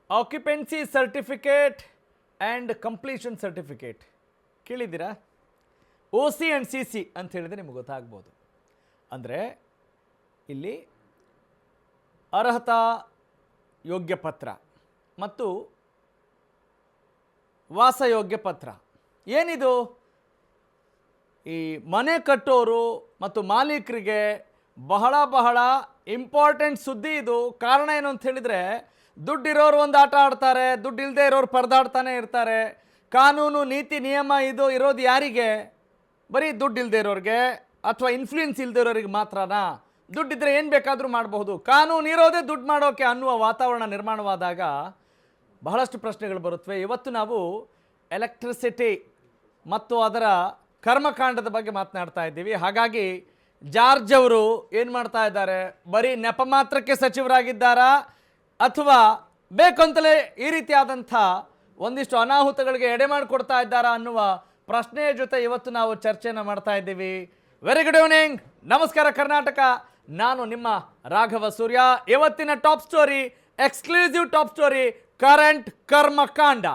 Occupancy certificate and completion certificate ಕೇಳಿದ್ದೀರಾ? OC and CC ಅಂತ ಹೇಳಿದರೆ ನಿಮಗೆ ಗೊತ್ತಾಗ್ಬೋದು. ಅಂದರೆ ಇಲ್ಲಿ ಅರ್ಹತಾ ಯೋಗ್ಯ ಪತ್ರ ಮತ್ತು ವಾಸಯೋಗ್ಯ ಪತ್ರ. ಏನಿದು? ಈ ಮನೆ ಕಟ್ಟೋರು ಮತ್ತು ಮಾಲೀಕರಿಗೆ ಬಹಳ ಇಂಪಾರ್ಟೆಂಟ್ ಸುದ್ದಿ ಇದು. ಕಾರಣ ಏನು ಅಂತ ಹೇಳಿದರೆ, ದುಡ್ಡಿರೋರು ಒಂದು ಆಟ ಆಡ್ತಾರೆ, ದುಡ್ಡು ಇಲ್ಲದೆ ಇರೋರು ಪರದಾಡ್ತಾನೆ ಇರ್ತಾರೆ. ಕಾನೂನು ನೀತಿ ನಿಯಮ ಇದು ಇರೋದು ಯಾರಿಗೆ? ಬರೀ ದುಡ್ಡು ಇಲ್ಲದೆ ಇರೋರಿಗೆ ಅಥವಾ ಇನ್ಫ್ಲೂಯೆನ್ಸ್ ಇಲ್ಲದೆ ಇರೋರಿಗೆ ಮಾತ್ರನಾ? ದುಡ್ಡಿದ್ರೆ ಏನು ಬೇಕಾದರೂ ಮಾಡಬಹುದು, ಕಾನೂನು ಇರೋದೇ ದುಡ್ಡು ಮಾಡೋಕ್ಕೆ ಅನ್ನುವ ವಾತಾವರಣ ನಿರ್ಮಾಣವಾದಾಗ ಬಹಳಷ್ಟು ಪ್ರಶ್ನೆಗಳು ಬರುತ್ತವೆ. ಇವತ್ತು ನಾವು ಎಲೆಕ್ಟ್ರಿಸಿಟಿ ಮತ್ತು ಅದರ ಕರ್ಮಕಾಂಡದ ಬಗ್ಗೆ ಮಾತನಾಡ್ತಾ ಇದ್ದೀವಿ. ಹಾಗಾಗಿ ಜಾರ್ಜ್ ಅವರು ಏನು ಮಾಡ್ತಾ ಇದ್ದಾರೆ? ಬರೀ ನೆಪ ಮಾತ್ರಕ್ಕೆ ಸಚಿವರಾಗಿದ್ದಾರಾ ಅಥವಾ ಬೇಕಂತಲೇ ಈ ರೀತಿಯಾದಂಥ ಒಂದಿಷ್ಟು ಅನಾಹುತಗಳಿಗೆ ಎಡೆ ಮಾಡಿಕೊಡ್ತಾ ಇದ್ದಾರಾ ಅನ್ನುವ ಪ್ರಶ್ನೆಯ ಜೊತೆ ಇವತ್ತು ನಾವು ಚರ್ಚೆಯನ್ನು ಮಾಡ್ತಾ ಇದ್ದೀವಿ. ವೆರಿ ಗುಡ್ ಈವ್ನಿಂಗ್, ನಮಸ್ಕಾರ ಕರ್ನಾಟಕ. ನಾನು ನಿಮ್ಮ ರಾಘವ ಸೂರ್ಯ. ಇವತ್ತಿನ top story, exclusive top story, current ಕರ್ಮಕಾಂಡ.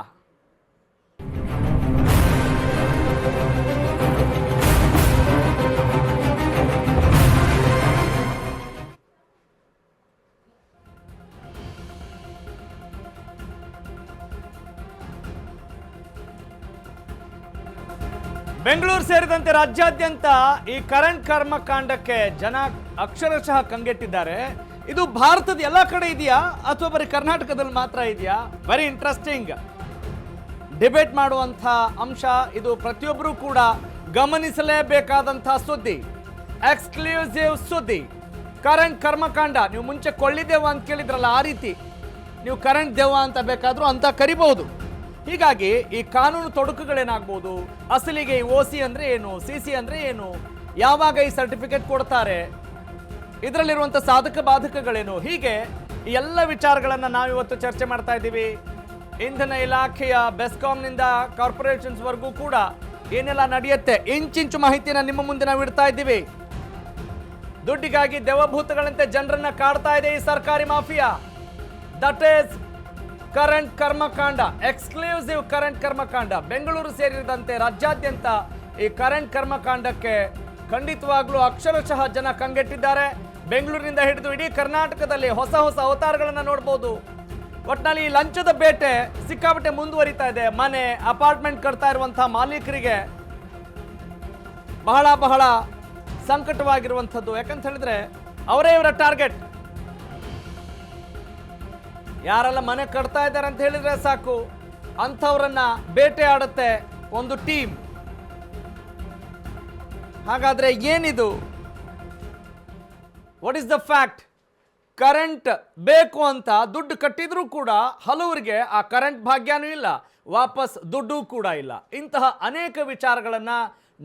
ಬೆಂಗಳೂರು ಸೇರಿದಂತೆ ರಾಜ್ಯಾದ್ಯಂತ ಈ ಕರೆಂಟ್ ಕರ್ಮಕಾಂಡಕ್ಕೆ ಜನ ಅಕ್ಷರಶಃ ಕಂಗೆಟ್ಟಿದ್ದಾರೆ. ಇದು ಭಾರತದ ಎಲ್ಲ ಕಡೆ ಇದೆಯಾ ಅಥವಾ ಬರೀ ಕರ್ನಾಟಕದಲ್ಲಿ ಮಾತ್ರ ಇದೆಯಾ? ವೆರಿ ಇಂಟ್ರೆಸ್ಟಿಂಗ್ ಡಿಬೇಟ್ ಮಾಡುವಂಥ ಅಂಶ ಇದು. ಪ್ರತಿಯೊಬ್ಬರೂ ಕೂಡ ಗಮನಿಸಲೇಬೇಕಾದಂಥ ಸುದ್ದಿ, ಎಕ್ಸ್ಕ್ಲೂಸಿವ್ ಸುದ್ದಿ. ಕರೆಂಟ್ ಕರ್ಮಕಾಂಡ. ನೀವು ಮುಂಚೆ ಕೊಳ್ಳಿದೇವ ಅಂತ ಕೇಳಿದ್ರಲ್ಲ, ಆ ರೀತಿ ನೀವು ಕರೆಂಟ್ ದೇವ ಅಂತ ಬೇಕಾದರೂ ಅಂತ ಕರಿಬಹುದು. ಹೀಗಾಗಿ ಈ ಕಾನೂನು ತೊಡಕುಗಳೇನಾಗ್ಬೋದು? ಅಸಲಿಗೆ ಈ OC ಅಂದರೆ ಏನು, CC ಅಂದರೆ ಏನು, ಯಾವಾಗ ಈ ಸರ್ಟಿಫಿಕೇಟ್ ಕೊಡ್ತಾರೆ, ಇದರಲ್ಲಿರುವಂಥ ಸಾಧಕ ಬಾಧಕಗಳೇನು, ಹೀಗೆ ಈ ಎಲ್ಲ ವಿಚಾರಗಳನ್ನು ನಾವಿವತ್ತು ಚರ್ಚೆ ಮಾಡ್ತಾ ಇದ್ದೀವಿ. ಇಂಧನ ಇಲಾಖೆಯ ಬೆಸ್ಕಾಂನಿಂದ ಕಾರ್ಪೊರೇಷನ್ಸ್ವರೆಗೂ ಕೂಡ ಏನೆಲ್ಲ ನಡೆಯುತ್ತೆ, ಇಂಚಿಂಚು ಮಾಹಿತಿನ ನಿಮ್ಮ ಮುಂದೆ ನಾವು ಇಡ್ತಾ ಇದ್ದೀವಿ. ದುಡ್ಡಿಗಾಗಿ ದೇವಭೂತಗಳಂತೆ ಜನರನ್ನ ಕಾಡ್ತಾ ಇದೆ ಈ ಸರ್ಕಾರಿ ಮಾಫಿಯಾ. ದಟ್ ಈಸ್ ಕರೆಂಟ್ ಕರ್ಮಕಾಂಡ, ಎಕ್ಸ್ಕ್ಲೂಸಿವ್ ಕರೆಂಟ್ ಕರ್ಮಕಾಂಡ. ಬೆಂಗಳೂರು ಸೇರಿದಂತೆ ರಾಜ್ಯಾದ್ಯಂತ ಈ ಕರೆಂಟ್ ಕರ್ಮಕಾಂಡಕ್ಕೆ ಖಂಡಿತವಾಗ್ಲೂ ಅಕ್ಷರಶಃ ಜನ ಕಂಗೆಟ್ಟಿದ್ದಾರೆ. ಬೆಂಗಳೂರಿನಿಂದ ಹಿಡಿದು ಇಡೀ ಕರ್ನಾಟಕದಲ್ಲಿ ಹೊಸ ಅವತಾರಗಳನ್ನು ನೋಡ್ಬೋದು. ಒಟ್ಟಿನಲ್ಲಿ ಈ ಲಂಚದ ಬೇಟೆ ಸಿಕ್ಕಾಪಟ್ಟೆ ಮುಂದುವರಿತಾ ಇದೆ. ಮನೆ ಅಪಾರ್ಟ್ಮೆಂಟ್ ಕಟ್ತಾ ಇರುವಂತಹ ಮಾಲೀಕರಿಗೆ ಬಹಳ ಸಂಕಟವಾಗಿರುವಂಥದ್ದು. ಯಾಕಂತ ಹೇಳಿದ್ರೆ ಅವರೇ ಇವರ ಟಾರ್ಗೆಟ್. ಯಾರೆಲ್ಲ ಮನೆ ಕಟ್ತಾ ಇದ್ದಾರೆ ಅಂತ ಹೇಳಿದ್ರೆ ಸಾಕು, ಅಂಥವ್ರನ್ನ ಬೇಟೆ ಆಡುತ್ತೆ ಒಂದು ಟೀಮ್. ಹಾಗಾದ್ರೆ ಏನಿದು? What is the fact? Current ಬೇಕು ಅಂತ ದುಡ್ಡು ಕಟ್ಟಿದ್ರೂ ಕೂಡ ಹಲವರಿಗೆ ಆ ಕರೆಂಟ್ ಭಾಗ್ಯನೂ ಇಲ್ಲ, ವಾಪಸ್ ದುಡ್ಡು ಕೂಡ ಇಲ್ಲ. ಇಂತಹ ಅನೇಕ ವಿಚಾರಗಳನ್ನು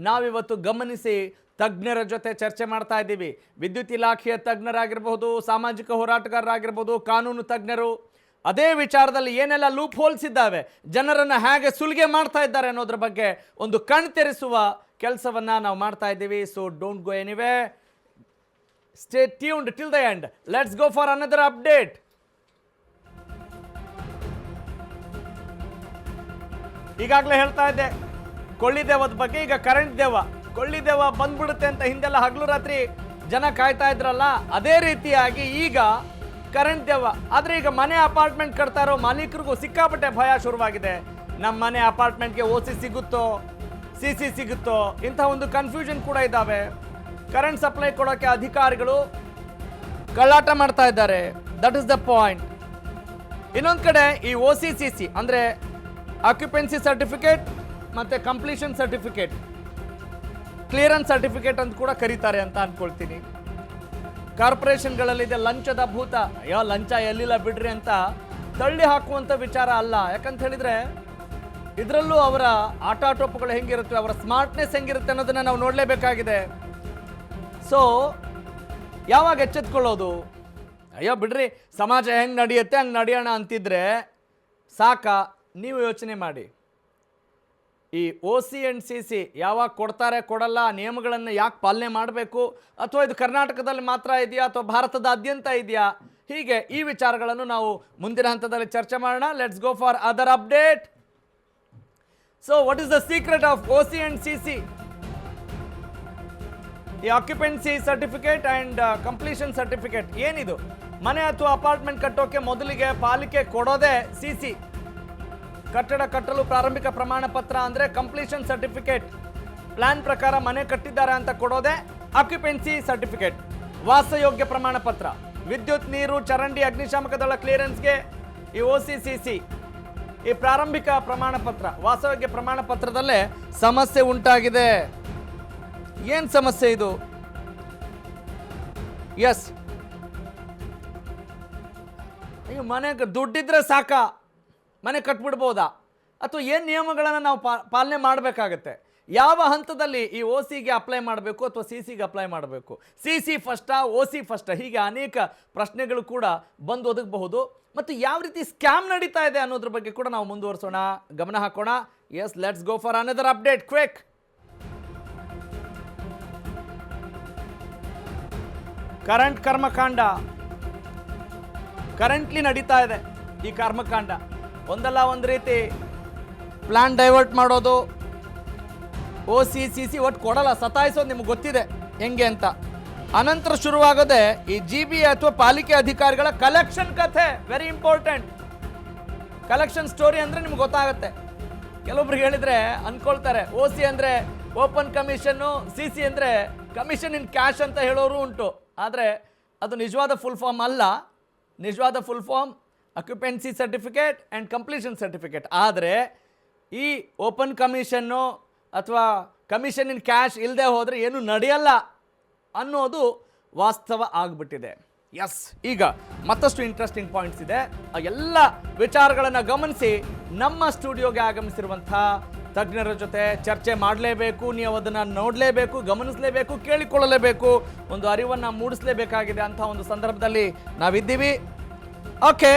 ನಾವಿವತ್ತು ಗಮನಿಸಿ ತಜ್ಞರ ಜೊತೆ ಚರ್ಚೆ ಮಾಡ್ತಾ ಇದ್ದೀವಿ. ವಿದ್ಯುತ್ ಇಲಾಖೆಯ ತಜ್ಞರಾಗಿರ್ಬೋದು, ಸಾಮಾಜಿಕ ಹೋರಾಟಗಾರರಾಗಿರ್ಬೋದು, ಕಾನೂನು ತಜ್ಞರು. ಅದೇ ವಿಚಾರದಲ್ಲಿ ಏನೆಲ್ಲ ಲೂಪ್ ಹೋಲ್ಸ್ ಇದ್ದಾವೆ, ಜನರನ್ನು ಹೇಗೆ ಸುಲಿಗೆ ಮಾಡ್ತಾ ಇದ್ದಾರೆ ಅನ್ನೋದ್ರ ಬಗ್ಗೆ ಒಂದು ಕಣ್ತೆರೆಸುವ ಕೆಲಸವನ್ನು ನಾವು ಮಾಡ್ತಾ ಇದ್ದೀವಿ. So don't go anyway, stay tuned till the end. Let's go for another update. ಈಗಾಗಲೇ ಹೇಳ್ತಾ ಇದ್ದೆ ಕೊಳ್ಳಿದೇವದ ಬಗ್ಗೆ. ಈಗ ಕರೆಂಟ್ ದೇವ, ಕೊಳ್ಳಿದೇವ ಬಂದ್ಬಿಡುತ್ತೆ ಅಂತ ಹಿಂದೆಲ್ಲ ಹಗಲು ರಾತ್ರಿ ಜನ ಕಾಯ್ತಾ ಇದ್ರಲ್ಲ, ಅದೇ ರೀತಿಯಾಗಿ ಈಗ ಕರೆಂಟ್ ದೇವ. ಆದರೆ ಈಗ ಮನೆ ಅಪಾರ್ಟ್ಮೆಂಟ್ ಕಟ್ತಾ ಇರೋ ಮಾಲೀಕರಿಗೂ ಸಿಕ್ಕಾಪಟ್ಟೆ ಭಯ ಶುರುವಾಗಿದೆ. ನಮ್ಮ ಮನೆ ಅಪಾರ್ಟ್ಮೆಂಟ್ಗೆ OC ಸಿಗುತ್ತೋ, CC ಸಿಗುತ್ತೋ, ಇಂಥ ಒಂದು ಕನ್ಫ್ಯೂಷನ್ ಕೂಡ ಇದ್ದಾವೆ. ಕರೆಂಟ್ ಸಪ್ಲೈ ಕೊಡೋಕ್ಕೆ ಅಧಿಕಾರಿಗಳು ಕಳ್ಳಾಟ ಮಾಡ್ತಾ ಇದ್ದಾರೆ. That is the point. ಇನ್ನೊಂದು ಕಡೆ ಈ OC CC ಅಂದರೆ ಆಕ್ಯುಪೆನ್ಸಿ ಸರ್ಟಿಫಿಕೇಟ್ ಮತ್ತು ಕಂಪ್ಲೀಷನ್ ಸರ್ಟಿಫಿಕೇಟ್, ಕ್ಲಿಯರೆನ್ಸ್ ಸರ್ಟಿಫಿಕೇಟ್ ಅಂತ ಕೂಡ ಕರೀತಾರೆ ಅಂತ ಅಂದ್ಕೊಳ್ತೀನಿ. ಕಾರ್ಪೊರೇಷನ್ಗಳಲ್ಲಿದೆ ಲಂಚದ ಭೂತ. ಅಯ್ಯೋ ಲಂಚ ಎಲ್ಲಿಲ್ಲ ಬಿಡ್ರಿ ಅಂತ ತಳ್ಳಿ ಹಾಕುವಂಥ ವಿಚಾರ ಅಲ್ಲ. ಯಾಕಂತ ಹೇಳಿದರೆ ಇದರಲ್ಲೂ ಅವರ ಆಟಾಟೋಪಗಳು ಹೆಂಗಿರುತ್ತೆ, ಅವರ ಸ್ಮಾರ್ಟ್ನೆಸ್ ಹೆಂಗಿರುತ್ತೆ ಅನ್ನೋದನ್ನು ನಾವು ನೋಡಲೇಬೇಕಾಗಿದೆ. ಸೊ ಯಾವಾಗ ಎಚ್ಚೆತ್ಕೊಳ್ಳೋದು? ಅಯ್ಯೋ ಬಿಡ್ರಿ, ಸಮಾಜ ಹೆಂಗೆ ನಡೆಯುತ್ತೆ ಹಂಗೆ ನಡೆಯೋಣ ಅಂತಿದ್ರೆ ಸಾಕ? ನೀವು ಯೋಚನೆ ಮಾಡಿ. ಈ OC ಆ್ಯಂಡ್ CC ಯಾವಾಗ ಕೊಡ್ತಾರೆ ಕೊಡಲ್ಲ, ನಿಯಮಗಳನ್ನು ಯಾಕೆ ಪಾಲನೆ ಮಾಡಬೇಕು, ಅಥವಾ ಇದು ಕರ್ನಾಟಕದಲ್ಲಿ ಮಾತ್ರ ಇದೆಯಾ ಅಥವಾ ಭಾರತದಾದ್ಯಂತ ಇದೆಯಾ, ಹೀಗೆ ಈ ವಿಚಾರಗಳನ್ನು ನಾವು ಮುಂದಿನ ಹಂತದಲ್ಲಿ ಚರ್ಚೆ ಮಾಡೋಣ. Let's go for other update. So what is the secret of OC and CC? ಈ occupancy certificate and completion certificate ಏನಿದು? ಮನೆ ಅಥವಾ ಅಪಾರ್ಟ್ಮೆಂಟ್ ಕಟ್ಟೋಕೆ ಮೊದಲಿಗೆ ಪಾಲಿಕೆ ಕೊಡೋದೇ CC. ಕಟ್ಟಡ ಕಟ್ಟಲು ಪ್ರಾರಂಭಿಕ ಪ್ರಮಾಣ ಪತ್ರ ಅಂದರೆ ಕಂಪ್ಲೀಷನ್ ಸರ್ಟಿಫಿಕೇಟ್. ಪ್ಲಾನ್ ಪ್ರಕಾರ ಮನೆ ಕಟ್ಟಿದ್ದಾರೆ ಅಂತ ಕೊಡೋದೇ ಆಕ್ಯುಪೆನ್ಸಿ ಸರ್ಟಿಫಿಕೇಟ್. ವಾಸಯೋಗ್ಯ ಪ್ರಮಾಣ ಪತ್ರ, ವಿದ್ಯುತ್, ನೀರು, ಚರಂಡಿ, ಅಗ್ನಿಶಾಮಕ ದಳ ಕ್ಲಿಯರೆನ್ಸ್ಗೆ ಈ OC CC. ಈ ಪ್ರಾರಂಭಿಕ ಪ್ರಮಾಣ ಪತ್ರ, ವಾಸಯೋಗ್ಯ ಪ್ರಮಾಣ ಪತ್ರದಲ್ಲೇ ಸಮಸ್ಯೆ ಉಂಟಾಗಿದೆ. ಏನ್ ಸಮಸ್ಯೆ ಇದು? ಎಸ್, ನೀವು ಮನೆಗೆ ದುಡ್ಡಿದ್ರೆ ಸಾಕ ಮನೆ ಕಟ್ಬಿಡ್ಬೋದಾ, ಅಥವಾ ಏನು ನಿಯಮಗಳನ್ನು ನಾವು ಪಾಲನೆ ಮಾಡಬೇಕಾಗತ್ತೆ? ಯಾವ ಹಂತದಲ್ಲಿ ಈ OCಗೆ ಅಪ್ಲೈ ಮಾಡಬೇಕು ಅಥವಾ CCಗೆ ಅಪ್ಲೈ ಮಾಡಬೇಕು? CC ಫಸ್ಟಾ OC ಫಸ್ಟಾ? ಹೀಗೆ ಅನೇಕ ಪ್ರಶ್ನೆಗಳು ಕೂಡ ಬಂದು ಒದಗಬಹುದು. ಮತ್ತು ಯಾವ ರೀತಿ ಸ್ಕ್ಯಾಮ್ ನಡೀತಾ ಇದೆ ಅನ್ನೋದ್ರ ಬಗ್ಗೆ ಕೂಡ ನಾವು ಮುಂದುವರಿಸೋಣ, ಗಮನ ಹಾಕೋಣ. Yes, let's go for another update quick. Current ಕರ್ಮಕಾಂಡ ಕರೆಂಟ್ಲಿ ನಡೀತಾ ಇದೆ. ಈ ಕರ್ಮಕಾಂಡ ಒಂದಲ್ಲ ಒಂದು ರೀತಿ ಪ್ಲಾನ್ ಡೈವರ್ಟ್ ಮಾಡೋದು, OC CC ಒಟ್ಟು ಕೊಡಲ್ಲ, ಸತಾಯಿಸೋದು ನಿಮ್ಗೆ ಗೊತ್ತಿದೆ ಹೆಂಗೆ ಅಂತ. ಅನಂತರ ಶುರುವಾಗೋದೆ ಈ GB ಅಥವಾ ಪಾಲಿಕೆ ಅಧಿಕಾರಿಗಳ ಕಲೆಕ್ಷನ್ ಕಥೆ. Very important. ಕಲೆಕ್ಷನ್ ಸ್ಟೋರಿ ಅಂದರೆ ನಿಮ್ಗೆ ಗೊತ್ತಾಗುತ್ತೆ. ಕೆಲವೊಬ್ರಿಗೆ ಹೇಳಿದರೆ ಅನ್ಕೊಳ್ತಾರೆ OC ಅಂದರೆ ಓಪನ್ ಕಮಿಷನ್ನು, CC ಅಂದರೆ ಕಮಿಷನ್ ಇನ್ ಕ್ಯಾಶ್ ಅಂತ ಹೇಳೋರು ಉಂಟು. ಆದರೆ ಅದು ನಿಜವಾದ ಫುಲ್ ಫಾರ್ಮ್ ಅಲ್ಲ. ನಿಜವಾದ full form occupancy certificate and completion certificate. ಆದರೆ ಈ ಓಪನ್ ಕಮಿಷನ್ನು ಅಥವಾ ಕಮಿಷನ್ ಇನ್ ಕ್ಯಾಶ್ ಇಲ್ಲದೆ ಹೋದರೆ ಏನು ನಡೆಯಲ್ಲ ಅನ್ನೋದು ವಾಸ್ತವ ಆಗಿಬಿಟ್ಟಿದೆ. ಎಸ್, ಈಗ ಮತ್ತಷ್ಟು ಇಂಟ್ರೆಸ್ಟಿಂಗ್ ಪಾಯಿಂಟ್ಸ್ ಇದೆ. ಆ ಎಲ್ಲ ವಿಚಾರಗಳನ್ನು ಗಮನಿಸಿ ನಮ್ಮ ಸ್ಟುಡಿಯೋಗೆ ಆಗಮಿಸಿರುವಂಥ ತಜ್ಞರ ಜೊತೆ ಚರ್ಚೆ ಮಾಡಲೇಬೇಕು. ನೀವು ಅದನ್ನು ನೋಡಲೇಬೇಕು, ಗಮನಿಸಲೇಬೇಕು, ಕೇಳಿಕೊಳ್ಳಲೇಬೇಕು, ಒಂದು ಅರಿವನ್ನು ಮೂಡಿಸಲೇಬೇಕಾಗಿದೆ ಅಂತ ಒಂದು ಸಂದರ್ಭದಲ್ಲಿ ನಾವಿದ್ದೀವಿ. ಓಕೆ,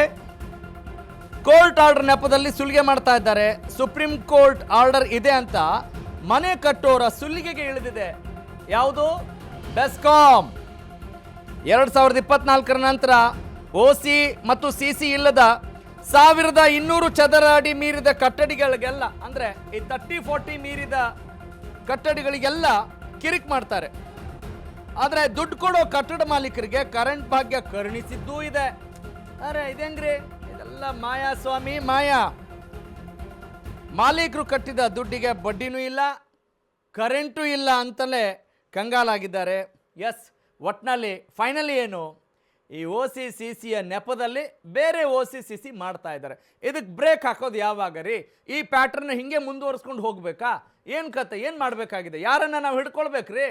ಕೋರ್ಟ್ ಆರ್ಡರ್ ನೆಪದಲ್ಲಿ ಸುಲಿಗೆ ಮಾಡ್ತಾ ಇದ್ದಾರೆ. ಸುಪ್ರೀಂ ಕೋರ್ಟ್ ಆರ್ಡರ್ ಇದೆ ಅಂತ ಮನೆ ಕಟ್ಟೋರ ಸುಲಿಗೆಗೆ ಇಳಿದಿದೆ. ಯಾವುದು? ಬೆಸ್ಕಾಂ. 2024 ನಂತರ OC ಮತ್ತು CC ಇಲ್ಲದ 1200 ಚದರ ಅಡಿ ಮೀರಿದ ಕಟ್ಟಡಗಳಿಗೆಲ್ಲ, ಅಂದರೆ ಈ 30-40 ಮೀರಿದ ಕಟ್ಟಡಗಳಿಗೆಲ್ಲ ಕಿರಿಕ್ ಮಾಡ್ತಾರೆ. ಆದರೆ ದುಡ್ಡು ಕೊಡೋ ಕಟ್ಟಡ ಮಾಲೀಕರಿಗೆ ಕರೆಂಟ್ ಭಾಗ್ಯ ಕರುಣಿಸಿದ್ದೂ ಇದೆ. ಅರೆ ಇದೇಂಗ್ರಿ, ಇದೆಲ್ಲ ಮಾಯಾ ಸ್ವಾಮಿ, ಮಾಯಾ. ಮಾಲೀಕರು ಕಟ್ಟಿದ ದುಡ್ಡಿಗೆ ಬಡ್ಡಿನೂ ಇಲ್ಲ, ಕರೆಂಟು ಇಲ್ಲ ಅಂತಲೇ ಕಂಗಾಲಾಗಿದ್ದಾರೆ. ಎಸ್, ಒಟ್ಟಿನಲ್ಲಿ ಫೈನಲಿ ಏನು, ಈ OC CCಯ ನೆಪದಲ್ಲಿ ಬೇರೆ OC CC ಮಾಡ್ತಾ ಇದ್ದಾರೆ. ಇದಕ್ಕೆ ಬ್ರೇಕ್ ಹಾಕೋದು ಯಾವಾಗ ರೀ? ಈ ಪ್ಯಾಟರ್ನ್ ಹಿಂಗೆ ಮುಂದುವರಿಸ್ಕೊಂಡು ಹೋಗ್ಬೇಕಾ? ಏನು ಕತೆ, ಏನು ಮಾಡಬೇಕಾಗಿದೆ? ಯಾರನ್ನು ನಾವು ಹಿಡ್ಕೊಳ್ಬೇಕ್ರಿ?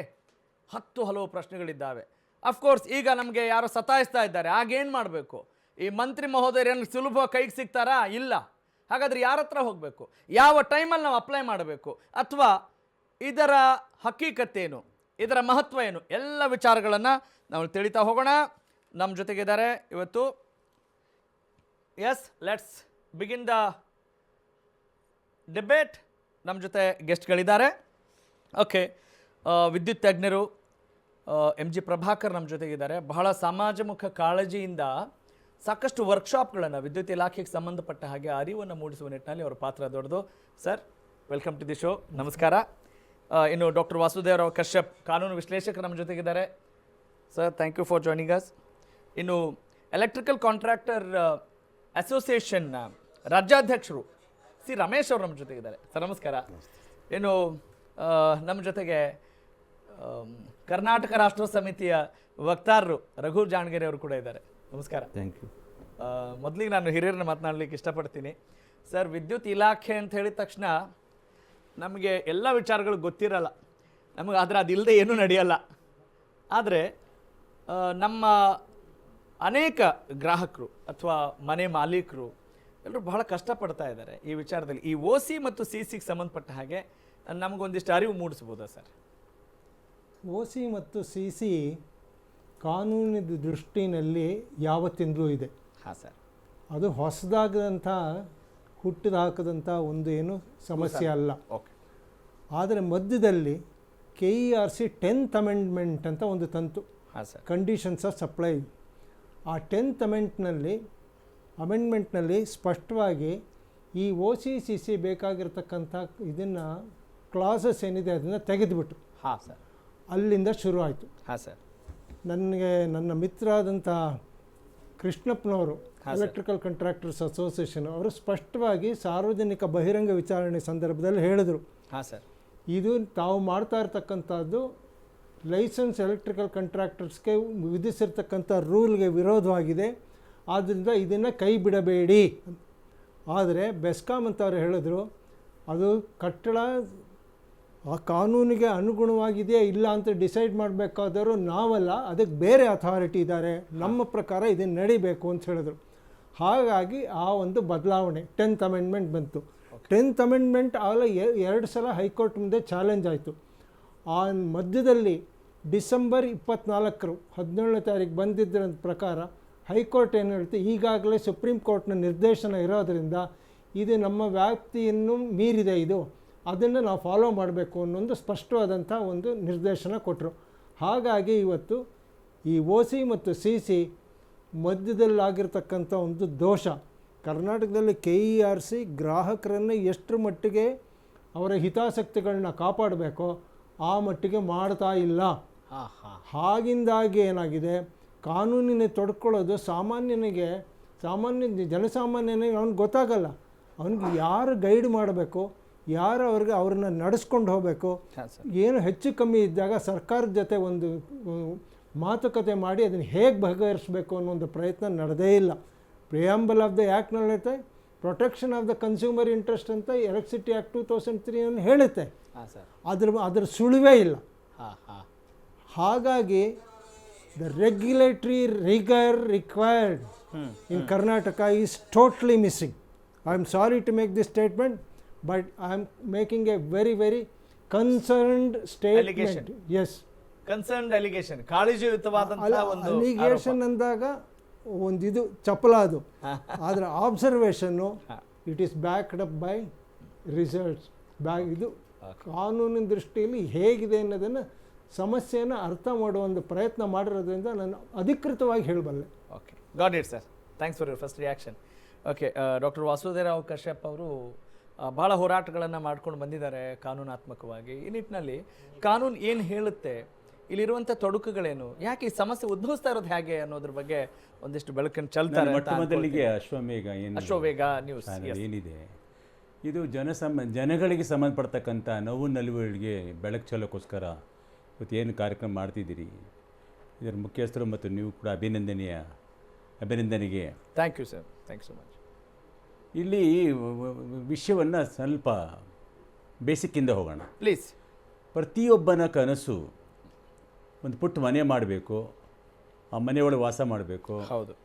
ಹಲವು ಪ್ರಶ್ನೆಗಳಿದ್ದಾವೆ. ಅಫ್ಕೋರ್ಸ್ ಈಗ ನಮಗೆ ಯಾರೋ ಸತಾಯಿಸ್ತಾ ಇದ್ದಾರೆ, ಆಗೇನು ಮಾಡಬೇಕು? ಈ ಮಂತ್ರಿ ಮಹೋದಯರು ಏನು ಸುಲಭ ಕೈಗೆ ಸಿಗ್ತಾರಾ? ಇಲ್ಲ. ಹಾಗಾದರೆ ಯಾರ ಹತ್ರ ಹೋಗಬೇಕು? ಯಾವ ಟೈಮಲ್ಲಿ ನಾವು ಅಪ್ಲೈ ಮಾಡಬೇಕು? ಅಥವಾ ಇದರ ಹಕ್ಕೀಕತ್ತೇನು, ಇದರ ಮಹತ್ವ ಏನು? ಎಲ್ಲ ವಿಚಾರಗಳನ್ನು ನಾವು ತಿಳಿತಾ ಹೋಗೋಣ. ನಮ್ಮ ಜೊತೆಗಿದ್ದಾರೆ ಇವತ್ತು. Yes, let's begin the debate. ನಮ್ಮ ಜೊತೆ ಗೆಸ್ಟ್ಗಳಿದ್ದಾರೆ. ಓಕೆ, ವಿದ್ಯುತ್ ತಜ್ಞರು MG ಪ್ರಭಾಕರ್ ನಮ್ಮ ಜೊತೆಗಿದ್ದಾರೆ. ಬಹಳ ಸಮಾಜಮುಖ ಕಾಳಜಿಯಿಂದ ಸಾಕಷ್ಟು ವರ್ಕ್ಶಾಪ್ಗಳನ್ನು ವಿದ್ಯುತ್ ಇಲಾಖೆಗೆ ಸಂಬಂಧಪಟ್ಟ ಹಾಗೆ ಅರಿವನ್ನು ಮೂಡಿಸುವ ನಿಟ್ಟಿನಲ್ಲಿ ಅವರ ಪಾತ್ರ ದೊಡ್ಡದು. Sir, welcome to the show. ನಮಸ್ಕಾರ. ಇನ್ನು ಡಾಕ್ಟರ್ ವಾಸುದೇವರಾವ್ ಕಶ್ಯಪ್, ಕಾನೂನು ವಿಶ್ಲೇಷಕರು ನಮ್ಮ ಜೊತೆಗಿದ್ದಾರೆ. Sir, thank you for joining us. ಇನ್ನು ಎಲೆಕ್ಟ್ರಿಕಲ್ ಕಾಂಟ್ರಾಕ್ಟರ್ ಅಸೋಸಿಯೇಷನ್ ರಾಜ್ಯಾಧ್ಯಕ್ಷರು ಸಿ ರಮೇಶ್ ಅವರು ನಮ್ಮ ಜೊತೆಗಿದ್ದಾರೆ. ಸರ್, ನಮಸ್ಕಾರ. ಇನ್ನು ನಮ್ಮ ಜೊತೆಗೆ ಕರ್ನಾಟಕ ರಾಷ್ಟ್ರ ಸಮಿತಿಯ ವಕ್ತಾರರು ರಘು ಜಾಣಗೆರೆ ಅವರು ಕೂಡ ಇದ್ದಾರೆ. ನಮಸ್ಕಾರ. Thank you. ಮೊದಲಿಗೆ ನಾನು ಹಿರಿಯರನ್ನ ಮಾತನಾಡಲಿಕ್ಕೆ ಇಷ್ಟಪಡ್ತೀನಿ. ಸರ್, ವಿದ್ಯುತ್ ಇಲಾಖೆ ಅಂತ ಹೇಳಿದ ತಕ್ಷಣ ನಮಗೆ ಎಲ್ಲ ವಿಚಾರಗಳು ಗೊತ್ತಿರಲ್ಲ, ನಮಗೆ ಆದರೆ ಅದಿಲ್ಲದೆ ಏನೂ ನಡೆಯಲ್ಲ. ಆದರೆ ನಮ್ಮ ಅನೇಕ ಗ್ರಾಹಕರು ಅಥವಾ ಮನೆ ಮಾಲೀಕರು ಎಲ್ಲರೂ ಬಹಳ ಕಷ್ಟಪಡ್ತಾ ಇದ್ದಾರೆ ಈ ವಿಚಾರದಲ್ಲಿ. ಈ OC ಮತ್ತು CCಗೆ ಸಂಬಂಧಪಟ್ಟ ಹಾಗೆ ನಮಗೊಂದಿಷ್ಟು ಅರಿವು ಮೂಡಿಸ್ಬೋದಾ ಸರ್? OC ಮತ್ತು CC ಕಾನೂನಿನ ದೃಷ್ಟಿನಲ್ಲಿ ಯಾವತ್ತಿಂದಲೂ ಇದೆ. ಹಾಂ ಸರ್. ಅದು ಹೊಸದಾಗದಂಥ ಹುಟ್ಟಿದ ಹಾಕದಂಥ ಒಂದು ಏನು ಸಮಸ್ಯೆ ಅಲ್ಲ. ಓಕೆ. ಆದರೆ ಮಧ್ಯದಲ್ಲಿ KERC 10th ಅಮೆಂಡ್ಮೆಂಟ್ ಅಂತ ಒಂದು ತಂತು. ಹಾಂ ಸರ್. Conditions of supply. ಆ 10th ಅಮೆಂಡ್ಮೆಂಟ್ನಲ್ಲಿ ಸ್ಪಷ್ಟವಾಗಿ ಈ OCCC ಬೇಕಾಗಿರ್ತಕ್ಕಂಥ ಇದನ್ನು ಕ್ಲಾಸಸ್ ಏನಿದೆ ಅದನ್ನು ತೆಗೆದುಬಿಟ್ಟು ಹಾಂ ಸರ್, ಅಲ್ಲಿಂದ ಶುರು ಆಯಿತು. ಹಾಂ ಸರ್. ನನಗೆ ನನ್ನ ಮಿತ್ರ ಆದಂಥ ಕೃಷ್ಣಪ್ಪನವರು, ಎಲೆಕ್ಟ್ರಿಕಲ್ ಕಾಂಟ್ರಾಕ್ಟರ್ಸ್ ಅಸೋಸಿಯೇಷನ್, ಅವರು ಸ್ಪಷ್ಟವಾಗಿ ಸಾರ್ವಜನಿಕ ಬಹಿರಂಗ ವಿಚಾರಣೆ ಸಂದರ್ಭದಲ್ಲಿ ಹೇಳಿದರು, ಹಾಂ ಸರ್, ಇದು ತಾವು ಮಾಡ್ತಾ ಇರ್ತಕ್ಕಂಥದ್ದು ಲೈಸೆನ್ಸ್ ಎಲೆಕ್ಟ್ರಿಕಲ್ ಕಾಂಟ್ರಾಕ್ಟರ್ಸ್ಗೆ ವಿಧಿಸಿರ್ತಕ್ಕಂಥ ರೂಲ್ಗೆ ವಿರೋಧವಾಗಿದೆ, ಆದ್ದರಿಂದ ಇದನ್ನು ಕೈ ಬಿಡಬೇಡಿ. ಆದರೆ ಬೆಸ್ಕಾಮ್ ಅಂತವ್ರು ಹೇಳಿದ್ರು, ಅದು ಕಟ್ಟಡ ಆ ಕಾನೂನಿಗೆ ಅನುಗುಣವಾಗಿದೆಯಾ ಇಲ್ಲ ಅಂತ ಡಿಸೈಡ್ ಮಾಡಬೇಕಾದರೂ ನಾವಲ್ಲ, ಅದಕ್ಕೆ ಬೇರೆ ಅಥಾರಿಟಿ ಇದ್ದಾರೆ, ನಮ್ಮ ಪ್ರಕಾರ ಇದನ್ನು ನಡಿಬೇಕು ಅಂತ ಹೇಳಿದ್ರು. ಹಾಗಾಗಿ ಆ ಒಂದು ಬದಲಾವಣೆ 10th ಅಮೆಂಡ್ಮೆಂಟ್ ಬಂತು. 10th ಅಮೆಂಡ್ಮೆಂಟ್ ಆಗಲೇ 2 ಸಲ ಹೈಕೋರ್ಟ್ ಮುಂದೆ ಚಾಲೆಂಜ್ ಆಯಿತು. ಆ ಮಧ್ಯದಲ್ಲಿ ಡಿಸೆಂಬರ್ 24 17ನೇ ತಾರೀಕು ಬಂದಿದ್ದರ ಪ್ರಕಾರ ಹೈಕೋರ್ಟ್ ಏನು ಹೇಳ್ತು, ಈಗಾಗಲೇ ಸುಪ್ರೀಂ ಕೋರ್ಟ್ನ ನಿರ್ದೇಶನ ಇರೋದರಿಂದ ಇದು ನಮ್ಮ ವ್ಯಾಪ್ತಿಯನ್ನು ಮೀರಿದೆ, ಅದನ್ನು ನಾವು ಫಾಲೋ ಮಾಡಬೇಕು ಅನ್ನೊಂದು ಸ್ಪಷ್ಟವಾದಂಥ ಒಂದು ನಿರ್ದೇಶನ ಕೊಟ್ಟರು. ಹಾಗಾಗಿ ಇವತ್ತು ಈ OC ಮತ್ತು CC ಮಧ್ಯದಲ್ಲಾಗಿರ್ತಕ್ಕಂಥ ಒಂದು ದೋಷ, ಕರ್ನಾಟಕದಲ್ಲಿ KERC ಗ್ರಾಹಕರನ್ನು ಎಷ್ಟರ ಮಟ್ಟಿಗೆ ಅವರ ಹಿತಾಸಕ್ತಿಗಳನ್ನ ಕಾಪಾಡಬೇಕೋ ಆ ಮಟ್ಟಿಗೆ ಮಾಡ್ತಾ ಇಲ್ಲ. ಹಾಗಿಂದಾಗಿ ಏನಾಗಿದೆ, ಕಾನೂನಿನ ತೊಡ್ಕೊಳ್ಳೋದು ಸಾಮಾನ್ಯ ಜನಸಾಮಾನ್ಯನಿಗೆ ಅವ್ನಿಗೆ ಗೊತ್ತಾಗಲ್ಲ. ಅವ್ನಿಗೆ ಯಾರು ಗೈಡ್ ಮಾಡಬೇಕು, ಯಾರು ಅವ್ರನ್ನ ನಡೆಸ್ಕೊಂಡು ಹೋಗಬೇಕು, ಏನು ಹೆಚ್ಚು ಕಮ್ಮಿ ಇದ್ದಾಗ ಸರ್ಕಾರದ ಜೊತೆ ಒಂದು ಮಾತುಕತೆ ಮಾಡಿ ಅದನ್ನು ಹೇಗೆ ಬಗೆಹರಿಸಬೇಕು ಅನ್ನೋ ಒಂದು ಪ್ರಯತ್ನ ನಡೆದೇ ಇಲ್ಲ. ಪ್ರಿಯಾಂಬಲ್ ಆಫ್ ದ ಆ್ಯಕ್ಟ್ನಲ್ಲಿರುತ್ತೆ, protection of the consumer interest ಅಂತ ಎಲೆಕ್ಟ್ರಿಸಿಟಿ ಆ್ಯಕ್ಟ್ 2003 ಅನ್ನು ಹೇಳುತ್ತೆ, ಅದ್ರ ಸುಳಿವೇ ಇಲ್ಲ. ಹಾಗಾಗಿ the regulatory rigour required in Karnataka is totally missing. I am sorry to make this statement, but I am making a very, very concerned statement. Allegation. Yes. Concerned allegation. ಕಾಳಜಿಯುತವಾದಂತಹ ಒಂದು allegation ಅಂದಾಗ ಒಂದಿದು ಚಪಲ ಅದು, ಆದರೆ ಆಬ್ಸರ್ವೇಷನ್ನು it is backed up by results. ಇದು ಕಾನೂನಿನ ದೃಷ್ಟಿಯಲ್ಲಿ ಹೇಗಿದೆ ಅನ್ನೋದನ್ನು ಸಮಸ್ಯೆಯನ್ನು ಅರ್ಥ ಮಾಡುವ ಒಂದು ಪ್ರಯತ್ನ ಮಾಡಿರೋದ್ರಿಂದ ನಾನು ಅಧಿಕೃತವಾಗಿ ಹೇಳಬಲ್ಲೆ. Okay, got it sir. Thanks for your first reaction. Okay, doctor Vasudevarao Kashyap ಅವರು ಬಹಳ ಹೋರಾಟಗಳನ್ನು ಮಾಡ್ಕೊಂಡು ಬಂದಿದ್ದಾರೆ ಕಾನೂನಾತ್ಮಕವಾಗಿ. ಈ ನಿಟ್ಟಿನಲ್ಲಿ ಕಾನೂನು ಏನು ಹೇಳುತ್ತೆ, ಇಲ್ಲಿರುವಂಥ ತೊಡಕುಗಳೇನು, ಯಾಕೆ ಈ ಸಮಸ್ಯೆ ಉದ್ಭವಿಸ್ತಾ ಇರೋದು ಹೇಗೆ ಅನ್ನೋದ್ರ ಬಗ್ಗೆ ಒಂದಿಷ್ಟು ಬೆಳಕನ್ನು ಚೆಲ್ತಾರೆ. ಮೊದಲಿಗೆ ಅಶ್ವವೇಗ ನ್ಯೂಸ್ ಏನಿದೆ, ಇದು ಜನಗಳಿಗೆ ಸಂಬಂಧಪಡ್ತಕ್ಕಂಥ ನೋವು ನಲಿವುಗಳಿಗೆ ಬೆಳಕು ಚೆಲ್ಲೋಕ್ಕೋಸ್ಕರ ಇವತ್ತು ಏನು ಕಾರ್ಯಕ್ರಮ ಮಾಡ್ತಿದ್ದೀರಿ, ಇದರ ಮುಖ್ಯಸ್ಥರು ಮತ್ತು ನೀವು ಕೂಡ ಅಭಿನಂದನೆಗೆ thank you sir. Thank you so much. ಇಲ್ಲಿ ವಿಷಯವನ್ನು ಸ್ವಲ್ಪ ಬೇಸಿಕ್ಕಿಂದ ಹೋಗೋಣ ಪ್ಲೀಸ್. ಪ್ರತಿಯೊಬ್ಬನ ಕನಸು ಒಂದು ಪುಟ್ಟ ಮನೆ ಮಾಡಬೇಕು, ಆ ಮನೆಯೊಳಗೆ ವಾಸ ಮಾಡಬೇಕು, ಹೌದು,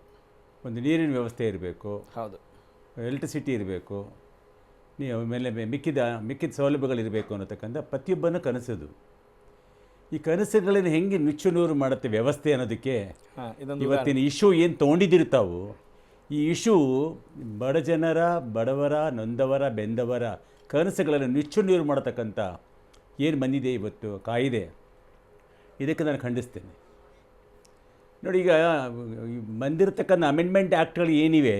ಒಂದು ನೀರಿನ ವ್ಯವಸ್ಥೆ ಇರಬೇಕು, ಹೌದು, ಎಲೆಕ್ಟ್ರಿಸಿಟಿ ಇರಬೇಕು, ನೀವು ಮೇಲೆ ಮಿಕ್ಕಿದ ಸೌಲಭ್ಯಗಳಿರಬೇಕು ಅನ್ನತಕ್ಕಂಥ ಪ್ರತಿಯೊಬ್ಬನ ಕನಸದು. ಈ ಕನಸುಗಳನ್ನು ಹೆಂಗೆ ನುಚ್ಚುನೂರು ಮಾಡುತ್ತೆ ವ್ಯವಸ್ಥೆ ಅನ್ನೋದಕ್ಕೆ ಇವತ್ತಿನ ಇಶ್ಯೂ ಏನು ತೊಗೊಂಡಿದ್ದೀರಿ ತಾವು, ಈ ಇಶ್ಯೂ ಬಡವರ ನೊಂದವರ ಬೆಂದವರ ಕನಸುಗಳನ್ನು ನುಚ್ಚುನೀರು ಮಾಡತಕ್ಕಂಥ ಏನು ಬಂದಿದೆ ಇವತ್ತು ಕಾಯಿದೆ, ಇದಕ್ಕೆ ನಾನು ಖಂಡಿಸ್ತೇನೆ. ನೋಡಿ, ಈಗ ಬಂದಿರತಕ್ಕಂಥ ಅಮೆಂಡ್ಮೆಂಟ್ ಆ್ಯಕ್ಟ್ಗಳು ಏನಿವೆ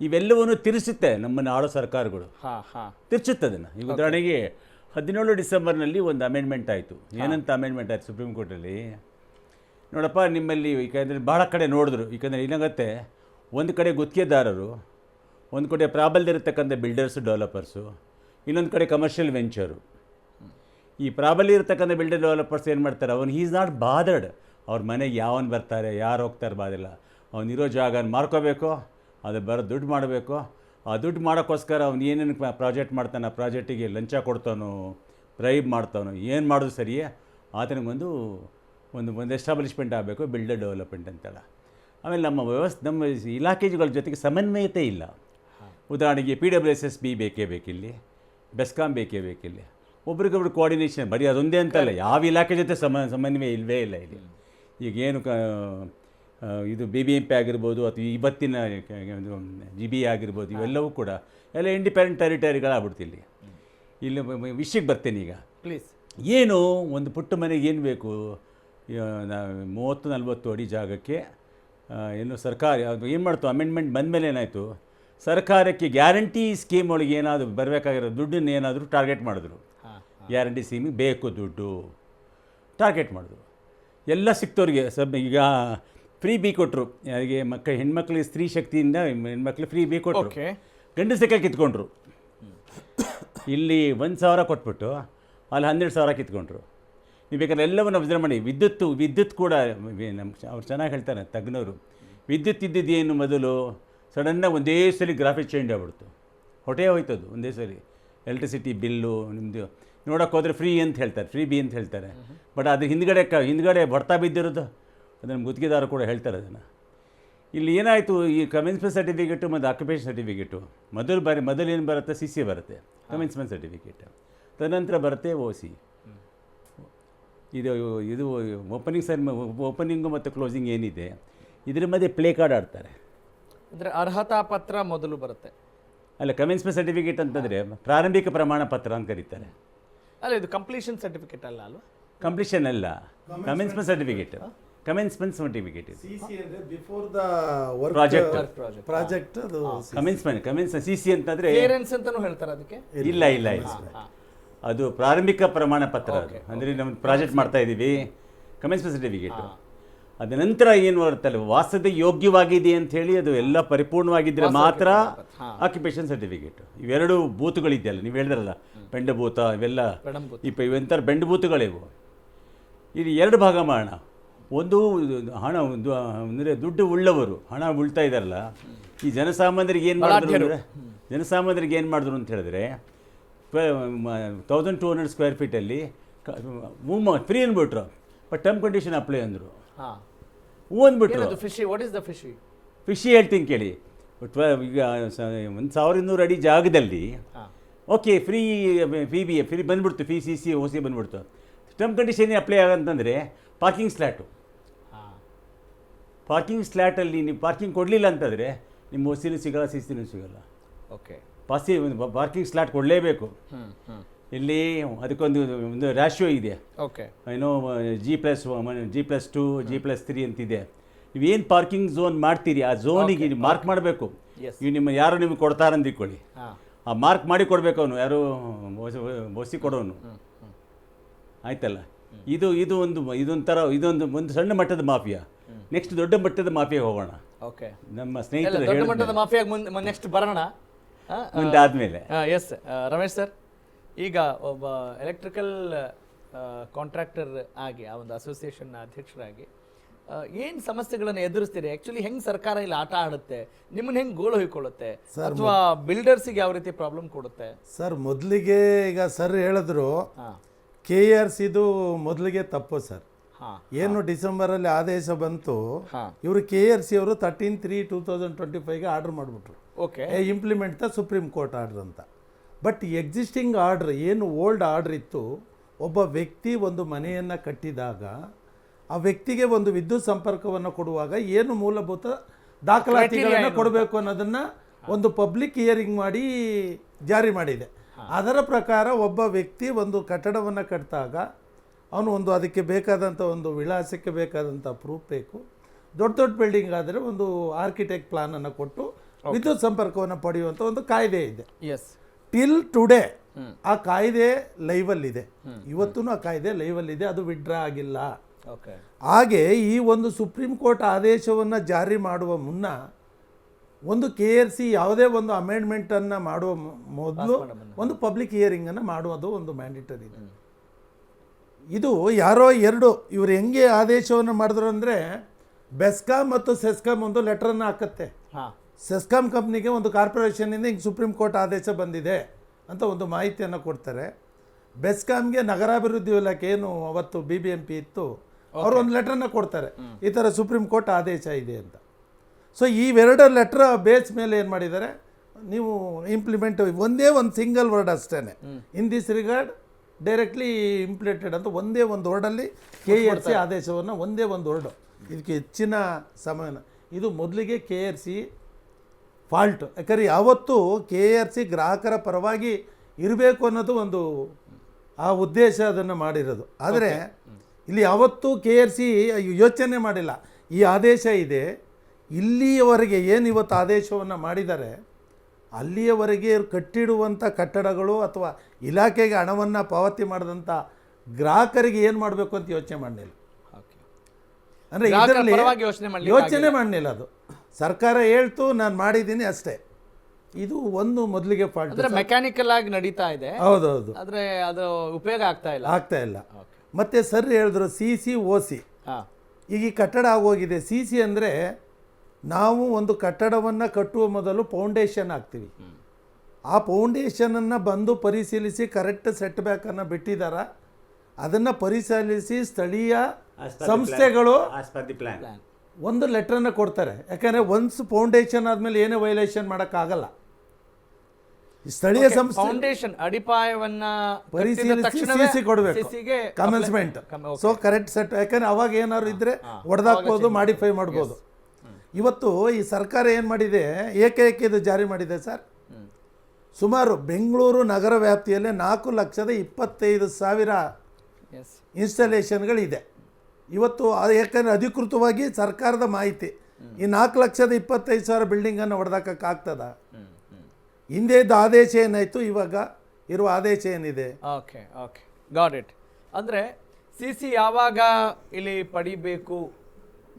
ಇವೆಲ್ಲವನ್ನು ತಿರ್ಸುತ್ತೆ ನಮ್ಮನ್ನು ಆಳೋ ಸರ್ಕಾರಗಳು, ತಿರ್ಸುತ್ತೆ ಅದನ್ನು. ಈಗ ಉದಾಹರಣೆಗೆ 17 ಡಿಸೆಂಬರ್ನಲ್ಲಿ ಒಂದು ಅಮೆಂಡ್ಮೆಂಟ್ ಆಯಿತು. ಏನಂತ ಅಮೆಂಡ್ಮೆಂಟ್ ಆಯಿತು ಸುಪ್ರೀಂ ಕೋರ್ಟಲ್ಲಿ, ನೋಡಪ್ಪ ನಿಮ್ಮಲ್ಲಿ ಯಾಕಂದರೆ ಭಾಳ ಕಡೆ ನೋಡಿದ್ರು, ಯಾಕಂದರೆ ಏನಾಗುತ್ತೆ, ಒಂದು ಕಡೆ ಗುತ್ತಿಗೆದಾರರು, ಒಂದು ಕಡೆ ಪ್ರಾಬಲ್ಯ ಇರತಕ್ಕಂಥ ಬಿಲ್ಡರ್ಸು ಡೆವಲಪರ್ಸು, ಇನ್ನೊಂದು ಕಡೆ ಕಮರ್ಷಿಯಲ್ ವೆಂಚರು. ಈ ಪ್ರಾಬಲ್ಯ ಇರತಕ್ಕಂಥ ಬಿಲ್ಡರ್ ಡೆವಲಪರ್ಸ್ ಏನು ಮಾಡ್ತಾರೆ, ಅವನು ಈಸ್ ನಾಟ್ ಬಾದರ್ಡ್, ಅವ್ರ ಮನೆಗೆ ಯಾವನು ಬರ್ತಾರೆ ಯಾರು ಹೋಗ್ತಾರೆ ಬಾದಿಲ್ಲ, ಅವನಿರೋ ಜಾಗನ ಮಾರ್ಕೋಬೇಕು, ಅದು ಬರೋ ದುಡ್ಡು ಮಾಡಬೇಕು. ಆ ದುಡ್ಡು ಮಾಡೋಕ್ಕೋಸ್ಕರ ಅವ್ನು ಏನೇನು ಪ್ರಾಜೆಕ್ಟ್ ಮಾಡ್ತಾನೆ, ಆ ಪ್ರಾಜೆಕ್ಟಿಗೆ ಲಂಚ ಕೊಡ್ತಾನೋ, ಬ್ರೈಬ್ ಮಾಡ್ತಾನೋ, ಏನು ಮಾಡೋದು ಸರಿಯೇ, ಆತನಿಗೊಂದು ಒಂದು ಎಸ್ಟಾಬ್ಲಿಷ್ಮೆಂಟ್ ಆಗಬೇಕು, ಬಿಲ್ಡರ್ ಡೆವಲಪ್ಮೆಂಟ್ ಅಂತೇಳ. ಆಮೇಲೆ ನಮ್ಮ ಇಲಾಖೆಗಳ ಜೊತೆಗೆ ಸಮನ್ವಯತೆ ಇಲ್ಲ. ಉದಾಹರಣೆಗೆ PWSSB ಬೇಕೇ ಬೇಕಿಲ್ಲಿ, ಬೆಸ್ಕಾಂ ಬೇಕೇ ಬೇಕಿಲ್ಲಿ, ಒಬ್ರಿಗೊಬ್ರು ಕೋಆರ್ಡಿನೇಷನ್ ಬರೀ ಅದೊಂದೇ ಅಂತಲ್ಲ, ಯಾವ ಇಲಾಖೆ ಜೊತೆ ಸಮನ್ವಯ ಇಲ್ಲವೇ ಇಲ್ಲ ಇಲ್ಲಿ. ಈಗೇನು ಇದು BBMP ಆಗಿರ್ಬೋದು ಅಥವಾ ಇವತ್ತಿನ GB ಆಗಿರ್ಬೋದು, ಇವೆಲ್ಲವೂ ಕೂಡ ಎಲ್ಲ ಇಂಡಿಪೆಂಡೆಂಟ್ ಟೆರಿಟರಿಗಳಾಗ್ಬಿಡ್ತಿಲ್ಲಿ. ಇಲ್ಲಿ ವಿಷಯಕ್ಕೆ ಬರ್ತೇನೆ ಈಗ. ಪ್ಲೀಸ್. ಏನು ಒಂದು ಪುಟ್ಟ ಮನೆಗೆ ಏನು ಬೇಕು, 30-40 ಅಡಿ ಜಾಗಕ್ಕೆ ಏನು ಸರ್ಕಾರ ಅದು ಏನು ಮಾಡ್ತು, ಅಮೆಂಡ್ಮೆಂಟ್ ಬಂದಮೇಲೆ ಏನಾಯಿತು, ಸರ್ಕಾರಕ್ಕೆ ಗ್ಯಾರಂಟಿ ಸ್ಕೀಮ್ ಒಳಗೆ ಏನಾದರೂ ಬರಬೇಕಾಗಿರೋ ದುಡ್ಡನ್ನು ಏನಾದರೂ ಟಾರ್ಗೆಟ್ ಮಾಡಿದ್ರು. ಗ್ಯಾರಂಟಿ ಸ್ಕೀಮಿಗೆ ಬೇಕು ದುಡ್ಡು ಟಾರ್ಗೆಟ್ ಮಾಡಿದ್ರು. ಎಲ್ಲ ಸಿಕ್ತವ್ರಿಗೆ ಈಗ ಫ್ರೀ ಬಿ ಕೊಟ್ಟರು. ಯಾರಿಗೆ ಹೆಣ್ಮಕ್ಳಿಗೆ ಸ್ತ್ರೀ ಶಕ್ತಿಯಿಂದ ಹೆಣ್ಮಕ್ಳಿಗೆ ಫ್ರೀ ಬಿ ಕೊಟ್ಟರು. ಗಂಡಸಕ್ಕೆ ಕಿತ್ಕೊಂಡ್ರು. ಇಲ್ಲಿ 1,000 ಕೊಟ್ಬಿಟ್ಟು ಅಲ್ಲಿ 12,000 ಕಿತ್ಕೊಂಡ್ರು. ನೀವು ಬೇಕಾದ್ರೆ ಎಲ್ಲವನ್ನು ಅಬ್ಸರ್ವ್ ಮಾಡಿ. ವಿದ್ಯುತ್ ಕೂಡ ಅವ್ರು ಚೆನ್ನಾಗಿ ಹೇಳ್ತಾರೆ ತಜ್ಞರು. ವಿದ್ಯುತ್ ಇದ್ದಿದ್ದೇನು ಮೊದಲು ಸಡನ್ನಾಗಿ ಒಂದೇ ಸಲ ಗ್ರಾಫಿಕ್ ಚೇಂಜ್ ಆಗ್ಬಿಡ್ತು. ಹೊಟ್ಟೆ ಹೋಯ್ತದು ಒಂದೇ ಸಲ. ಎಲೆಕ್ಟ್ರಿಸಿಟಿ ಬಿಲ್ಲು ನಿಮ್ಮದು ನೋಡೋಕೆ ಹೋದರೆ ಫ್ರೀ ಅಂತ ಹೇಳ್ತಾರೆ, ಫ್ರೀ ಬಿ ಅಂತ ಹೇಳ್ತಾರೆ. ಬಟ್ ಅದು ಹಿಂದ್ಗಡೆ ಬರ್ತಾ ಬಿದ್ದಿರೋದು ಅದನ್ನು ಗುತ್ತಿಗೆದಾರರು ಕೂಡ ಹೇಳ್ತಾರೆ ಅದನ್ನು. ಇಲ್ಲಿ ಏನಾಯಿತು, ಈ ಕಮೆನ್ಸ್ಮೆಂಟ್ ಸರ್ಟಿಫಿಕೇಟು ಮತ್ತು ಆಕ್ಯುಪೇಷನ್ ಸರ್ಟಿಫಿಕೇಟು ಮೊದಲು ಏನು ಬರುತ್ತೆ, CC ಬರುತ್ತೆ ಕಮೆನ್ಸ್ಮೆಂಟ್ ಸರ್ಟಿಫಿಕೇಟ್. ತದನಂತರ ಬರುತ್ತೆ OC. ಇದು ಓಪನಿಂಗು ಮತ್ತು ಕ್ಲೋಸಿಂಗ್ ಏನಿದೆ ಇದರ ಮಧ್ಯೆ ಪ್ಲೇ ಕಾರ್ಡ್ ಆಡ್ತಾರೆ. ಅಂದರೆ ಅರ್ಹತಾ ಪತ್ರ ಮೊದಲು ಬರುತ್ತೆ. ಅಲ್ಲ, ಕಮೆನ್ಸ್ಮೆಂಟ್ ಸರ್ಟಿಫಿಕೇಟ್ ಅಂತಂದರೆ ಪ್ರಾರಂಭಿಕ ಪ್ರಮಾಣ ಪತ್ರ ಅಂತ ಕರೀತಾರೆ. ಅಲ್ಲ, ಇದು ಕಂಪ್ಲೀಷನ್ ಸರ್ಟಿಫಿಕೇಟ್ ಅಲ್ಲ ಅಲ್ವಾ? ಕಂಪ್ಲೀಷನ್ ಅಲ್ಲ, commencement certificate. Commencement certificate before the work project ಅದು ಕಮೆನ್ಸ್ಮೆಂಟ್ CC ಅಂತಂದರೆ ಕ್ಲಿಯರೆನ್ಸ್ ಅಂತಾನೂ ಹೇಳ್ತಾರೆ ಅದಕ್ಕೆ. ಇಲ್ಲ ಅದು ಪ್ರಾರಂಭಿಕ ಪ್ರಮಾಣ ಪತ್ರ. ಅಂದರೆ ನಮ್ಮ ಪ್ರಾಜೆಕ್ಟ್ ಮಾಡ್ತಾ ಇದ್ದೀವಿ, ಕಮೆನ್ಸ್ಮೆಂಟ್ ಸರ್ಟಿಫಿಕೇಟು. ಅದ ನಂತರ ಏನು ಬರುತ್ತಲ್ಲ, ವಾಸದ ಯೋಗ್ಯವಾಗಿದೆ ಅಂತ ಹೇಳಿ ಅದು ಎಲ್ಲ ಪರಿಪೂರ್ಣವಾಗಿದ್ದರೆ ಮಾತ್ರ ಆಕ್ಯುಪೇಷನ್ ಸರ್ಟಿಫಿಕೇಟ್. ಇವೆರಡು ಬೂತುಗಳಿದೆಯಲ್ಲ, ನೀವು ಹೇಳಿದ್ರಲ್ಲ ಬೆಂಡಭೂತ, ಇವೆಲ್ಲ ಇವೆಂಥರ ಬೆಂಡಭೂತಗಳಿವು. ಇದು 2 ಭಾಗ ಮಾಡೋಣ. ಒಂದು ಹಣ, ಅಂದರೆ ದುಡ್ಡು ಉಳ್ಳವರು ಹಣ ಉಳ್ತಾ ಇದ್ದಾರಲ್ಲ, ಈ ಜನಸಾಮಾನ್ಯರಿಗೆ ಏನು ಮಾಡಿದ್ರು ಅಂತ ಹೇಳಿದ್ರೆ 1200 ಸ್ಕ್ವೇರ್ ಫೀಟಲ್ಲಿ ಫ್ರೀ ಅಂದ್ಬಿಟ್ರು. ಬಟ್ ಟರ್ಮ್ ಕಂಡೀಷನ್ ಅಪ್ಲೈ ಅಂದರು. ಅಂದ್ಬಿಟ್ರು. ಫಿಶಿ ಹೇಳ್ತೀನಿ ಕೇಳಿ. ಈಗ 1200 ಅಡಿ ಜಾಗದಲ್ಲಿ ಓಕೆ ಫ್ರೀ ಫ್ರೀ ಬಂದ್ಬಿಡ್ತು, CC OC ಬಂದ್ಬಿಡ್ತು. ಟರ್ಮ್ ಕಂಡೀಷನ್ ಅಪ್ಲೈ ಆಗಂತಂದರೆ ಪಾರ್ಕಿಂಗ್ ಸ್ಲ್ಯಾಟಲ್ಲಿ ನೀವು ಪಾರ್ಕಿಂಗ್ ಕೊಡಲಿಲ್ಲ ಅಂತಂದರೆ ನಿಮ್ಮ OCನೂ ಸಿಗಲ್ಲ, CCನೂ ಸಿಗಲ್ಲ. ಓಕೆ, ಪಾರ್ಕಿಂಗ್ ಸ್ಲಾಟ್ ಕೊಡಲೇಬೇಕು. ಇಲ್ಲಿ ಅದಕ್ಕೊಂದು ರ್ಯಾಷಿಯೋ ಇದೆ. ಓಕೆ, ಏನೋ G+1, G+2, G+3 ಅಂತಿದೆ. ನೀವೇನು ಪಾರ್ಕಿಂಗ್ ಝೋನ್ ಮಾಡ್ತೀರಿ ಆ ಝೋನಿಗೆ ನೀವು ಮಾರ್ಕ್ ಮಾಡಬೇಕು. ಇವು ಯಾರು ನಿಮಗೆ ಕೊಡ್ತಾರಂತ ಇಟ್ಕೊಳ್ಳಿ, ಆ ಮಾರ್ಕ್ ಮಾಡಿ ಕೊಡಬೇಕು ಅವನು, ಯಾರು OC ಕೊಡೋನು. ಆಯ್ತಲ್ಲ, ಇದೊಂದು ಸಣ್ಣ ಮಟ್ಟದ ಮಾಫಿಯಾ. ನೆಕ್ಸ್ಟ್ ದೊಡ್ಡ ಮಟ್ಟದ ಮಾಫಿಯಾಗೆ ಹೋಗೋಣ. ಓಕೆ, ನಮ್ಮ ಸ್ನೇಹಿತರು ದೊಡ್ಡ ಮಟ್ಟದ ಮಾಫಿಯಾಗೆ ನೆಕ್ಸ್ಟ್ ಬರೋಣ ಮುಂದಾದ್ಮೇಲೆ. ಎಸ್ ರಮೇಶ್ ಸರ್, ಈಗ ಒಬ್ಬ ಎಲೆಕ್ಟ್ರಿಕಲ್ ಕಾಂಟ್ರಾಕ್ಟರ್ ಆಗಿ ಆ ಒಂದು ಅಸೋಸಿಯೇಷನ್ ಅಧ್ಯಕ್ಷರಾಗಿ ಏನು ಸಮಸ್ಯೆಗಳನ್ನು ಎದುರಿಸ್ತೀರಿ? ಆ್ಯಕ್ಚುಲಿ ಹೆಂಗೆ ಸರ್ಕಾರ ಇಲ್ಲಿ ಆಟ ಆಡುತ್ತೆ, ನಿಮ್ಮನ್ನ ಹೆಂಗೆ ಗೋಳು ಹೊಯ್ಕೊಳ್ಳುತ್ತೆ, ಅಥವಾ ಬಿಲ್ಡರ್ಸಿಗೆ ಯಾವ ರೀತಿ ಪ್ರಾಬ್ಲಮ್ ಕೊಡುತ್ತೆ? ಸರ್, ಮೊದಲಿಗೆ ಈಗ ಸರ್ ಹೇಳಿದ್ರು KRCದು ಮೊದಲಿಗೆ ತಪ್ಪು ಸರ್. ಏನು ಡಿಸೆಂಬರಲ್ಲಿ ಆದೇಶ ಬಂತು, ಇವರು KRC ಅವರು 13/3/2025ಗೆ ಆರ್ಡರ್ ಮಾಡಿಬಿಟ್ರು. Okay, implement the supreme court order ಅಂತ. ಬಟ್ ಎಕ್ಸಿಸ್ಟಿಂಗ್ ಆರ್ಡ್ರ್ ಏನು ಓಲ್ಡ್ ಆರ್ಡ್ರ್ ಇತ್ತು, ಒಬ್ಬ ವ್ಯಕ್ತಿ ಒಂದು ಮನೆಯನ್ನು ಕಟ್ಟಿದಾಗ ಆ ವ್ಯಕ್ತಿಗೆ ಒಂದು ವಿದ್ಯುತ್ ಸಂಪರ್ಕವನ್ನು ಕೊಡುವಾಗ ಏನು ಮೂಲಭೂತ ದಾಖಲಾತಿಗಳನ್ನು ಕೊಡಬೇಕು ಅನ್ನೋದನ್ನು ಒಂದು ಪಬ್ಲಿಕ್ ಹಿಯರಿಂಗ್ ಮಾಡಿ ಜಾರಿ ಮಾಡಿದೆ. ಅದರ ಪ್ರಕಾರ ಒಬ್ಬ ವ್ಯಕ್ತಿ ಒಂದು ಕಟ್ಟಡವನ್ನು ಕಟ್ಟಿದಾಗ ಅವನು ಅದಕ್ಕೆ ಬೇಕಾದಂಥ ಒಂದು ವಿಳಾಸಕ್ಕೆ ಬೇಕಾದಂಥ ಪ್ರೂಫ್ ಬೇಕು. ದೊಡ್ಡ ಬಿಲ್ಡಿಂಗ್ ಆದರೆ ಒಂದು ಆರ್ಕಿಟೆಕ್ಟ್ ಪ್ಲಾನನ್ನು ಕೊಟ್ಟು ವಿದ್ಯುತ್ ಸಂಪರ್ಕವನ್ನು ಪಡೆಯುವಂಥ ಒಂದು ಕಾಯ್ದೆ ಇದೆ. ಎಸ್, ಟಿಲ್ ಟುಡೇ ಆ ಕಾಯ್ದೆ ಲೈವಲ್ಲಿದೆ. ಇವತ್ತೂ ಆ ಕಾಯ್ದೆ ಲೈವಲ್ಲಿದೆ, ಅದು ವಿಡ್ರಾ ಆಗಿಲ್ಲ. ಹಾಗೆ ಈ ಒಂದು ಸುಪ್ರೀಂ ಕೋರ್ಟ್ ಆದೇಶವನ್ನು ಜಾರಿ ಮಾಡುವ ಮುನ್ನ ಒಂದು KRC ಯಾವುದೇ ಒಂದು ಅಮೆಂಡ್ಮೆಂಟನ್ನು ಮಾಡುವ ಮೊದಲು ಒಂದು ಪಬ್ಲಿಕ್ ಹಿಯರಿಂಗನ್ನು ಮಾಡುವುದು ಒಂದು ಮ್ಯಾಂಡೇಟರಿ ಇದೆ. ಇದು ಯಾರೋ ಇವರು ಹೆಂಗೆ ಆದೇಶವನ್ನು ಮಾಡಿದ್ರು ಅಂದರೆ, ಬೆಸ್ಕಾಮ್ ಮತ್ತು ಸೆಸ್ಕಾಮ್ ಒಂದು ಲೆಟ್ರನ್ನು ಹಾಕತ್ತೆ. ಸೆಸ್ಕಾಮ್ ಕಂಪ್ನಿಗೆ ಒಂದು ಕಾರ್ಪೊರೇಷನಿಂದ ಹಿಂಗೆ ಸುಪ್ರೀಂ ಕೋರ್ಟ್ ಆದೇಶ ಬಂದಿದೆ ಅಂತ ಒಂದು ಮಾಹಿತಿಯನ್ನು ಕೊಡ್ತಾರೆ. ಬೆಸ್ಕಾಮ್ಗೆ ನಗರಾಭಿವೃದ್ಧಿ ಇಲಾಖೆ ಏನು ಅವತ್ತು BBMP ಇತ್ತು, ಅವರು ಒಂದು ಲೆಟ್ರನ್ನು ಕೊಡ್ತಾರೆ, ಈ ಥರ ಸುಪ್ರೀಂ ಕೋರ್ಟ್ ಆದೇಶ ಇದೆ ಅಂತ. ಸೊ ಇವೆರಡು ಲೆಟ್ರ್ ಬೇಸ್ ಮೇಲೆ ಏನು ಮಾಡಿದ್ದಾರೆ, ನೀವು ಇಂಪ್ಲಿಮೆಂಟ್ ಒಂದೇ ಒಂದು ಸಿಂಗಲ್ ವರ್ಡ್ ಅಷ್ಟೇ, in this regard directly implemented ಅಂತ ಒಂದೇ ಒಂದು ವರ್ಡಲ್ಲಿ KRC ಆದೇಶವನ್ನು ಒಂದೇ ಒಂದು ವರ್ಡು, ಇದಕ್ಕೆ ಹೆಚ್ಚಿನ ಸಮಯನ. ಇದು ಮೊದಲಿಗೆ KRC ಫಾಲ್ಟ್. ಯಾಕಂದರೆ ಯಾವತ್ತೂ KRC ಗ್ರಾಹಕರ ಪರವಾಗಿ ಇರಬೇಕು ಅನ್ನೋದು ಒಂದು ಆ ಉದ್ದೇಶ ಅದನ್ನು ಮಾಡಿರೋದು. ಆದರೆ ಇಲ್ಲಿ ಯಾವತ್ತೂ KRC ಯೋಚನೆ ಮಾಡಿಲ್ಲ, ಈ ಆದೇಶ ಇದೆ, ಇಲ್ಲಿಯವರೆಗೆ ಏನು ಇವತ್ತು ಆದೇಶವನ್ನು ಮಾಡಿದ್ದಾರೆ ಅಲ್ಲಿಯವರೆಗೆ ಕಟ್ಟಿಡುವಂಥ ಕಟ್ಟಡಗಳು ಅಥವಾ ಇಲಾಖೆಗೆ ಹಣವನ್ನು ಪಾವತಿ ಮಾಡಿದಂಥ ಗ್ರಾಹಕರಿಗೆ ಏನು ಮಾಡಬೇಕು ಅಂತ ಯೋಚನೆ ಮಾಡಲಿಲ್ಲ. ಅಂದರೆ ಇದರಲ್ಲಿ ಯೋಚನೆ ಮಾಡಲಿಲ್ಲ. ಅದು ಸರ್ಕಾರ ಹೇಳ್ತು ನಾನು ಮಾಡಿದ್ದೀನಿ ಅಷ್ಟೇ. ಇದು ಒಂದು ಮೊದಲಿಗೆ ಫಾಲ್ಟ್. ಮೆಕ್ಯಾನಿಕಲ್ ಆಗಿ ನಡೀತಾ ಇದೆ. ಹೌದೌದು. ಆದರೆ ಅದು ಉಪಯೋಗ ಆಗ್ತಾ ಇಲ್ಲ. ಮತ್ತೆ ಸರ್ ಹೇಳಿದ್ರು CC/OC. ಈಗ ಈ ಕಟ್ಟಡ ಆಗೋಗಿದೆ. CC ಅಂದರೆ ನಾವು ಒಂದು ಕಟ್ಟಡವನ್ನು ಕಟ್ಟುವ ಮೊದಲು ಫೌಂಡೇಶನ್ ಹಾಕ್ತೀವಿ. ಆ ಫೌಂಡೇಶನನ್ನು ಬಂದು ಪರಿಶೀಲಿಸಿ ಕರೆಕ್ಟ್ ಸೆಟ್ ಬ್ಯಾಕನ್ನು ಬಿಟ್ಟಿದ್ದಾರ ಅದನ್ನು ಪರಿಶೀಲಿಸಿ ಸ್ಥಳೀಯ ಸಂಸ್ಥೆಗಳು ಒಂದು ಲೆಟ್ರನ್ನು ಕೊಡ್ತಾರೆ. ಯಾಕಂದರೆ ಒನ್ಸ್ ಫೌಂಡೇಶನ್ ಆದಮೇಲೆ ಏನೇ ವೈಲೇಷನ್ ಮಾಡೋಕ್ಕಾಗಲ್ಲ. ಸ್ಥಳೀಯ ಸಂಸ್ಥೆ ಫೌಂಡೇಶನ್ ಅಡಿಪಾಯವನ್ನ ಪರಿಶೀಲಿಸಿ CC ಕೊಡಬೇಕು. ಕಮೆನ್ಸ್ಮೆಂಟ್. So correct set. ಯಾಕಂದರೆ ಅವಾಗ ಏನಾದ್ರು ಇದ್ದರೆ ಹೊಡೆದಾಕ್ಬೋದು, ಮಾಡಿಫೈ ಮಾಡ್ಬೋದು. ಇವತ್ತು ಈ ಸರ್ಕಾರ ಏನು ಮಾಡಿದೆ, ಏಕೈಕ ಇದು ಜಾರಿ ಮಾಡಿದೆ ಸರ್. ಸುಮಾರು ಬೆಂಗಳೂರು ನಗರ ವ್ಯಾಪ್ತಿಯಲ್ಲೇ 4,25,000 ಇನ್ಸ್ಟಾಲೇಷನ್ಗಳಿದೆ. ಇವತ್ತು ಅದು ಯಾಕಂದರೆ ಅಧಿಕೃತವಾಗಿ ಸರ್ಕಾರದ ಮಾಹಿತಿ. ಈ 4,25,000 ಬಿಲ್ಡಿಂಗನ್ನು ಹೊಡೆದಾಕಕ್ಕಾಗ್ತದ? ಹಿಂದೆ ಇದ್ದ ಆದೇಶ ಏನಾಯಿತು, ಇವಾಗ ಇರುವ ಆದೇಶ ಏನಿದೆ? Okay got it. ಅಂದರೆ CC ಯಾವಾಗ ಇಲ್ಲಿ ಪಡಿಬೇಕು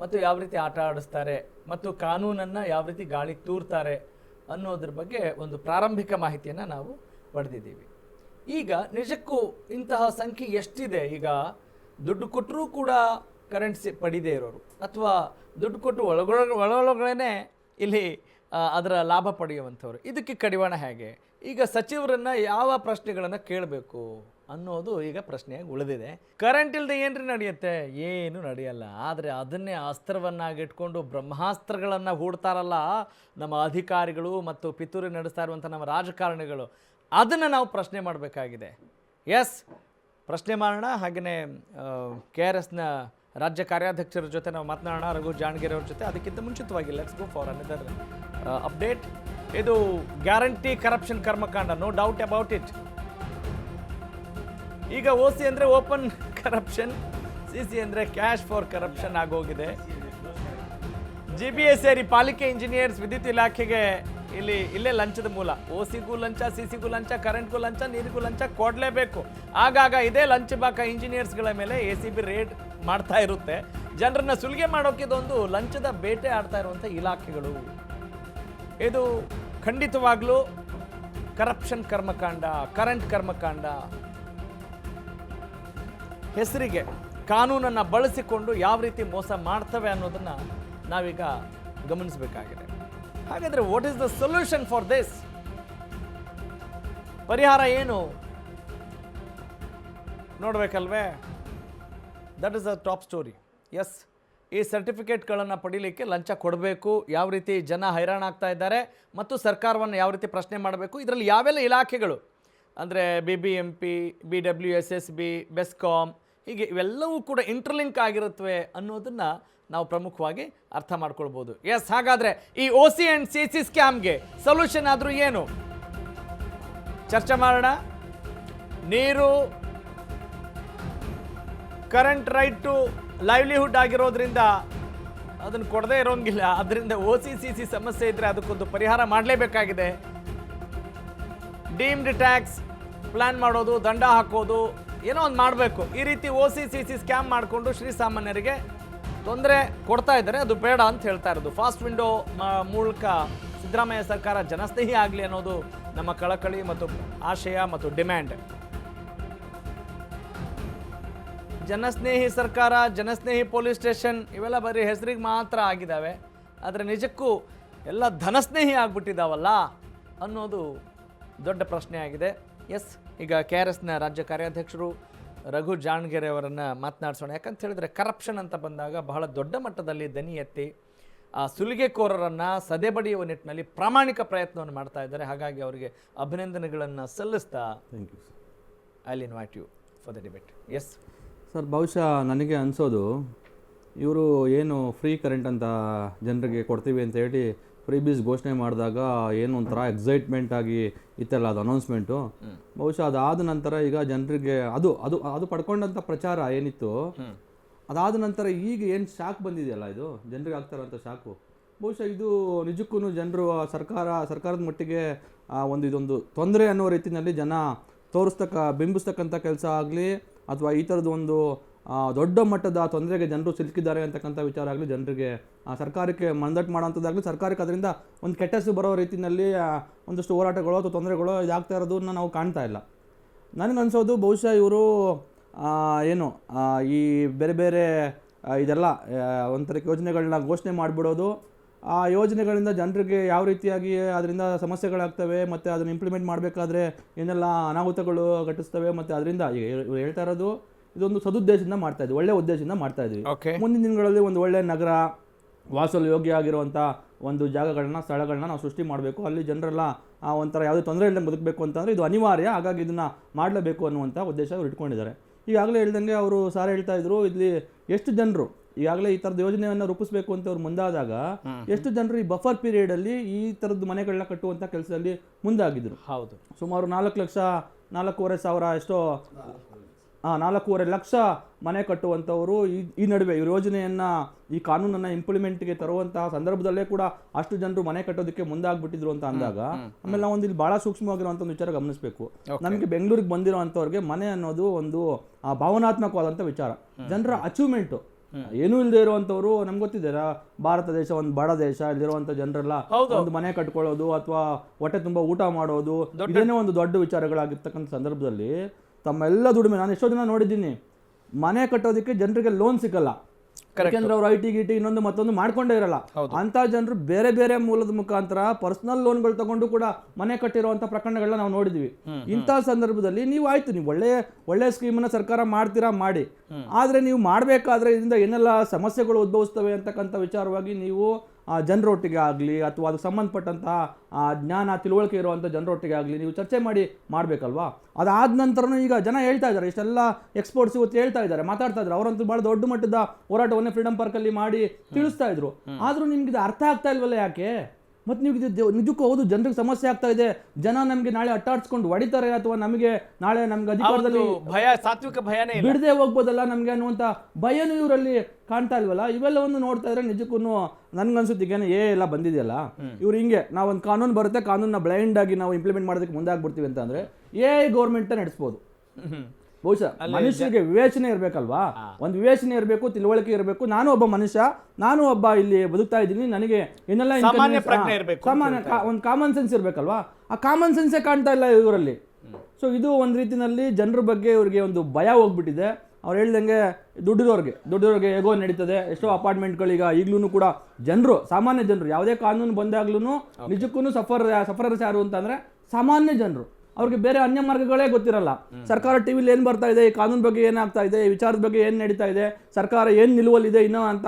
ಮತ್ತು ಯಾವ ರೀತಿ ಆಟ ಆಡಿಸ್ತಾರೆ ಮತ್ತು ಕಾನೂನನ್ನು ಯಾವ ರೀತಿ ಗಾಳಿಗೆ ತೂರ್ತಾರೆ ಅನ್ನೋದ್ರ ಬಗ್ಗೆ ಒಂದು ಪ್ರಾರಂಭಿಕ ಮಾಹಿತಿಯನ್ನು ನಾವು ಪಡೆದಿದ್ದೀವಿ. ಈಗ ನಿಜಕ್ಕೂ ಇಂತಹ ಸಂಖ್ಯೆ ಎಷ್ಟಿದೆ? ಈಗ ದುಡ್ಡು ಕೊಟ್ಟರೂ ಕೂಡ ಕರೆಂಟ್ ಪಡಿದೇ ಇರೋರು ಅಥವಾ ದುಡ್ಡು ಕೊಟ್ಟು ಒಳಗಡೆ ಇಲ್ಲಿ ಅದರ ಲಾಭ ಪಡೆಯುವಂಥವ್ರು, ಇದಕ್ಕೆ ಕಡಿವಾಣ ಹೇಗೆ? ಈಗ ಸಚಿವರನ್ನು ಯಾವ ಪ್ರಶ್ನೆಗಳನ್ನು ಕೇಳಬೇಕು ಅನ್ನೋದು ಈಗ ಪ್ರಶ್ನೆಯಾಗಿ ಉಳಿದಿದೆ. ಕರೆಂಟ್ ಇಲ್ಲದೆ ಏನ್ರಿ ನಡೆಯುತ್ತೆ? ಏನು ನಡೆಯಲ್ಲ. ಆದರೆ ಅದನ್ನೇ ಅಸ್ತ್ರವನ್ನಾಗಿಟ್ಕೊಂಡು ಬ್ರಹ್ಮಾಸ್ತ್ರಗಳನ್ನು ಹೂಡ್ತಾರಲ್ಲ ನಮ್ಮ ಅಧಿಕಾರಿಗಳು ಮತ್ತು ಪಿತೂರಿ ನಡೆಸ್ತಾ ಇರುವಂಥ ನಮ್ಮ ರಾಜಕಾರಣಿಗಳು, ಅದನ್ನು ನಾವು ಪ್ರಶ್ನೆ ಮಾಡಬೇಕಾಗಿದೆ. ಎಸ್, ಪ್ರಶ್ನೆ ಮಾಡೋಣ. ಹಾಗೆಯೇ KRSನ ರಾಜ್ಯ ಕಾರ್ಯಾಧ್ಯಕ್ಷರ ಜೊತೆ ನಾವು ಮಾತನಾಡೋಣ, ರಘು ಜಾಣಗೆರೆ ಅವ್ರ ಜೊತೆ. ಅದಕ್ಕಿಂತ ಮುಂಚಿತವಾಗಿ let's go for another update. ಇದು ಗ್ಯಾರಂಟಿ ಕರಪ್ಷನ್ ಕರ್ಮಕಾಂಡ, ನೋ ಡೌಟ್ ಅಬೌಟ್ ಇಟ್. ಈಗ OC ಅಂದರೆ ಓಪನ್ ಕರಪ್ಷನ್, CC ಅಂದರೆ ಕ್ಯಾಶ್ ಫಾರ್ ಕರಪ್ಷನ್ ಆಗೋಗಿದೆ. GBA ಸೇರಿ ಪಾಲಿಕೆ ಇಂಜಿನಿಯರ್ಸ್ ವಿದ್ಯುತ್ ಇಲಾಖೆಗೆ ಇಲ್ಲೇ ಲಂಚದ ಮೂಲ. OCಗೂ ಲಂಚ, CCಗೂ ಲಂಚ, ಕರೆಂಟ್ಗೂ ಲಂಚ, ನೀರಿಗೂ ಲಂಚ ಕೊಡಲೇಬೇಕು. ಆಗಾಗ ಇದೇ ಲಂಚಬಾಕ ಇಂಜಿನಿಯರ್ಸ್ಗಳ ಮೇಲೆ ACB ರೇಡ್ ಮಾಡ್ತಾ ಇರುತ್ತೆ. ಜನರನ್ನ ಸುಲಿಗೆ ಮಾಡೋಕೆ ಇದೊಂದು ಲಂಚದ ಬೇಟೆ ಆಡ್ತಾ ಇರುವಂಥ ಇಲಾಖೆಗಳು. ಇದು ಖಂಡಿತವಾಗ್ಲೂ ಕರಪ್ಷನ್ ಕರ್ಮಕಾಂಡ, ಕರೆಂಟ್ ಕರ್ಮಕಾಂಡ. ಹೆಸರಿಗೆ ಕಾನೂನನ್ನು ಬಳಸಿಕೊಂಡು ಯಾವ ರೀತಿ ಮೋಸ ಮಾಡ್ತವೆ ಅನ್ನೋದನ್ನು ನಾವೀಗ ಗಮನಿಸಬೇಕಾಗಿದೆ. ಹಾಗಾದರೆ what is the solution for this? ಪರಿಹಾರ ಏನು ನೋಡಬೇಕಲ್ವೇ? That is a top story. Yes, ಈ ಸರ್ಟಿಫಿಕೇಟ್ಗಳನ್ನು ಪಡೀಲಿಕ್ಕೆ ಲಂಚ ಕೊಡಬೇಕು, ಯಾವ ರೀತಿ ಜನ ಹೈರಾಣಾಗ್ತಾ ಇದ್ದಾರೆ ಮತ್ತು ಸರ್ಕಾರವನ್ನು ಯಾವ ರೀತಿ ಪ್ರಶ್ನೆ ಮಾಡಬೇಕು, ಇದರಲ್ಲಿ ಯಾವೆಲ್ಲ ಇಲಾಖೆಗಳು ಅಂದರೆ BBMP, BWSSB, ಬೆಸ್ಕಾಮ್, ಹೀಗೆ ಇವೆಲ್ಲವೂ ಕೂಡ ಇಂಟರ್ಲಿಂಕ್ ಆಗಿರುತ್ತವೆ ಅನ್ನೋದನ್ನು ನಾವು ಪ್ರಮುಖವಾಗಿ ಅರ್ಥ ಮಾಡ್ಕೊಳ್ಬೋದು. ಎಸ್, ಹಾಗಾದರೆ ಈ OC ಆ್ಯಂಡ್ CC ಸ್ಕ್ಯಾಮ್ಗೆ ಸೊಲ್ಯೂಷನ್ ಆದರೂ ಏನು? ಚರ್ಚೆ ಮಾಡೋಣ. ನೀರು ಕರೆಂಟ್ ರೈಟ್ ಟು ಲೈವ್ಲಿಹುಡ್ ಆಗಿರೋದ್ರಿಂದ ಅದನ್ನು ಕೊಡದೇ ಇರೋಂಗಿಲ್ಲ. ಅದರಿಂದ OC CC ಸಮಸ್ಯೆ ಇದ್ದರೆ ಅದಕ್ಕೊಂದು ಪರಿಹಾರ ಮಾಡಲೇಬೇಕಾಗಿದೆ. ಡೀಮ್ಡ್ ಟ್ಯಾಕ್ಸ್ ಪ್ಲ್ಯಾನ್ ಮಾಡೋದು, ದಂಡ ಹಾಕೋದು, ಏನೋ ಒಂದು ಮಾಡಬೇಕು. ಈ ರೀತಿ OC CC ಸ್ಕ್ಯಾಮ್ ಮಾಡಿಕೊಂಡು ಶ್ರೀಸಾಮಾನ್ಯರಿಗೆ ತೊಂದರೆ ಕೊಡ್ತಾ ಇದ್ದಾರೆ. ಅದು ಬೇಡ ಅಂತ ಹೇಳ್ತಾ ಇರೋದು. ಫಾಸ್ಟ್ ವಿಂಡೋ ಮೂಲಕ ಸಿದ್ದರಾಮಯ್ಯ ಸರ್ಕಾರ ಜನಸ್ನೇಹಿ ಆಗಲಿ ಅನ್ನೋದು ನಮ್ಮ ಕಳಕಳಿ ಮತ್ತು ಆಶಯ ಮತ್ತು ಡಿಮ್ಯಾಂಡ್. ಜನಸ್ನೇಹಿ ಸರ್ಕಾರ, ಜನಸ್ನೇಹಿ ಪೊಲೀಸ್ ಸ್ಟೇಷನ್ ಇವೆಲ್ಲ ಬರೀ ಹೆಸರಿಗೆ ಮಾತ್ರ ಆಗಿದ್ದಾವೆ. ಆದರೆ ನಿಜಕ್ಕೂ ಎಲ್ಲ ಧನಸ್ನೇಹಿ ಆಗ್ಬಿಟ್ಟಿದ್ದಾವಲ್ಲ ಅನ್ನೋದು ದೊಡ್ಡ ಪ್ರಶ್ನೆ ಆಗಿದೆ. ಎಸ್, ಈಗ KRSನ ರಾಜ್ಯ ಕಾರ್ಯಾಧ್ಯಕ್ಷರು ರಘು ಜಾಣಗೆರೆ ಅವರನ್ನು ಮಾತನಾಡಿಸೋಣ. ಯಾಕಂತ ಹೇಳಿದ್ರೆ ಕರಪ್ಷನ್ ಅಂತ ಬಂದಾಗ ಬಹಳ ದೊಡ್ಡ ಮಟ್ಟದಲ್ಲಿ ದನಿ ಎತ್ತಿ ಆ ಸುಲಿಗೆಕೋರರನ್ನು ಸದೆಬಡಿಯುವ ನಿಟ್ಟಿನಲ್ಲಿ ಪ್ರಾಮಾಣಿಕ ಪ್ರಯತ್ನವನ್ನು ಮಾಡ್ತಾ ಇದ್ದಾರೆ. ಹಾಗಾಗಿ ಅವರಿಗೆ ಅಭಿನಂದನೆಗಳನ್ನು ಸಲ್ಲಿಸ್ತಾ thank you sir. I will invite you for the debate. Yes sir, ಬಹುಶಃ ನನಗೆ ಅನಿಸೋದು ಇವರು ಏನು ಫ್ರೀ ಕರೆಂಟ್ ಅಂತ ಜನರಿಗೆ ಕೊಡ್ತೀವಿ ಅಂತ ಹೇಳಿ ಫ್ರೀಬೀಸ್ ಘೋಷಣೆ ಮಾಡಿದಾಗ ಏನು ಒಂಥರ ಎಕ್ಸೈಟ್ಮೆಂಟ್ ಆಗಿ ಇತ್ತಲ್ಲ ಅದು ಅನೌನ್ಸ್ಮೆಂಟು, ಬಹುಶಃ ಅದಾದ ನಂತರ ಈಗ ಜನರಿಗೆ ಅದು ಅದು ಅದು ಪಡ್ಕೊಂಡಂಥ ಪ್ರಚಾರ ಏನಿತ್ತು, ಅದಾದ ನಂತರ ಈಗ ಏನು ಶಾಕ್ ಬಂದಿದೆಯಲ್ಲ, ಇದು ಜನರಿಗೆ ಆಗ್ತಾರಂಥ ಶಾಕು, ಬಹುಶಃ ಇದು ನಿಜಕ್ಕೂ ಜನರು ಸರ್ಕಾರದ ಮಟ್ಟಿಗೆ ಇದೊಂದು ತೊಂದರೆ ಅನ್ನೋ ರೀತಿಯಲ್ಲಿ ಜನ ಬಿಂಬಿಸ್ತಕ್ಕಂಥ ಕೆಲಸ ಆಗಲಿ ಅಥವಾ ಈ ಥರದ್ದು ಒಂದು ದೊಡ್ಡ ಮಟ್ಟದ ತೊಂದರೆಗೆ ಜನರು ಸಿಲುಕಿದ್ದಾರೆ ಅಂತಕ್ಕಂಥ ವಿಚಾರ ಆಗಲಿ ಜನರಿಗೆ ಸರ್ಕಾರಕ್ಕೆ ಮಂದಟ್ಟು ಮಾಡೋಂಥದ್ದಾಗಲಿ ಸರ್ಕಾರಕ್ಕೆ ಅದರಿಂದ ಒಂದು ಕೆಟ್ಟ ಹೆಸರು ಬರೋ ರೀತಿಯಲ್ಲಿ ಒಂದಷ್ಟು ಹೋರಾಟಗಳು ಅಥವಾ ತೊಂದರೆಗಳು ಇದಾಗ್ತಾ ಇರೋದನ್ನ ನಾವು ಕಾಣ್ತಾ ಇಲ್ಲ. ನನಗನ್ಸೋದು ಬಹುಶಃ ಇವರು ಈ ಬೇರೆ ಬೇರೆ ಇದೆಲ್ಲ ಒಂಥರ ಯೋಜನೆಗಳನ್ನ ಘೋಷಣೆ ಮಾಡಿಬಿಡೋದು, ಆ ಯೋಜನೆಗಳಿಂದ ಜನರಿಗೆ ಯಾವ ರೀತಿಯಾಗಿ ಅದರಿಂದ ಸಮಸ್ಯೆಗಳಾಗ್ತವೆ ಮತ್ತು ಅದನ್ನು ಇಂಪ್ಲಿಮೆಂಟ್ ಮಾಡಬೇಕಾದ್ರೆ ಏನೆಲ್ಲ ಅನಾಹುತಗಳು ಘಟಿಸ್ತವೆ ಮತ್ತು ಅದರಿಂದ ಈಗ ಇವ್ರು ಹೇಳ್ತಾ ಇರೋದು ಇದೊಂದು ಸದುದ್ದೇಶದಿಂದ ಮಾಡ್ತಾ ಇದ್ವಿ, ಒಳ್ಳೆ ಉದ್ದೇಶದಿಂದ ಮಾಡ್ತಾ ಇದ್ವಿ. ಮುಂದಿನ ದಿನಗಳಲ್ಲಿ ಒಂದು ಒಳ್ಳೆ ನಗರ ವಾಸಲು ಯೋಗ್ಯ ಆಗಿರುವಂಥ ಒಂದು ಸ್ಥಳಗಳನ್ನ ನಾವು ಸೃಷ್ಟಿ ಮಾಡಬೇಕು, ಅಲ್ಲಿ ಜನರೆಲ್ಲ ಒಂಥರ ಯಾವುದೇ ತೊಂದರೆ ಇಲ್ಲದಂಗೆ ಬದುಕಬೇಕು ಅಂತಂದರೆ ಇದು ಅನಿವಾರ್ಯ, ಹಾಗಾಗಿ ಇದನ್ನು ಮಾಡಲೇಬೇಕು ಅನ್ನುವಂಥ ಉದ್ದೇಶ ಅವ್ರು ಇಟ್ಕೊಂಡಿದ್ದಾರೆ. ಈಗಾಗಲೇ ಹೇಳ್ದಂಗೆ ಅವರು ಸಾರ್ ಹೇಳ್ತಾ ಇದ್ರು, ಇಲ್ಲಿ ಎಷ್ಟು ಜನರು ಈಗಾಗಲೇ ಈ ಥರದ ಯೋಜನೆಯನ್ನು ರೂಪಿಸಬೇಕು ಅಂತ ಅವ್ರು ಮುಂದಾದಾಗ ಎಷ್ಟು ಜನರು ಈ ಬಫರ್ ಪೀರಿಯಡಲ್ಲಿ ಈ ಥರದ್ದು ಮನೆಗಳನ್ನ ಕಟ್ಟುವಂಥ ಕೆಲಸದಲ್ಲಿ ಮುಂದಾಗಿದ್ರು. ಹೌದು, ಸುಮಾರು 4,5,00,000 ಲಕ್ಷ ಮನೆ ಕಟ್ಟುವಂಥವರು ಈ ನಡುವೆ ಈ ಯೋಜನೆಯನ್ನು ಈ ಕಾನೂನನ್ನು ಇಂಪ್ಲಿಮೆಂಟ್ಗೆ ತರುವಂತಹ ಸಂದರ್ಭದಲ್ಲೇ ಕೂಡ ಅಷ್ಟು ಜನರು ಮನೆ ಕಟ್ಟೋದಕ್ಕೆ ಮುಂದಾಗ್ಬಿಟ್ಟಿದ್ರು ಅಂತ ಅಂದಾಗ ಆಮೇಲೆ ನಾವು ಇಲ್ಲಿ ಭಾಳ ಸೂಕ್ಷ್ಮವಾಗಿರುವಂಥ ಒಂದು ವಿಚಾರ ಗಮನಿಸಬೇಕು. ನಮಗೆ ಬೆಂಗಳೂರಿಗೆ ಬಂದಿರೋವಂಥವ್ರಿಗೆ ಮನೆ ಅನ್ನೋದು ಒಂದು ಭಾವನಾತ್ಮಕವಾದಂಥ ವಿಚಾರ, ಜನರ ಅಚೀವ್ಮೆಂಟು. ಏನೂ ಇಲ್ಲದೆ ಇರುವಂಥವ್ರು ನಮ್ಗೆ ಗೊತ್ತಿದೆ, ಭಾರತ ದೇಶ ಒಂದು ಬಡ ದೇಶ, ಇಲ್ಲಿರುವಂಥ ಜನರೆಲ್ಲ ಒಂದು ಮನೆ ಕಟ್ಕೊಳ್ಳೋದು ಅಥವಾ ಹೊಟ್ಟೆ ತುಂಬ ಊಟ ಮಾಡೋದು ಇದೇನೇ ಒಂದು ದೊಡ್ಡ ವಿಚಾರಗಳಾಗಿರ್ತಕ್ಕಂಥ ಸಂದರ್ಭದಲ್ಲಿ ತಮ್ಮೆಲ್ಲ ದುಡಿಮೆ, ನಾನು ಎಷ್ಟೋ ದಿನ ನೋಡಿದ್ದೀನಿ ಮನೆ ಕಟ್ಟೋದಕ್ಕೆ ಜನರಿಗೆ ಲೋನ್ ಸಿಗಲ್ಲ, ಯಾಕೆಂದ್ರೆ ಅವ್ರು ಐಟಿ ಗಿಟಿ ಇನ್ನೊಂದು ಮತ್ತೊಂದು ಮಾಡ್ಕೊಂಡೇ ಇರಲ್ಲ. ಅಂತ ಜನರು ಬೇರೆ ಬೇರೆ ಮೂಲದ ಮುಖಾಂತರ ಪರ್ಸನಲ್ ಲೋನ್ಗಳು ತಗೊಂಡು ಕೂಡ ಮನೆ ಕಟ್ಟಿರುವಂಥ ಪ್ರಕರಣಗಳನ್ನ ನಾವು ನೋಡಿದ್ವಿ. ಇಂಥ ಸಂದರ್ಭದಲ್ಲಿ ನೀವು ಒಳ್ಳೆ ಸ್ಕೀಮನ್ನ ಸರ್ಕಾರ ಮಾಡ್ತೀರಾ ಮಾಡಿ, ಆದರೆ ನೀವು ಮಾಡಬೇಕಾದ್ರೆ ಇದರಿಂದ ಏನೆಲ್ಲ ಸಮಸ್ಯೆಗಳು ಉದ್ಭವಿಸ್ತವೆ ಅಂತಕ್ಕಂಥ ವಿಚಾರವಾಗಿ ನೀವು ಜನರೊಟ್ಟಿಗೆ ಆಗಲಿ ಅಥವಾ ಅದಕ್ಕೆ ಸಂಬಂಧಪಟ್ಟಂತಹ ಜ್ಞಾನ ತಿಳುವಳಿಕೆ ಇರುವಂಥ ಜನರೊಟ್ಟಿಗೆ ಆಗಲಿ ನೀವು ಚರ್ಚೆ ಮಾಡಬೇಕಲ್ವಾ. ಅದಾದ ನಂತರನೂ ಈಗ ಜನ ಹೇಳ್ತಾ ಇದ್ದಾರೆ, ಇಷ್ಟೆಲ್ಲ ಎಕ್ಸ್ಪರ್ಟ್ಸ್ ಇವತ್ತು ಹೇಳ್ತಾ ಇದ್ದಾರೆ, ಮಾತಾಡ್ತಾ ಇದ್ದಾರೆ, ಅವರಂತೂ ಭಾಳ ದೊಡ್ಡ ಮಟ್ಟದ ಹೋರಾಟವನ್ನೇ ಫ್ರೀಡಮ್ ಪಾರ್ಕಲ್ಲಿ ಮಾಡಿ ತಿಳಿಸ್ತಾ ಇದ್ರು. ಆದರೂ ನಿಮ್ಗೆ ಇದು ಅರ್ಥ ಆಗ್ತಾ ಇಲ್ವಲ್ಲ ಯಾಕೆ? ಮತ್ತು ನೀವು ಇದು ನಿಜಕ್ಕೂ ಹೌದು ಜನರಿಗೆ ಸಮಸ್ಯೆ ಆಗ್ತಾ ಇದೆ, ಜನ ನಮಗೆ ನಾಳೆ ಅಟ್ಟಾಡ್ಸ್ಕೊಂಡು ಹೊಡಿತಾರೆ ಅಥವಾ ನಮಗೆ ನಾಳೆ ನಮ್ಗೆ ಅಧಿಕಾರದಲ್ಲಿ ಸಾತ್ವಿಕ ಭಯನೇ ಬಿಡದೆ ಹೋಗ್ಬೋದಲ್ಲ ನಮಗೆ ಅನ್ನುವಂಥ ಭಯನೂ ಇವರಲ್ಲಿ ಕಾಣ್ತಾ ಇಲ್ವಲ್ಲ. ಇವೆಲ್ಲವನ್ನು ನೋಡ್ತಾ ಇದ್ರೆ ನಿಜಕ್ಕೂ ನನ್ಗನ್ಸುತ್ತೀಗೇನೆ ಎಲ್ಲ ಬಂದಿದೆಯಲ್ಲ, ಇವ್ರು ಹಿಂಗೆ ನಾವೊಂದು ಕಾನೂನು ಬರುತ್ತೆ, ಕಾನೂನನ್ನ ಬ್ಲೈಂಡ್ ಆಗಿ ನಾವು ಇಂಪ್ಲಿಮೆಂಟ್ ಮಾಡೋದಕ್ಕೆ ಮುಂದಾಗ್ಬಿಡ್ತೀವಿ ಅಂತ ಅಂದ್ರೆ ಗೌರ್ಮೆಂಟ್ ನಡೆಸ್ಬೋದು. ಬಹುಶಃ ಮನುಷ್ಯರಿಗೆ ವಿವೇಚನೆ ಇರಬೇಕಲ್ವಾ, ಒಂದು ವಿವೇಚನೆ ಇರಬೇಕು, ತಿಳುವಳಿಕೆ ಇರಬೇಕು. ನಾನು ಒಬ್ಬ ಮನುಷ್ಯ, ನಾನು ಒಬ್ಬ ಇಲ್ಲಿ ಬದುಕ್ತಾ ಇದ್ದೀನಿ, ನನಗೆ ಏನೆಲ್ಲ ಒಂದು ಕಾಮನ್ ಸೆನ್ಸ್ ಇರಬೇಕಲ್ವಾ. ಆ ಕಾಮನ್ ಸೆನ್ಸೇ ಕಾಣ್ತಾ ಇಲ್ಲ ಇವರಲ್ಲಿ. ಸೊ ಇದು ಒಂದು ರೀತಿಯಲ್ಲಿ ಜನರ ಬಗ್ಗೆ ಇವ್ರಿಗೆ ಒಂದು ಭಯ ಹೋಗ್ಬಿಟ್ಟಿದೆ. ಅವ್ರು ಹೇಳ್ದಂಗೆ ದುಡ್ಡಿರೋರಿಗೆ ಹೇಗೋ ನಡೀತದೆ. ಎಷ್ಟೋ ಅಪಾರ್ಟ್ಮೆಂಟ್ಗಳೀಗ ಈಗಲೂ ಕೂಡ ಸಾಮಾನ್ಯ ಜನರು ಯಾವುದೇ ಕಾನೂನು ಬಂದಾಗ್ಲೂ ನಿಜಕ್ಕೂ ಸಫರರ್ಸ್ ಯಾರು ಅಂತಂದ್ರೆ ಸಾಮಾನ್ಯ ಜನರು. ಅವ್ರಿಗೆ ಬೇರೆ ಅನ್ಯ ಮಾರ್ಗಗಳೇ ಗೊತ್ತಿರಲ್ಲ. ಸರ್ಕಾರ ಟಿವಿಲಿ ಏನು ಬರ್ತಾ ಇದೆ, ಈ ಕಾನೂನು ಬಗ್ಗೆ ಏನಾಗ್ತಾ ಇದೆ, ಈ ವಿಚಾರದ ಬಗ್ಗೆ ಏನು ನಡೀತಾ ಇದೆ, ಸರ್ಕಾರ ಏನು ನಿಲುವಲ್ಲಿದೆ ಇನ್ನೂ ಅಂತ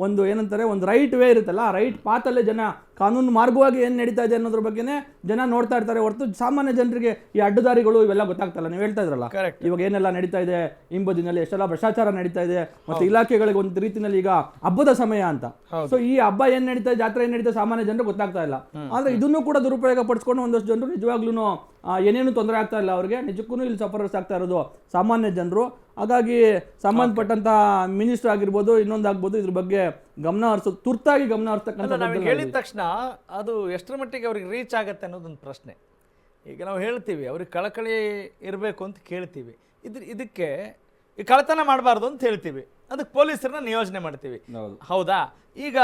ಒಂದು ಏನಂತಾರೆ ಒಂದು ರೈಟ್ ವೇ ಇರುತ್ತಲ್ಲ, ಆ ರೈಟ್ ಪಾತಲ್ಲೇ ಜನ ಕಾನೂನು ಮಾರ್ಗವಾಗಿ ಏನು ನಡೀತಾ ಇದೆ ಅನ್ನೋದ್ರ ಬಗ್ಗೆನೇ ಜನ ನೋಡ್ತಾ ಇರ್ತಾರೆ ಹೊರತು ಸಾಮಾನ್ಯ ಜನರಿಗೆ ಈ ಅಡ್ಡದಾರಿಗಳು ಇವೆಲ್ಲ ಗೊತ್ತಾಗ್ತಲ್ಲ. ನೀವು ಹೇಳ್ತಾ ಇದ್ರಲ್ಲ ಇವಾಗ ಏನೆಲ್ಲ ನಡೀತಾ ಇದೆ, ಹಿಂಬದಿನಲ್ಲಿ ಎಷ್ಟೆಲ್ಲ ಭ್ರಷ್ಟಾಚಾರ ನಡೀತಾ ಇದೆ, ಮತ್ತು ಇಲಾಖೆಗಳಿಗೆ ಒಂದು ರೀತಿಯಲ್ಲಿ ಈಗ ಹಬ್ಬದ ಸಮಯ ಅಂತ. ಸೊ ಈ ಹಬ್ಬ ಏನ್ ನಡೀತಾ ಇದೆ, ಜಾತ್ರೆ ಏನ್ ನಡೀತಾ ಸಾಮಾನ್ಯ ಜನರು ಗೊತ್ತಾಗ್ತಾ ಇಲ್ಲ. ಆದ್ರೆ ಇದನ್ನು ಕೂಡ ದುರುಪಯೋಗ ಪಡಿಸ್ಕೊಂಡು ಒಂದಷ್ಟು ಜನರು ನಿಜವಾಗ್ಲೂ ಏನೇನು ತೊಂದರೆ ಆಗ್ತಾ ಇಲ್ಲ ಅವ್ರಿಗೆ, ನಿಜಕ್ಕೂ ಇಲ್ಲಿ ಸಫರರ್ಸ್ ಆಗ್ತಾ ಇರೋದು ಸಾಮಾನ್ಯ ಜನರು. ಹಾಗಾಗಿ ಸಂಬಂಧಪಟ್ಟಂತ ಮಿನಿಸ್ಟರ್ ಆಗಿರ್ಬೋದು, ಇನ್ನೊಂದಾಗ್ಬೋದು, ಇದ್ರ ಬಗ್ಗೆ ತುರ್ತಾಗಿ ಗಮನ ಹರಿಸ್ತಕ್ಕಂಥ ಹೇಳಿದ ತಕ್ಷಣ ಅದು ಎಷ್ಟರ ಮಟ್ಟಿಗೆ ಅವ್ರಿಗೆ ರೀಚ್ ಆಗತ್ತೆ ಅನ್ನೋದೊಂದು ಪ್ರಶ್ನೆ. ಈಗ ನಾವು ಹೇಳ್ತೀವಿ ಅವ್ರಿಗೆ ಕಳಕಳಿ ಇರಬೇಕು ಅಂತ ಕೇಳ್ತೀವಿ, ಇದಕ್ಕೆ ಈ ಕಳತನ ಮಾಡಬಾರ್ದು ಅಂತ ಹೇಳ್ತೀವಿ, ಅದಕ್ಕೆ ಪೊಲೀಸರನ್ನ ನಿಯೋಜನೆ ಮಾಡ್ತೀವಿ, ಹೌದಾ? ಈಗ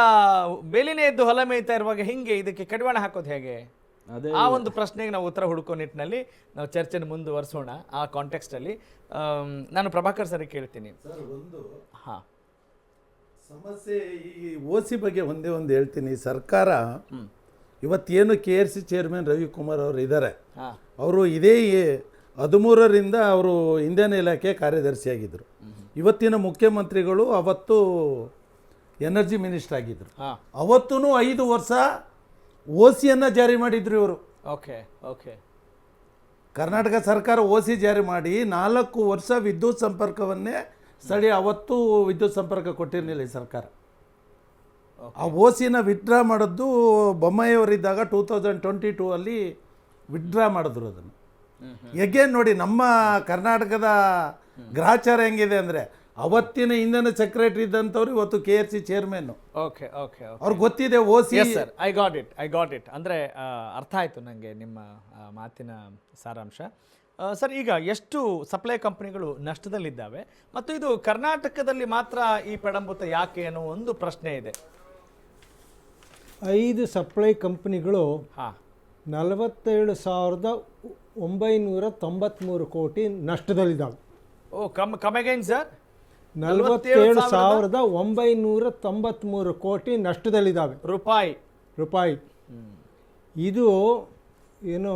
ಬೇಲಿನೇ ಎದ್ದು ಹೊಲ ಮೇಯ್ತಾ ಇರುವಾಗ ಹಿಂಗೆ ಇದಕ್ಕೆ ಕಡಿವಾಣ ಹಾಕೋದು ಹೇಗೆ? ಆ ಒಂದು ಪ್ರಶ್ನೆಗೆ ನಾವು ಉತ್ತರ ಹುಡುಕೋ ನಿಟ್ಟಿನಲ್ಲಿ ನಾವು ಚರ್ಚೆನ ಮುಂದುವರಿಸೋಣ. ಆ ಕಾಂಟೆಕ್ಸ್ಟಲ್ಲಿ ನಾನು ಪ್ರಭಾಕರ್ ಸರಿ ಕೇಳ್ತೀನಿ. ಸಮಸ್ಯೆ ಈ ಓಸಿ ಬಗ್ಗೆ ಒಂದೇ ಒಂದು ಹೇಳ್ತೀನಿ. ಸರ್ಕಾರ ಇವತ್ತೇನು KRC ಚೇರ್ಮನ್ ರವಿಕುಮಾರ್ ಅವರು ಇದ್ದಾರೆ, ಅವರು ಇದೇ 13ರಿಂದ ಅವರು ಇಂಧನ ಇಲಾಖೆ ಕಾರ್ಯದರ್ಶಿಯಾಗಿದ್ದರು. ಇವತ್ತಿನ ಮುಖ್ಯಮಂತ್ರಿಗಳು ಅವತ್ತು ಎನರ್ಜಿ ಮಿನಿಸ್ಟರ್ ಆಗಿದ್ದರು. ಅವತ್ತೂ 5 ವರ್ಷ ಓಸಿಯನ್ನು ಜಾರಿ ಮಾಡಿದ್ರು ಇವರು. ಓಕೆ ಕರ್ನಾಟಕ ಸರ್ಕಾರ ಓಸಿ ಜಾರಿ ಮಾಡಿ 4 ವರ್ಷ ವಿದ್ಯುತ್ ಸಂಪರ್ಕವನ್ನೇ ಅವತ್ತು ವಿದ್ಯುತ್ ಸಂಪರ್ಕ ಕೊಟ್ಟಿರಲಿಲ್ಲ ಈ ಸರ್ಕಾರ. ಆ ಓಸಿನ ವಿತ್ಡ್ರಾ ಮಾಡಿದ್ದು ಬೊಮ್ಮಾಯಿಯವರಿದ್ದಾಗ 2022 ಅಲ್ಲಿ ವಿತ್ಡ್ರಾ ಮಾಡಿದ್ರು ಅದನ್ನು. ಎಗೇನ್ ನೋಡಿ ನಮ್ಮ ಕರ್ನಾಟಕದ ಗ್ರಹಚಾರ ಹೆಂಗಿದೆ ಅಂದರೆ ಅವತ್ತಿನ ಇಂಧನ ಸೆಕ್ರೆಟರಿ ಇದ್ದಂಥವ್ರು ಇವತ್ತು KRC ಚೇರ್ಮನ್. ಓಕೆ ಓಕೆ ಅವ್ರಿಗೆ ಗೊತ್ತಿದೆ OC. Sir I got it ಅಂದರೆ ಅರ್ಥ ಆಯಿತು ನನಗೆ ನಿಮ್ಮ ಮಾತಿನ ಸಾರಾಂಶ. ಸರ್, ಈಗ ಎಷ್ಟು ಸಪ್ಲೈ ಕಂಪನಿಗಳು ನಷ್ಟದಲ್ಲಿದ್ದಾವೆ ಮತ್ತು ಇದು ಕರ್ನಾಟಕದಲ್ಲಿ ಮಾತ್ರ ಈ ಪೆಡಂಭೂತ ಯಾಕೆ ಅನ್ನೋ ಒಂದು ಪ್ರಶ್ನೆ ಇದೆ. 5 ಸಪ್ಲೈ ಕಂಪ್ನಿಗಳು ಹಾಂ 47,993 ಕೋಟಿ ನಷ್ಟದಲ್ಲಿದ್ದಾವೆ. Oh come again sir. 47,993 ಕೋಟಿ ನಷ್ಟದಲ್ಲಿದ್ದಾವೆ ರೂಪಾಯಿ. ಇದು ಏನು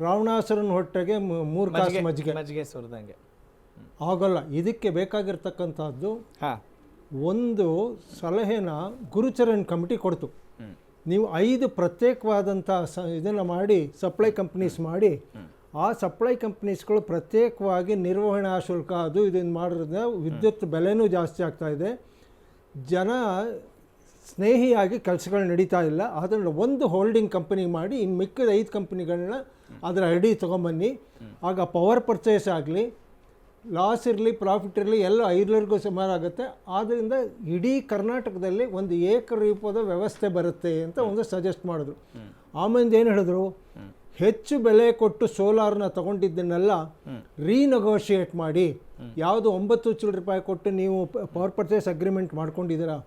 ರಾವಣಾಸುರನ ಹೊಟ್ಟೆಗೆ 3 ಕಾಸು ಮಜ್ಜಿಗೆ ಸುರಿದಂಗೆ ಆಗೋಲ್ಲ. ಇದಕ್ಕೆ ಬೇಕಾಗಿರ್ತಕ್ಕಂಥದ್ದು ಹಾಂ ಒಂದು ಸಲಹೆನ ಗುರುಚರನ್ ಕಮಿಟಿ ಕೊಡ್ತು. ನೀವು 5 ಪ್ರತ್ಯೇಕವಾದಂಥ ಇದನ್ನು ಮಾಡಿ ಸಪ್ಲೈ ಕಂಪ್ನೀಸ್ ಮಾಡಿ, ಆ ಸಪ್ಲೈ ಕಂಪ್ನೀಸ್ಗಳು ಪ್ರತ್ಯೇಕವಾಗಿ ನಿರ್ವಹಣಾ ಶುಲ್ಕ ಅದು ಇದನ್ನು ಮಾಡೋದ್ರಿಂದ ವಿದ್ಯುತ್ ಬೆಲೆನೂ ಜಾಸ್ತಿ ಆಗ್ತಾಯಿದೆ, ಜನ ಸ್ನೇಹಿಯಾಗಿ ಕೆಲಸಗಳು ನಡೀತಾ ಇಲ್ಲ. ಅದನ್ನು ಒಂದು ಹೋಲ್ಡಿಂಗ್ ಕಂಪನಿ ಮಾಡಿ ಇನ್ನು ಮಿಕ್ಕಿದ 5 ಕಂಪ್ನಿಗಳನ್ನ ಅದರ ಅಡಿ ತೊಗೊಂಬನ್ನಿ. ಆಗ ಪವರ್ ಪರ್ಚೇಸ್ ಆಗಲಿ, ಲಾಸ್ ಇರಲಿ, ಪ್ರಾಫಿಟ್ ಇರಲಿ, ಎಲ್ಲ 5 ಸುಮಾರು ಆಗುತ್ತೆ. ಆದ್ದರಿಂದ ಇಡೀ ಕರ್ನಾಟಕದಲ್ಲಿ ಒಂದು ಏಕರೂಪದ ವ್ಯವಸ್ಥೆ ಬರುತ್ತೆ ಅಂತ ಒಂದು ಸಜೆಸ್ಟ್ ಮಾಡಿದ್ರು. ಆಮೇಲೆ ಏನು ಹೇಳಿದ್ರು, ಹೆಚ್ಚು ಬೆಲೆ ಕೊಟ್ಟು ಸೋಲಾರ್ನ ತಗೊಂಡಿದ್ದನ್ನೆಲ್ಲ ರೀನೆಗೋಷಿಯೇಟ್ ಮಾಡಿ, ಯಾವುದು 9 ಚಿಲ್ಲರೆ ರೂಪಾಯಿ ಕೊಟ್ಟು ನೀವು ಪವರ್ ಪರ್ಚೇಸ್ ಅಗ್ರಿಮೆಂಟ್ ಮಾಡ್ಕೊಂಡಿದ್ದೀರಾ,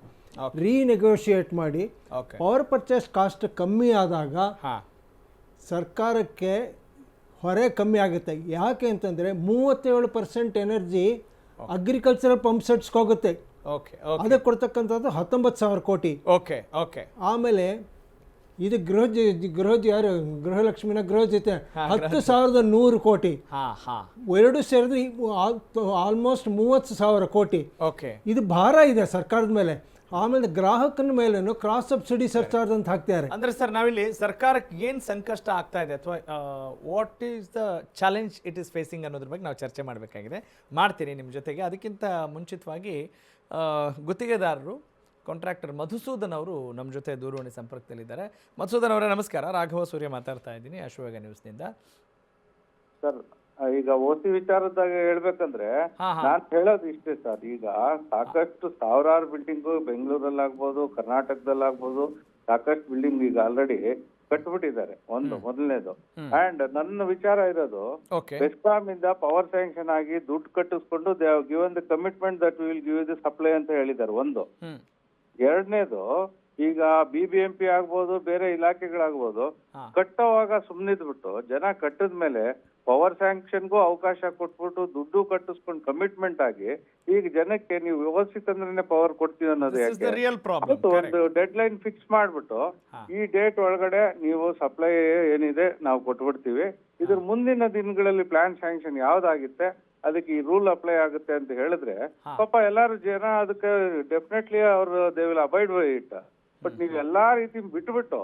ರೀನೆಗೋಷಿಯೇಟ್ ಮಾಡಿ ಪವರ್ ಪರ್ಚೇಸ್ ಕಾಸ್ಟ್ ಕಮ್ಮಿ ಆದಾಗ ಸರ್ಕಾರಕ್ಕೆ ಹೊರೆ ಕಮ್ಮಿ ಆಗುತ್ತೆ. ಯಾಕೆ ಅಂತಂದರೆ 37% ಎನರ್ಜಿ ಅಗ್ರಿಕಲ್ಚರಲ್ ಪಂಪ್ ಸೆಟ್ಸ್ಗೆ ಹೋಗುತ್ತೆ. ಅದಕ್ಕೆ ಕೊಡ್ತಕ್ಕಂಥದ್ದು 19,000 ಕೋಟಿ. ಆಮೇಲೆ ಇದು ಯಾರು ಗೃಹಲಕ್ಷ್ಮಿನ ಗೃಹ ಜೊತೆ 10,100 ಕೋಟಿ, 2 ಸೇರಿದ್ರೆ ಆಲ್ಮೋಸ್ಟ್ 30,000 ಕೋಟಿ. ಇದು ಭಾರ ಇದೆ ಸರ್ಕಾರದ ಮೇಲೆ. ಆಮೇಲೆ ಗ್ರಾಹಕನ ಮೇಲೇನು ಕ್ರಾಸ್ ಸಬ್ಸಿಡಿ ಸರ್ಚಾರ್ಜ್ ಅಂತ ಹಾಕ್ತಾರೆ. ಅಂದರೆ ಸರ್, ನಾವಿಲ್ಲಿ ಸರ್ಕಾರಕ್ಕೆ ಏನು ಸಂಕಷ್ಟ ಆಗ್ತಾ ಇದೆ ಅಥವಾ what is the challenge it is facing ಅನ್ನೋದ್ರ ಬಗ್ಗೆ ನಾವು ಚರ್ಚೆ ಮಾಡಬೇಕಾಗಿದೆ. ಮಾಡ್ತೀನಿ ನಿಮ್ಮ ಜೊತೆಗೆ. ಅದಕ್ಕಿಂತ ಮುಂಚಿತವಾಗಿ ಗುತ್ತಿಗೆದಾರರು ಕಾಂಟ್ರಾಕ್ಟರ್ ಮಧುಸೂದನ್ ಅವರು ನಮ್ಮ ಜೊತೆ ದೂರವಾಣಿ ಸಂಪರ್ಕದಲ್ಲಿದ್ದಾರೆ. ಮಧುಸೂದನ್ ಅವರೇ ನಮಸ್ಕಾರ. ರಾಘವ ಸೂರ್ಯ ಮಾತಾಡ್ತಾ ಇದ್ದೀನಿ ಅಶ್ವವೇಗ ನ್ಯೂಸ್ನಿಂದ. ಸರ್, ಈಗ OC ವಿಚಾರದಾಗ ಹೇಳ್ಬೇಕಂದ್ರೆ ನಾನ್ ಹೇಳೋದು ಇಷ್ಟೇ ಸರ್. ಈಗ ಸಾಕಷ್ಟು ಸಾವಿರಾರು ಬಿಲ್ಡಿಂಗ್ ಬೆಂಗಳೂರಲ್ಲಾಗ್ಬೋದು, ಕರ್ನಾಟಕದಲ್ಲಾಗ್ಬೋದು, ಸಾಕಷ್ಟು ಬಿಲ್ಡಿಂಗ್ ಈಗ ಆಲ್ರೆಡಿ ಕಟ್ಬಿಟ್ಟಿದ್ದಾರೆ. ಮೊದಲನೇದು. ಅಂಡ್ ನನ್ನ ವಿಚಾರ ಇರೋದು, ಬೆಸ್ಕಾಂ ಇಂದ ಪವರ್ ಸ್ಯಾಂಕ್ಷನ್ ಆಗಿ ದುಡ್ಡು ಕಟ್ಟಿಸ್ಕೊಂಡು they have given the commitment that will give the supply ಅಂತ ಹೇಳಿದ್ದಾರೆ. ಒಂದು. ಎರಡನೇದು, ಈಗ BBMP ಆಗ್ಬೋದು, ಬೇರೆ ಇಲಾಖೆಗಳಾಗ್ಬೋದು, ಕಟ್ಟೋವಾಗ ಸುಮ್ನಿದ್ಬಿಟ್ಟು ಜನ ಕಟ್ಟಿದ್ಮೇಲೆ ಪವರ್ ಸ್ಯಾಂಕ್ಷನ್ಗೂ ಅವಕಾಶ ಕೊಟ್ಬಿಟ್ಟು ದುಡ್ಡು ಕಟ್ಟಿಸ್ಕೊಂಡು ಕಮಿಟ್ಮೆಂಟ್ ಆಗಿ ಈಗ ಜನಕ್ಕೆ ನೀವು ವ್ಯವಸ್ಥಿತ ಪವರ್ ಕೊಡ್ತೀವಿ ಅನ್ನೋದು ಯಾಕೆ? ಒಂದು ಡೆಡ್ ಲೈನ್ ಫಿಕ್ಸ್ ಮಾಡ್ಬಿಟ್ಟು ಈ ಡೇಟ್ ಒಳಗಡೆ ನೀವು ಸಪ್ಲೈ ಏನಿದೆ ನಾವು ಕೊಟ್ಬಿಡ್ತೀವಿ, ಇದ್ರ ಮುಂದಿನ ದಿನಗಳಲ್ಲಿ ಪ್ಲಾನ್ ಸ್ಯಾಂಕ್ಷನ್ ಯಾವ್ದಾಗುತ್ತೆ ಅದಕ್ಕೆ ಈ ರೂಲ್ ಅಪ್ಲೈ ಆಗುತ್ತೆ ಅಂತ ಹೇಳಿದ್ರೆ ಪಾಪ ಎಲ್ಲಾರು ಜನ ಅದಕ್ಕೆ ಡೆಫಿನೆಟ್ಲಿ ಅವರು they will abide by it. But ನೀವು ಎಲ್ಲಾ ರೀತಿ ಬಿಟ್ಬಿಟ್ಟು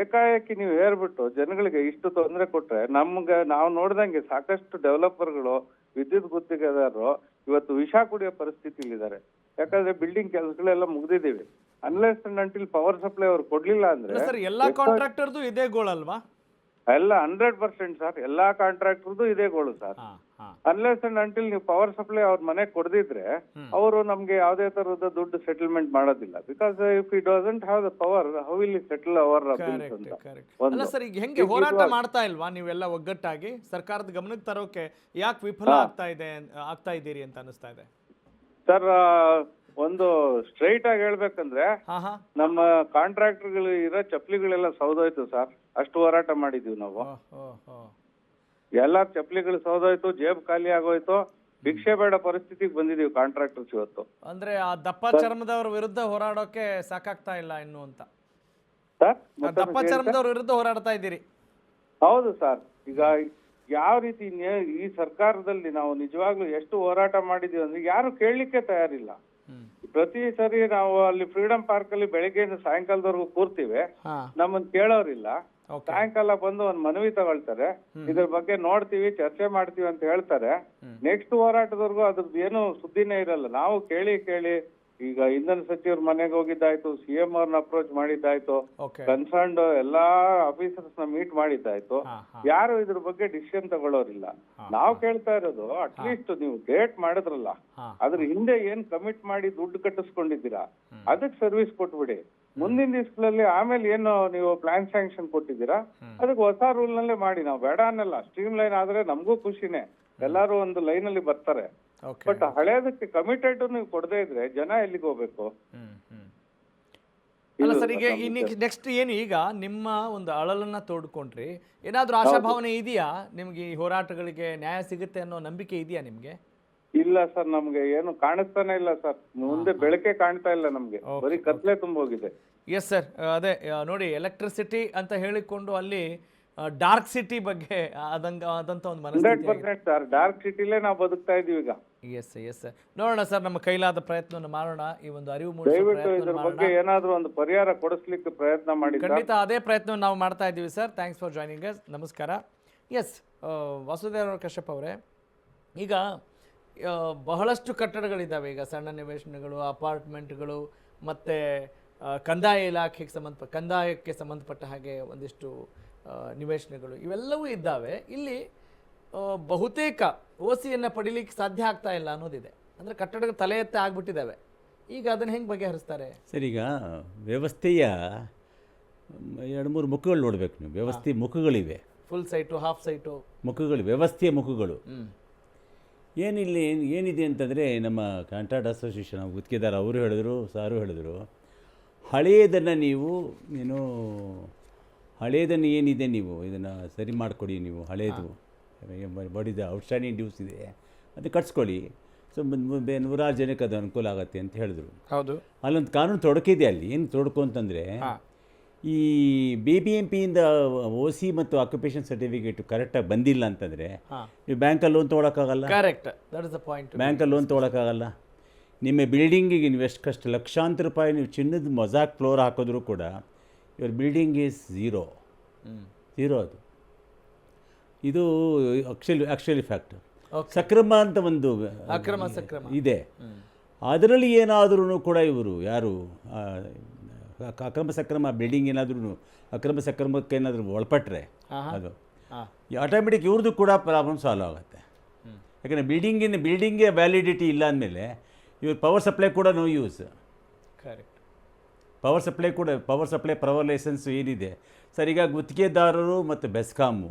ಏಕಾಏಕಿ ನೀವು ಹೇರ್ಬಿಟ್ಟು ಜನಗಳಿಗೆ ಇಷ್ಟು ತೊಂದರೆ ಕೊಟ್ರೆ, ನಾವು ನೋಡ್ದಂಗೆ ಸಾಕಷ್ಟು ಡೆವಲಪರ್ಗಳು, ವಿದ್ಯುತ್ ಗುತ್ತಿಗೆದಾರರು ಇವತ್ತು ವಿಷ ಕುಡಿಯೋ ಪರಿಸ್ಥಿತಿಲಿದ್ದಾರೆ. ಯಾಕಂದ್ರೆ ಬಿಲ್ಡಿಂಗ್ ಕೆಲಸಗಳೆಲ್ಲ ಮುಗ್ದಿದ್ದೀವಿ. Unless and until power supply ಅವ್ರು ಕೊಡ್ಲಿಲ್ಲ ಅಂದ್ರೆ ಎಲ್ಲಾ ಕಾಂಟ್ರಾಕ್ಟರ್ದು ಇದೇ ಗೋಲ್ ಅಲ್ವಾ? ಎಲ್ಲ 100% ಸರ್, ಎಲ್ಲಾ ಕಾಂಟ್ರಾಕ್ಟರ್ದು ಇದೇ ಗೋಳು ಸರ್. ಅನ್ಲೆಸ್ ಅಂಡ್ ಅಂಟಿಲ್ ನೀವು ಪವರ್ ಸಪ್ಲೈ ಅವ್ರ ಮನೆಗೆ ಕೊಡದಿದ್ರೆ ಅವರು ನಮ್ಗೆ ಯಾವ್ದೇ ತರದ ದುಡ್ಡು ಸೆಟಲ್ಮೆಂಟ್ ಮಾಡೋದಿಲ್ಲ. Because if it doesn't have the power, how will settle our bills ಅಂತ. ಅಲ್ಲ ಸರ್, ಈಗ ಹೆಂಗೆ ಹೋರಾಟ ಮಾಡ್ತಾ ಇಲ್ವಾ ನೀವೆಲ್ಲ ಒಗ್ಗಟ್ಟಾಗಿ? ಸರ್ಕಾರದ ಗಮನಕ್ಕೆ ತರೋಕೆ ಯಾಕೆ ವಿಫಲ ಆಗ್ತಾ ಇದ್ದೀರಿ ಅಂತ ಅನಿಸ್ತಾ ಇದೆ ಸರ್? ಒಂದು ಸ್ಟ್ರೈಟ್ ಆಗಿ ಹೇಳ್ಬೇಕಂದ್ರೆ ನಮ್ಮ ಕಾಂಟ್ರಾಕ್ಟರ್ಗಳು ಇರೋ ಚಪ್ಲಿಗಳೆಲ್ಲ ಸೌದೋಯ್ತು ಸರ್. ಅಷ್ಟು ಹೋರಾಟ ಮಾಡಿದೀವಿ ನಾವು. ಎಲ್ಲಾ ಚಪ್ಲಿಗಳು ಸೌದೋಯ್ತು, ಜೇಬ್ ಖಾಲಿ ಆಗೋಯ್ತು, ಭಿಕ್ಷೆ ಬೇಡ ಪರಿಸ್ಥಿತಿಗೆ ಬಂದಿದೀವಿ ಕಾಂಟ್ರಾಕ್ಟರ್ಸ್ ಇವತ್ತು. ಅಂದ್ರೆ ಆ ದಪ್ಪ ಚರ್ಮದವ್ರ ವಿರುದ್ಧ ಹೋರಾಡೋಕೆ ಸಾಕಾಗ್ತಾ ಇಲ್ಲ ಇನ್ನು ಅಂತ. ದಪ್ಪ ಚರ್ಮದವ್ರ ವಿರುದ್ಧ ಹೋರಾಡ್ತಾ ಇದ್ದೀರಿ? ಹೌದು ಸರ್. ಈಗ ಯಾವ ರೀತಿ ಈ ಸರ್ಕಾರದಲ್ಲಿ ನಾವು ನಿಜವಾಗ್ಲೂ ಎಷ್ಟು ಹೋರಾಟ ಮಾಡಿದೀವಿ ಅಂದ್ರೆ ಯಾರು ಕೇಳಲಿಕ್ಕೆ ತಯಾರಿಲ್ಲ. ಪ್ರತಿ ಸರಿ ನಾವು ಅಲ್ಲಿ ಫ್ರೀಡಂ ಪಾರ್ಕ್ ಅಲ್ಲಿ ಬೆಳಿಗ್ಗೆಯಿಂದ ಸಾಯಂಕಾಲದವರೆಗೂ ಕೂರ್ತೀವಿ, ನಮ್ಮನ್ನ ಕೇಳೋರಿಲ್ಲ. ಸಾಯಂಕಾಲ ಬಂದು ಒಂದ್ ಮನವಿ ತಗೊಳ್ತಾರೆ, ಇದ್ರ ಬಗ್ಗೆ ನೋಡ್ತೀವಿ, ಚರ್ಚೆ ಮಾಡ್ತೀವಿ ಅಂತ ಹೇಳ್ತಾರೆ. ನೆಕ್ಸ್ಟ್ ಹೋರಾಟದವರೆಗೂ ಅದ್ರದ್ದು ಏನು ಸುದ್ದಿನೇ ಇರಲ್ಲ. ನಾವು ಕೇಳಿ ಈಗ ಇಂಧನ ಸಚಿವರು ಮನೆಗೆ ಹೋಗಿದ್ದಾಯ್ತು, CM ಅವ್ರನ್ನ ಅಪ್ರೋಚ್ ಮಾಡಿದ್ದಾಯ್ತು, ಓಕೆ ಕನ್ಸರ್ನ್ಡ್ ಎಲ್ಲಾ ಆಫೀಸರ್ಸ್ ನ ಮೀಟ್ ಮಾಡಿದ್ದಾಯ್ತು. ಯಾರು ಇದ್ರ ಬಗ್ಗೆ ಡಿಸಿಷನ್ ತಗೊಳ್ಳೋರಿಲ್ಲ. ನಾವು ಕೇಳ್ತಾ ಇರೋದು ಅಟ್ಲೀಸ್ಟ್ ನೀವು ಡೇಟ್ ಮಾಡಿದ್ರಲ್ಲ, ಅದ್ರ ಹಿಂದೆ ಏನ್ ಕಮಿಟ್ ಮಾಡಿ ದುಡ್ಡು ಕಟ್ಟಿಸ್ಕೊಂಡಿದ್ದೀರಾ ಅದಕ್ಕೆ ಸರ್ವಿಸ್ ಕೊಟ್ಬಿಡಿ. ಮುಂದಿನ ದಿವಸಗಳಲ್ಲಿ ಆಮೇಲೆ ಏನು ನೀವು ಪ್ಲಾನ್ ಸ್ಯಾಂಕ್ಷನ್ ಕೊಟ್ಟಿದ್ದೀರಾ ಅದಕ್ಕೆ ಹೊಸ ರೂಲ್ ನಲ್ಲೇ ಮಾಡಿ. ನಾವು ಬೇಡ ಅನ್ನಲ್ಲ, ಸ್ಟ್ರೀಮ್ ಲೈನ್ ಆದ್ರೆ ನಮಗೂ ಖುಷಿನೇ, ಎಲ್ಲಾರು ಒಂದು ಲೈನ್ ಅಲ್ಲಿ ಬರ್ತಾರೆ. ಬಟ್ ಹಳೇದಕ್ಕೆ ಕಮಿಟೆಡ್ ನೀವು ಕೊಡದೇ ಇದ್ರೆ ಜನ ಎಲ್ಲಿಗೆ ಹೋಗ್ಬೇಕು? ಅಲ್ಲ ಸರ್, ಈಗ ನೆಕ್ಸ್ಟ್ ಏನು, ಈಗ ನಿಮ್ಮ ಒಂದು ಅಳಲನ್ನ ತೋಡ್ಕೊಂಡ್ರಿ, ಏನಾದ್ರೂ ಆಶಾಭಾವನೆ ಇದೆಯಾ ನಿಮ್ಗೆ? ಈ ಹೋರಾಟಗಳಿಗೆ ನ್ಯಾಯ ಸಿಗುತ್ತೆ ಅನ್ನೋ ನಂಬಿಕೆ ಇದೆಯಾ ನಿಮ್ಗೆ? ಇಲ್ಲ ಸರ್, ನಮ್ಗೆ ಏನು ಕಾಣಿಸ್ತಾನೆ ಇಲ್ಲ ಸರ್, ಮುಂದೆ ಬೆಳಕೆ ಕಾಣ್ತಾ ಇಲ್ಲ ನಮ್ಗೆ, ಬರೀ ಕತ್ಲೆ ತುಂಬೋಗಿದೆ. ಎಸ್ ಸರ್, ಅದೇ ನೋಡಿ, ಎಲೆಕ್ಟ್ರಿಸಿಟಿ ಅಂತ ಹೇಳಿಕೊಂಡು ಅಲ್ಲಿ ಡಾರ್ಕ್ ಸಿಟಿ ಬಗ್ಗೆ ಅದಂತ ಒಂದು ಮನಸ್ಥಿತಿ. 100% ಸರ್, ಡಾರ್ಕ್ ಸಿಟಿಲೇ ನಾವು ಬದುಕ್ತಾ ಇದೀವಿ ಈಗ. ಎಸ್ ಸರ್, ನೋಡೋಣ ಸರ್, ನಮ್ಮ ಕೈಲಾದ ಪ್ರಯತ್ನವನ್ನು ಮಾಡೋಣ. ಈ ಒಂದು ಅರಿವು ಮೂಡಿಸೋ ದಯವಿಟ್ಟು ಇದ್ರ ಬಗ್ಗೆ ಏನಾದ್ರೂ ಒಂದು ಪರಿಹಾರ ಕೊಡಿಸ್ಲಿಕ್ಕೆ ಪ್ರಯತ್ನ ಮಾಡಿ. ಖಂಡಿತ ಅದೇ ಪ್ರಯತ್ನವನ್ನು ನಾವು ಮಾಡ್ತಾ ಇದ್ದೀವಿ sir. Thanks for joining us. ನಮಸ್ಕಾರ. ಎಸ್, ವಾಸುದೇವ ಕಶ್ಯಪ್ ಅವರೇ, ಈಗ ಬಹಳಷ್ಟು ಕಟ್ಟಡಗಳಿದ್ದಾವೆ ಈಗ, ಸಣ್ಣ ನಿವೇಶನಗಳು, ಅಪಾರ್ಟ್ಮೆಂಟ್ಗಳು, ಮತ್ತು ಕಂದಾಯಕ್ಕೆ ಸಂಬಂಧಪಟ್ಟ ಹಾಗೆ ಒಂದಿಷ್ಟು ನಿವೇಶನಗಳು, ಇವೆಲ್ಲವೂ ಇದ್ದಾವೆ. ಇಲ್ಲಿ ಬಹುತೇಕ OCಯನ್ನು ಪಡಿಲಿಕ್ಕೆ ಸಾಧ್ಯ ಆಗ್ತಾ ಇಲ್ಲ ಅನ್ನೋದಿದೆ. ಅಂದರೆ ಕಟ್ಟಡಗಳು ತಲೆ ಎತ್ತೆ ಆಗ್ಬಿಟ್ಟಿದ್ದಾವೆ. ಈಗ ಅದನ್ನು ಹೆಂಗೆ ಬಗೆಹರಿಸ್ತಾರೆ ಸರ್? ಈಗ ವ್ಯವಸ್ಥೆಯ 2-3 ಮುಖಗಳು ನೋಡಬೇಕು ನೀವು. ವ್ಯವಸ್ಥೆ ಮುಖಗಳಿವೆ, ಫುಲ್ ಸೈಟು, ಹಾಫ್ ಸೈಟು, ಮುಖಗಳು, ವ್ಯವಸ್ಥೆಯ ಮುಖಗಳು. ಏನಿದೆ ಅಂತಂದರೆ, ನಮ್ಮ ಕಾಂಟ್ರಾಕ್ಟ್ ಅಸೋಸಿಯೇಷನ್ ಗುತ್ತಿಗೆದಾರ ಅವರು ಹೇಳಿದ್ರು, ಸಾರು ಹೇಳಿದ್ರು, ಹಳೆಯದನ್ನು ಏನಿದೆ ನೀವು ಇದನ್ನು ಸರಿ ಮಾಡಿಕೊಡಿ, ನೀವು ಹಳೆಯದು ಬಡಿದ ಔಟ್ಸ್ಟ್ಯಾಂಡಿಂಗ್ ಡ್ಯೂಸ್ ಇದೆ ಅದು ಕಟ್ಸ್ಕೊಳ್ಳಿ, ಸೊ 100 ಜನಕ್ಕೆ ಅದು ಅನುಕೂಲ ಆಗುತ್ತೆ ಅಂತ ಹೇಳಿದ್ರು. ಹೌದು, ಅಲ್ಲೊಂದು ಕಾನೂನು ತೊಡಕಿದೆ. ಅಲ್ಲಿ ಏನು ತೊಡಕು ಅಂತಂದರೆ, ಈ BBMPಯಿಂದ OC ಮತ್ತು ಆಕ್ಯುಪೇಷನ್ ಸರ್ಟಿಫಿಕೇಟ್ ಕರೆಕ್ಟಾಗಿ ಬಂದಿಲ್ಲ ಅಂತಂದರೆ ನೀವು ಬ್ಯಾಂಕಲ್ಲಿ ಲೋನ್ ತೊಗೊಳಕ್ಕಾಗಲ್ಲ. Correct, that is the point. ಬ್ಯಾಂಕಲ್ಲಿ ಲೋನ್ ತೊಗೊಳಕ್ಕಾಗಲ್ಲ. ನಿಮ್ಮ ಬಿಲ್ಡಿಂಗಿಗೆ ನೀವು ಎಷ್ಟು ಕಷ್ಟ, ಲಕ್ಷಾಂತರ ರೂಪಾಯಿ ನೀವು ಚಿನ್ನದ ಮೊಜಾಕ್ ಫ್ಲೋರ್ ಹಾಕಿದ್ರೂ ಕೂಡ ಯುವರ್ ಬಿಲ್ಡಿಂಗ್ ಈಸ್ ಝೀರೋ. ಅದು ಇದು ಆ್ಯಕ್ಚುಲಿ ಫ್ಯಾಕ್ಟ್. ಸಕ್ರಮ ಅಂತ ಒಂದು ಇದೆ. ಅದರಲ್ಲಿ ಏನಾದ್ರೂ ಕೂಡ ಇವರು ಯಾರು ಸಕ್ರಮ ಬಿಲ್ಡಿಂಗ್ ಏನಾದ್ರೂ ಸಕ್ರಮಕ್ಕೆ ಏನಾದರೂ ಒಳಪಟ್ಟರೆ ಅದು ಆಟೋಮೆಟಿಕ್ ಇವ್ರದ್ದು ಕೂಡ ಪ್ರಾಬ್ಲಮ್ ಸಾಲ್ವ್ ಆಗುತ್ತೆ. ಯಾಕಂದರೆ ಬಿಲ್ಡಿಂಗ್ಗೆ ವ್ಯಾಲಿಡಿಟಿ ಇಲ್ಲ ಅಂದಮೇಲೆ ಇವ್ರ ಪವರ್ ಸಪ್ಲೈ ಕೂಡ no use. Correct. Power supply power licence ಏನಿದೆ ಸರ್, ಈಗ ಗುತ್ತಿಗೆದಾರರು ಮತ್ತು ಬೆಸ್ಕಾಮು,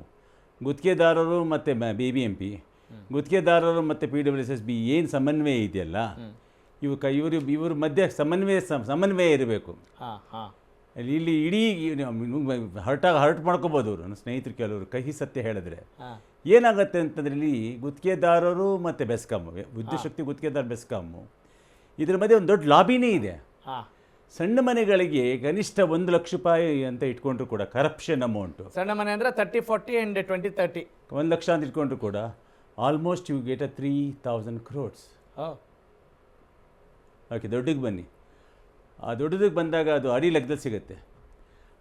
ಗುತ್ತಿಗೆದಾರರು ಮತ್ತು BBMP, ಗುತ್ತಿಗೆದಾರರು ಮತ್ತು PWSSB ಏನು ಸಮನ್ವಯ ಇದೆಯಲ್ಲ, ಇವ್ರ ಮಧ್ಯೆ ಸಮನ್ವಯ ಇರಬೇಕು. ಇಲ್ಲಿ ಇಡೀ ಹರ್ಟ್ ಮಾಡ್ಕೋಬೋದು ಅವರು. ನನ್ನ ಸ್ನೇಹಿತರು ಕೆಲವರು ಕಹಿ ಸತ್ಯ ಹೇಳಿದ್ರೆ ಏನಾಗುತ್ತೆ ಅಂತಂದರೆ, ಇಲ್ಲಿ ಗುತ್ತಿಗೆದಾರರು ಮತ್ತು ಬೆಸ್ಕಾಮು, ವಿದ್ಯುತ್ ಶಕ್ತಿ ಗುತ್ತಿಗೆದಾರ ಬೆಸ್ಕಾಮು, ಇದ್ರ ಮಧ್ಯೆ ಒಂದು ದೊಡ್ಡ ಲಾಬಿನೇ ಇದೆ. ಸಣ್ಣ ಮನೆಗಳಿಗೆ ಕನಿಷ್ಠ 1 ಲಕ್ಷ ರೂಪಾಯಿ ಅಂತ ಇಟ್ಕೊಂಡ್ರು ಕೂಡ ಕರಪ್ಷನ್ ಅಮೌಂಟು. ಸಣ್ಣ ಮನೆ ಅಂದರೆ 30-40 and 20-30 1 ಲಕ್ಷ ಅಂತ ಇಟ್ಕೊಂಡ್ರು ಕೂಡ almost you get 3,000 crores. Okay, ದೊಡ್ಡಗೆ ಬನ್ನಿ. ಆ ದೊಡ್ಡದಕ್ಕೆ ಬಂದಾಗ ಅದು ಅಡಿ ಲೆಕ್ಕದಲ್ಲಿ ಸಿಗುತ್ತೆ.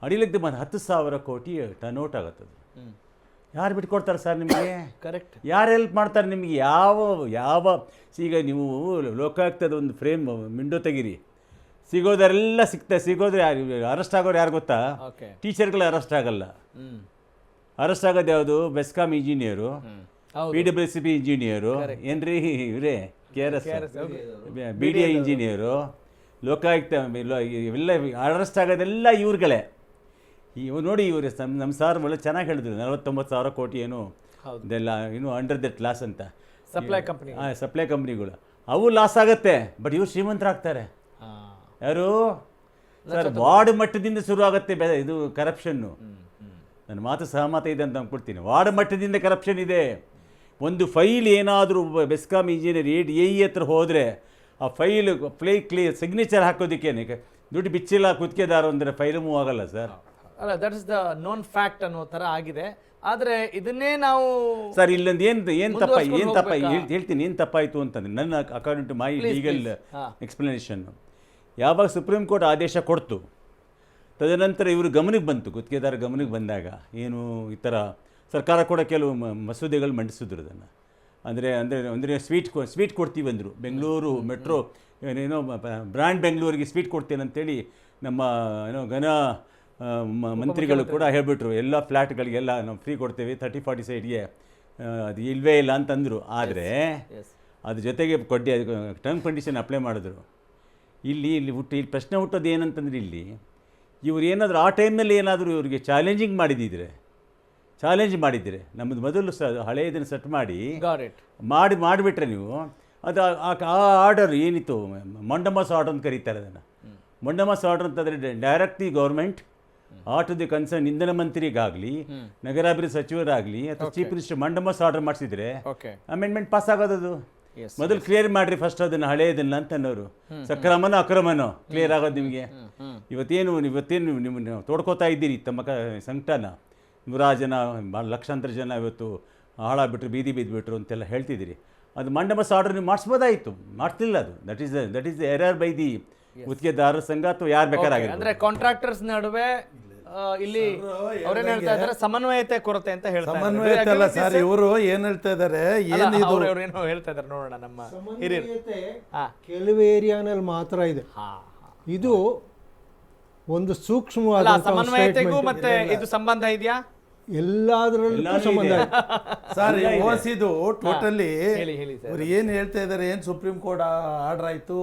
ಅಡಿ ಲೆಕ್ಕದಲ್ಲಿ ಬಂದು 10,000 ಕೋಟಿ ಟರ್ನ್ ಔಟ್ ಆಗುತ್ತದೆ. ಯಾರು ಬಿಟ್ಕೊಡ್ತಾರೆ ಸರ್ ನಿಮಗೆ? ಕರೆಕ್ಟ್. ಯಾರು ಹೆಲ್ಪ್ ಮಾಡ್ತಾರೆ ನಿಮಗೆ? ಯಾವ ಈಗ ನೀವು ಲೋಕಾಯುಕ್ತದ ಒಂದು ಫ್ರೇಮ್ ವಿಂಡೋ ತೆಗೀರಿ, ಸಿಗೋದ್ರೆ ಯಾರು ಅರೆಸ್ಟ್ ಆಗೋರು ಯಾರು ಗೊತ್ತಾ? ಟೀಚರ್ಗಳು ಅರೆಸ್ಟ್ ಆಗಲ್ಲ. ಅರೆಸ್ಟ್ ಆಗೋದು ಯಾವುದು? ಬೆಸ್ಕಾಮ್ ಇಂಜಿನಿಯರು, PWCB ಇಂಜಿನಿಯರು, ಏನ್ರಿ ಇವರೇ KRS, BDI ಇಂಜಿನಿಯರು, ಲೋಕಾಯುಕ್ತ, ಇವೆಲ್ಲ ಅರೆಸ್ಟ್ ಆಗೋದೆಲ್ಲ ಇವ್ರುಗಳೇ. ನೋಡಿ, ಇವರು ನಮ್ಮ ಸಾರ್ ಒಳ್ಳೆ ಚೆನ್ನಾಗಿ ಹೇಳಿದ್ರು, 49,000 ಕೋಟಿ ಏನು ಇದೆಲ್ಲ ಇನ್ನು ಅಂಡರ್ ದಟ್ ಲಾಸ್ ಅಂತ ಸಪ್ಲೈ ಕಂಪ್ನಿಗಳು. ಅವು ಲಾಸ್ ಆಗುತ್ತೆ, ಬಟ್ ಇವ್ರು ಶ್ರೀಮಂತರಾಗ್ತಾರೆ. ಯಾರು ಸರ್? ವಾರ್ಡ್ ಮಟ್ಟದಿಂದ ಶುರು ಆಗುತ್ತೆ ಇದು ಕರಪ್ಷನ್ನು. ನನ್ನ ಮಾತು ಸಹಮತ ಇದೆ ಅಂತ ಅಂದ್ಕೊಡ್ತೀನಿ. ವಾರ್ಡ್ ಮಟ್ಟದಿಂದ ಕರಪ್ಷನ್ ಇದೆ. ಒಂದು ಫೈಲ್ ಏನಾದರೂ ಬೆಸ್ಕಾಮ್ ಇಂಜಿನಿಯರ್ AE ಹತ್ರ ಹೋದರೆ ಆ ಫೈಲ್ ಕ್ಲಿಯರ್ ಸಿಗ್ನೇಚರ್ ಹಾಕೋದಕ್ಕೇನೆ ದುಡ್ಡು ಬಿಚ್ಚಿಲ್ಲ ಗುತ್ತಿಗೆದಾರ ಅಂದರೆ ಫೈಲ್ ಮೂವ್ ಆಗಲ್ಲ ಸರ್. ಅಲ್ಲ, that is the known fact ಅನ್ನೋ ಥರ ಆಗಿದೆ. ಆದರೆ ಇದನ್ನೇ ನಾವು ಸರ್ ಇಲ್ಲೊಂದು ಏನು ಹೇಳ್ತೀನಿ, ಏನು ತಪ್ಪಾಯಿತು ಅಂತಂದರೆ, ನನ್ನ ಅಕಾರ್ಡಿಂಗ್ ಟು ಮೈ ಲೀಗಲ್ ಎಕ್ಸ್ಪ್ಲನೇಷನ್ನು, ಯಾವಾಗ ಸುಪ್ರೀಂ ಕೋರ್ಟ್ ಆದೇಶ ಕೊಡ್ತು, ತದನಂತರ ಇವರು ಗಮನಕ್ಕೆ ಬಂತು, ಗುತ್ತಿಗೆದಾರ ಗಮನಕ್ಕೆ ಬಂದಾಗ ಏನು ಈ ಥರ ಸರ್ಕಾರ ಕೂಡ ಕೆಲವು ಮಸೂದೆಗಳು ಮಂಡಿಸಿದ್ರು. ಅದನ್ನು ಅಂದರೆ ಸ್ವೀಟ್ ಕೊಡ್ತೀವಿ ಅಂದರು. ಬೆಂಗಳೂರು ಮೆಟ್ರೋ ಏನೇನೋ ಬ್ರ್ಯಾಂಡ್ ಬೆಂಗಳೂರಿಗೆ ಸ್ವೀಟ್ ಕೊಡ್ತೇನೆ ಅಂತೇಳಿ ನಮ್ಮ ಘನ ಮಂತ್ರಿಗಳು ಕೂಡ ಹೇಳಿಬಿಟ್ರು, ಎಲ್ಲ ಫ್ಲ್ಯಾಟ್ಗಳಿಗೆಲ್ಲ ನಾವು ಫ್ರೀ ಕೊಡ್ತೇವೆ 30-40 ಸೈಡ್ಗೆ, ಅದು ಇಲ್ಲವೇ ಇಲ್ಲ ಅಂತಂದರು. ಆದರೆ ಅದ್ರ ಜೊತೆಗೆ ಟರ್ಮ್ ಕಂಡೀಷನ್ ಅಪ್ಲೈ ಮಾಡಿದ್ರು. ಇಲ್ಲಿ ಪ್ರಶ್ನೆ ಹುಟ್ಟೋದು ಏನಂತಂದ್ರೆ, ಇಲ್ಲಿ ಇವ್ರು ಏನಾದರೂ ಆ ಟೈಮ್ನಲ್ಲಿ ಏನಾದರೂ ಇವ್ರಿಗೆ ಚಾಲೆಂಜಿಂಗ್ ಮಾಡಿದ್ದೀರಿ ನಮ್ಮದು ಮೊದಲು ಹಳೆಯದನ್ನು ಸೆಟ್ ಮಾಡಿಬಿಟ್ರೆ ನೀವು ಅದು ಆ ಆರ್ಡರ್ ಏನಿತ್ತು ಮೊಂಡಮಸ್ ಆರ್ಡರ್ ಅಂತ ಕರೀತಾರೆ ಅದನ್ನು. ಮೊಂಡಮಸ್ ಆರ್ಡರ್ ಅಂತಂದರೆ directly government to the concern ಇಂಧನ ಮಂತ್ರಿಗಾಗಲಿ ನಗರಾಭಿವೃದ್ಧಿ ಸಚಿವರಾಗಲಿ ಅಥವಾ ಚೀಫ್ ಮಿನಿಸ್ಟರ್ ಮಂಡಮಸ್ ಆರ್ಡರ್ ಮಾಡಿಸಿದ್ರೆ ಅಮೆಂಡ್ಮೆಂಟ್ ಪಾಸ್ ಆಗೋದದು. ಮೊದಲು ಕ್ಲಿಯರ್ ಮಾಡಿರಿ ಫಸ್ಟ್ ಅದನ್ನು ಹಳೆಯದನ್ನ ಅಂತ ಅನ್ನೋರು. ಸಕ್ರಮನೋ ಅಕ್ರಮನೋ ಕ್ಲಿಯರ್ ಆಗೋದು ನಿಮಗೆ. ಇವತ್ತೇನು ನೀವು ತೋಡ್ಕೋತಾ ಇದ್ದೀರಿ ತಮ್ಮ ಸಂಕಟನ. 100 ಜನ ಲಕ್ಷಾಂತರ ಜನ ಇವತ್ತು ಹಾಳಾಗ್ಬಿಟ್ರು, ಬೀದಿ ಬಿದ್ದುಬಿಟ್ರು ಅಂತೆಲ್ಲ ಹೇಳ್ತಿದ್ದೀರಿ. ಅದು ಮಂಡಮಸ್ ಆರ್ಡರ್ ನೀವು ಮಾಡಿಸ್ಬೋದಾಯಿತು, ಮಾಡ್ತಿಲ್ಲ. ಅದು that is the error by the ಗುತ್ತಿಗೆದಾರರ ಸಂಘ ಅಥವಾ ಯಾರು ಬೇಕಾರಾಗಿದೆ. ಅಂದ್ರೆ ಕಾಂಟ್ರಾಕ್ಟರ್ಸ್ ನಡುವೆ ಇಲ್ಲಿ ಅವ್ರೇನ್ ಹೇಳ್ತಾ ಇದ್ದಾರೆ, ಸಮನ್ವಯತೆ ಕೊರತೆ ಅಂತ ಹೇಳ್ತಾರೆ. ಸಮನ್ವಯತೆ ಅಲ್ಲ ಸರ್, ಇವರು ಏನ್ ಹೇಳ್ತಾ ಇದ್ದಾರೆ, ಏನೋ ಹೇಳ್ತಾ ಇದ್ದಾರೆ, ನೋಡೋಣ. ನಮ್ಮ ಕೆಲವು ಏರಿಯಾನಲ್ಲಿ ಮಾತ್ರ ಇದೆ. ಇದು ಒಂದು ಸೂಕ್ಷ್ಮವಾದ ಸಮನ್ವಯತೆಗೂ ಮತ್ತೆ ಇದು ಸಂಬಂಧ ಇದೆಯಾ? ಎಲ್ಲದರಲ್ಲೂ ಸಂಬಂಧ ಇದೆ ಸರ್. ಓಸಿದು ಟೋಟಲಿ ಇವ್ರು ಏನು ಹೇಳ್ತಾ ಇದ್ದಾರೆ, ಏನು ಸುಪ್ರೀಂ ಕೋರ್ಟ್ ಆರ್ಡರ್ ಆಯಿತು,